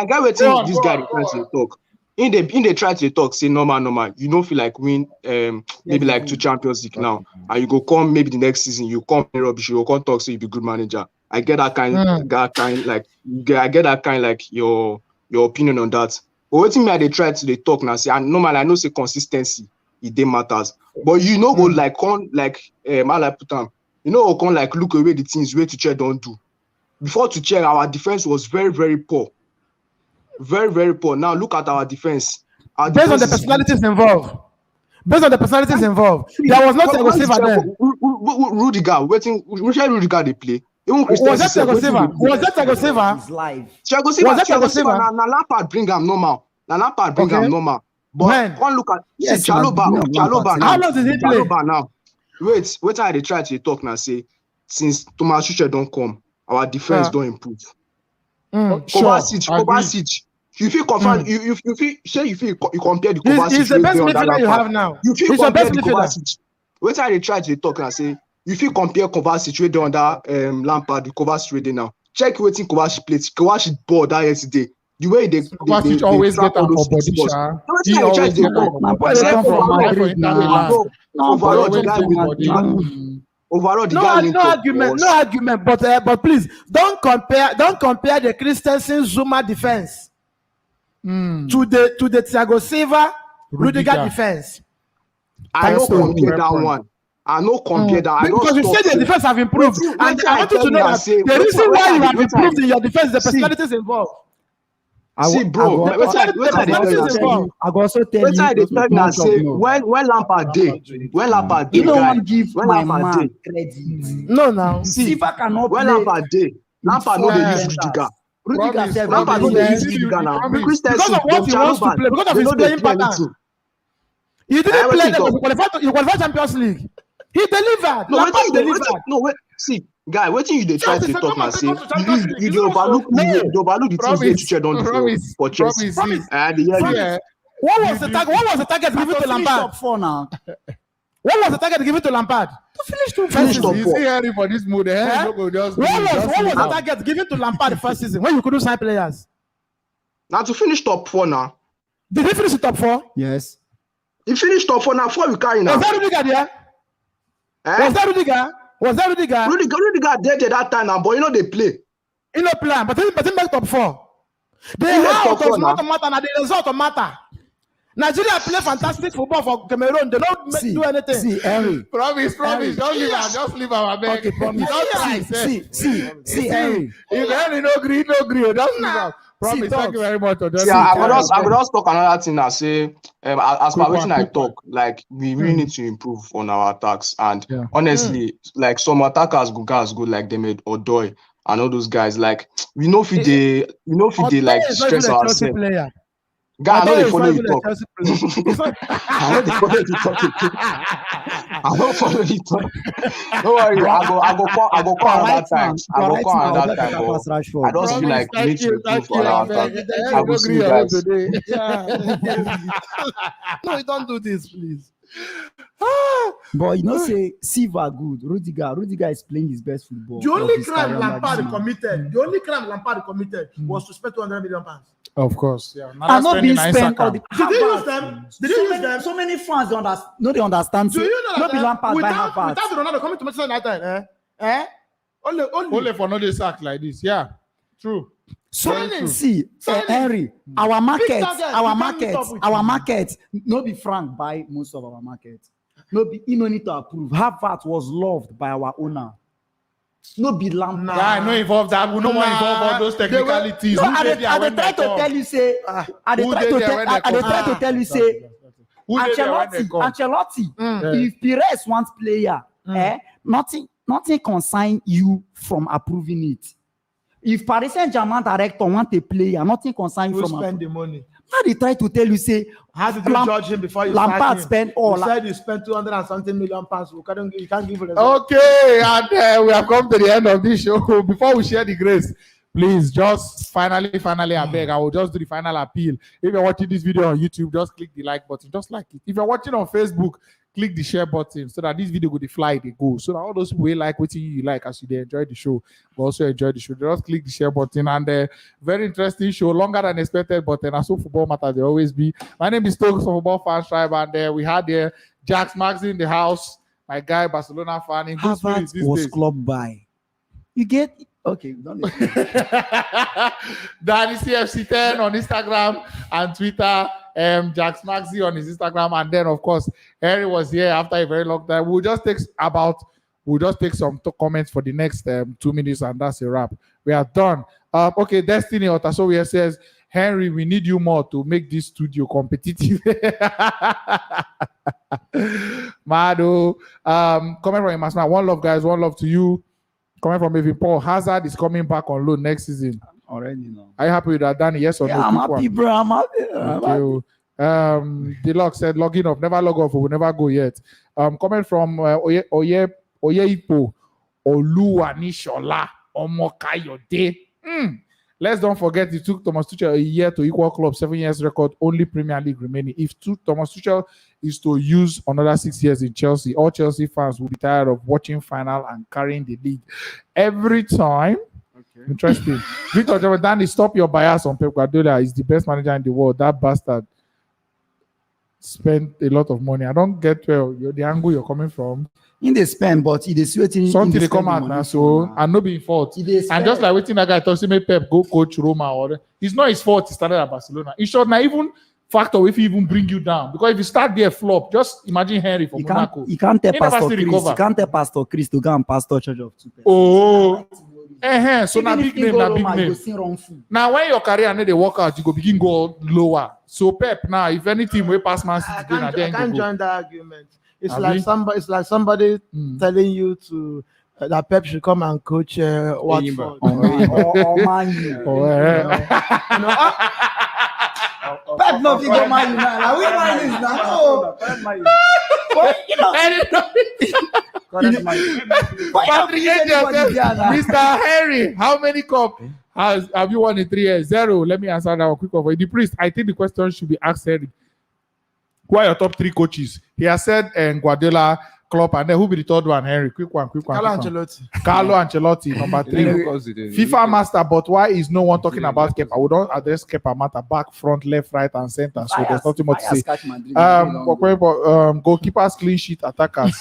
S19: get what this guy trying to talk. In the try to talk, say normal. You don't feel like win maybe like 2 Champions League now, and you go come maybe the next season you come rubbish, you go come talk say you be good manager. I get that kind like your opinion on that. But what me they try to talk now say and normally I know say consistency it matters, but you know go like on like you know go like look away the things where Tuchel don't do. Before Tuchel, our defense was very poor. Very poor. Now look at our defense.
S6: Based on the personalities involved. There was not Thiago Silva then.
S19: Rudiger, which Rudiger they play?
S6: Was that Thiago Silva?
S19: Thiago Silva. Now Lampard bring him normal. But one look at Chaloba.
S6: How long did he play?
S19: Chaloba now. Wait I they try to talk now say since Thomas Tuchel don't come, our defense don't improve. Kovacic. You feel confirm. You compare the Kovacic.
S6: He's the best midfielder you have now.
S19: You feel compare the Kovacic. Wait till they try to talk and say you feel compare Kovacic with under Lampard, the Kovacic with now. Check waiting Kovacic plays. Kovacic ball that yesterday. The way they
S6: always get on for body shot. He always get on for body shot.
S19: Overall,
S6: no argument. But please don't compare the Christensen Zuma defense to the Thiago Silva Rudiger defense.
S19: I don't compare that one. I know compare that.
S6: Because you said the defense have improved, and I want you to know that the reason why you have improved in your defense is the personalities involved.
S19: See, bro,
S3: I go also tell you.
S19: Say when Lampard day,
S3: you don't want to give my man credit.
S6: No, now
S3: see,
S19: when Lampard day, Lampard no dey use Rudiger. Lampard no dey use Rudiger now.
S6: Because of what he wants to play, because of his playing pattern. He didn't play that. You qualified Champions League. He delivered. Lampard delivered.
S19: No, wait. See, guy, what you dey try to talk now? Say you dey overlook the things wey Tuchel don do for Chelsea.
S6: What was the target given to Lampard? What was the target given to Lampard?
S3: To finish top 4.
S6: What was the target given to Lampard the first season when you couldn't sign players?
S19: Now to finish top 4 now.
S6: Did he finish the top 4?
S3: Yes.
S19: He finished top 4 now. 4 we carry now.
S6: Was that Rudiger there? Was that Rudiger?
S19: Rudiger dead at that time now, but you know they play.
S6: He no plan, but he make top 4. The how does not matter, and the result matter. Nigeria play fantastic football for Cameroon. They don't do anything.
S3: See, Henry.
S6: Promise.
S3: Henry.
S6: Don't leave her. Just leave our bag.
S3: Okay, promise. See, Henry.
S6: If Henry no agree, just leave her. Promise, thank you very much.
S19: See, I will just talk another thing now. Say, as per what I talk, like we really need to improve on our attacks. And honestly, like some attackers go like they made Odoi and all those guys. Like we know if they like stress ourselves. Guy, I know they follow you talk. I know they follow you talk. I don't follow you talk. Don't worry, I go call another time. I go call another time. I just feel like we need to improve on our attack. I will see you guys.
S4: No, don't do this, please.
S3: But you know, say Silva good. Rudiger is playing his best football.
S4: The only crime Lampard committed was to spend 200 million pounds.
S6: Of course, yeah.
S3: I'm not being spent.
S4: Did they use them?
S3: So many fans don't understand.
S4: Do you know that
S3: Lampard
S4: without Ronaldo coming to Manchester United,
S6: only for no they sack like this, yeah, true.
S3: So see, Henry, our market, no be Frank buy most of our market. No be, he no need to approve. Harvard was loved by our owner. No be Lampard.
S6: I no involve that. We no want involve all those technicalities.
S3: I try to tell you say, Ancelotti, if Perez wants player, nothing consign you from approving it. If Paris Saint-Germain director want a player, nothing consign you from
S4: spend the money.
S3: How they try to tell you say,
S4: how did you judge him before you
S3: Lampard spend all?
S4: You said you spent 200 and something million pounds. You can't give it.
S6: Okay, and we have come to the end of this show. Before we share the grace, please just finally, I beg, I will just do the final appeal. If you're watching this video on YouTube, just click the like button, just like it. If you're watching on Facebook, click the share button so that this video go fly, they go. So that all those people like what you like as they enjoy the show, but also enjoy the show. Just click the share button, and very interesting show, longer than expected, but then also football matters, they always be. My name is Stokes from Football Fans Tribe, and we had Jaxmaxy in the house, my guy, Barcelona fan. In good spirits these
S3: was
S6: days.
S3: club by. You get okay.
S6: Dani CFC10 on Instagram and Twitter. Jaxmaxy on his Instagram, and then of course Harry was here after a very long time. We'll just take some comments for the next 2 minutes, and that's a wrap. We are done. Okay, Destiny Otasowie says, Henry, we need you more to make this studio competitive. Mado, comment from Imasma. One love, guys. One love to you. Comment from Evan Paul. Hazard is coming back on loan next season.
S3: Already know.
S6: Are you happy with that, Dani? Yes or no?
S3: I'm happy, bro. I'm happy.
S6: Okay. Deluxe said, logging off. Never log off. We will never go yet. Comment from Oyeipo Oluwanishola Omokayode. Let's don't forget it took Thomas Tuchel a year to equal club 7 years record, only Premier League remaining. If Thomas Tuchel is to use another 6 years in Chelsea, all Chelsea fans will be tired of watching final and carrying the league every time. Okay. Interesting. Victor Dani, stop your bias on Pep Guardiola. He's the best manager in the world. That bastard spent a lot of money. I don't get the angle you're coming from.
S3: In the spend, but it is waiting.
S6: Something they come out now, so and no be fault. And just like waiting that guy talks, he made Pep go coach Roma, or it's not his fault. He started at Barcelona. It should not even factor if he even bring you down, because if you start there flop, just imagine Henry from Monaco.
S3: You can't tell Pastor Chris to go and pastor Church of Two.
S6: Oh. So now big name. Now when your career need to work out, you go begin go lower. So Pep now, if anything we pass Man City,
S4: I can't join that argument. It's like somebody telling you to that Pep should come and coach Watford or Man U.
S3: Pep no fit go Man U now. We Man U now. No. But you know.
S6: Mr. Henry, how many cups have you won in 3 years? 0. Let me answer that one quick over. The priest, I think the question should be asked Henry. Who are your top 3 coaches? He has said Guardiola, Klopp, and then who be the third one? Henry, quick one.
S4: Carlo
S6: Ancelotti, number 3. FIFA master, but why is no one talking about Kepa? We don't address Kepa matter back, front, left, right, and center. So there's nothing more to say. Goalkeepers, clean sheet, attackers.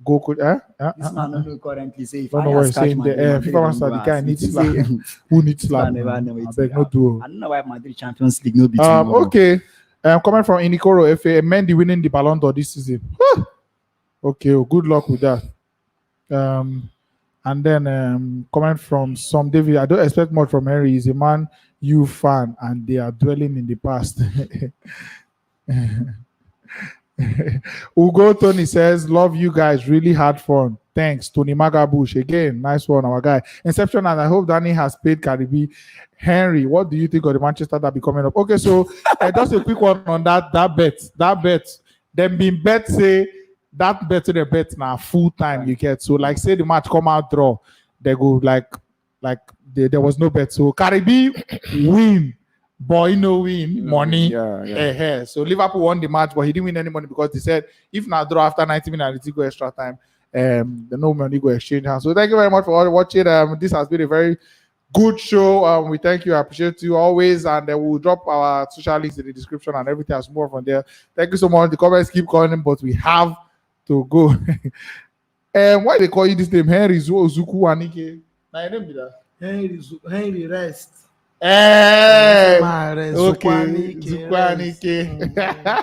S3: This man don't currently say if
S6: I ask saying the FIFA master, the guy needs slap. Who needs slap? I beg no do.
S3: I don't know why Madrid Champions League no be tomorrow.
S6: Okay. Coming from Inikoro FA, Mendy winning the Ballon d'Or this season. Okay, good luck with that. And then comment from some David. I don't expect much from Henry. He's a Man U fan, and they are dwelling in the past. Ugo Tony says, "Love you guys. Really had fun. Thanks, Tony Magabush. Again, nice one, our guy. Inception, and I hope Dani has paid Caribbean. Henry, what do you think of the Manchester that be coming up?" Okay, so just a quick one on that bet. Them being bet say that bet to the bet now full time you get. So like say the match come out draw, they go like there was no bet. So Caribbean win. Boy, no win money.
S2: Yeah.
S6: So Liverpool won the match, but he didn't win any money because they said if not draw after 90 minutes, it go extra time. The no money go exchange hands. So thank you very much for watching. This has been a very good show. We thank you. I appreciate you always, and we'll drop our social links in the description and everything else more from there. Thank you so much. The comments keep coming, but we have to go. Why they call you this name? Henry Zuku Anike. Now your name be that?
S4: Henry Rest.
S6: Hey,
S4: Okay,
S6: Zukwanike.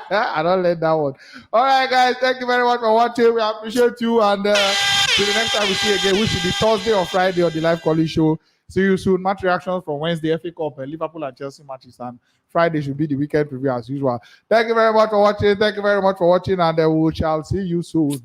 S6: I don't let that one. All right, guys. Thank you very much for watching. We appreciate you. And till the next time we see you again, which should be Thursday or Friday on the live calling show. See you soon. Match reactions from Wednesday, FA Cup, Liverpool and Chelsea matches. And Friday should be the weekend preview as usual. Thank you very much for watching. And we shall see you soon.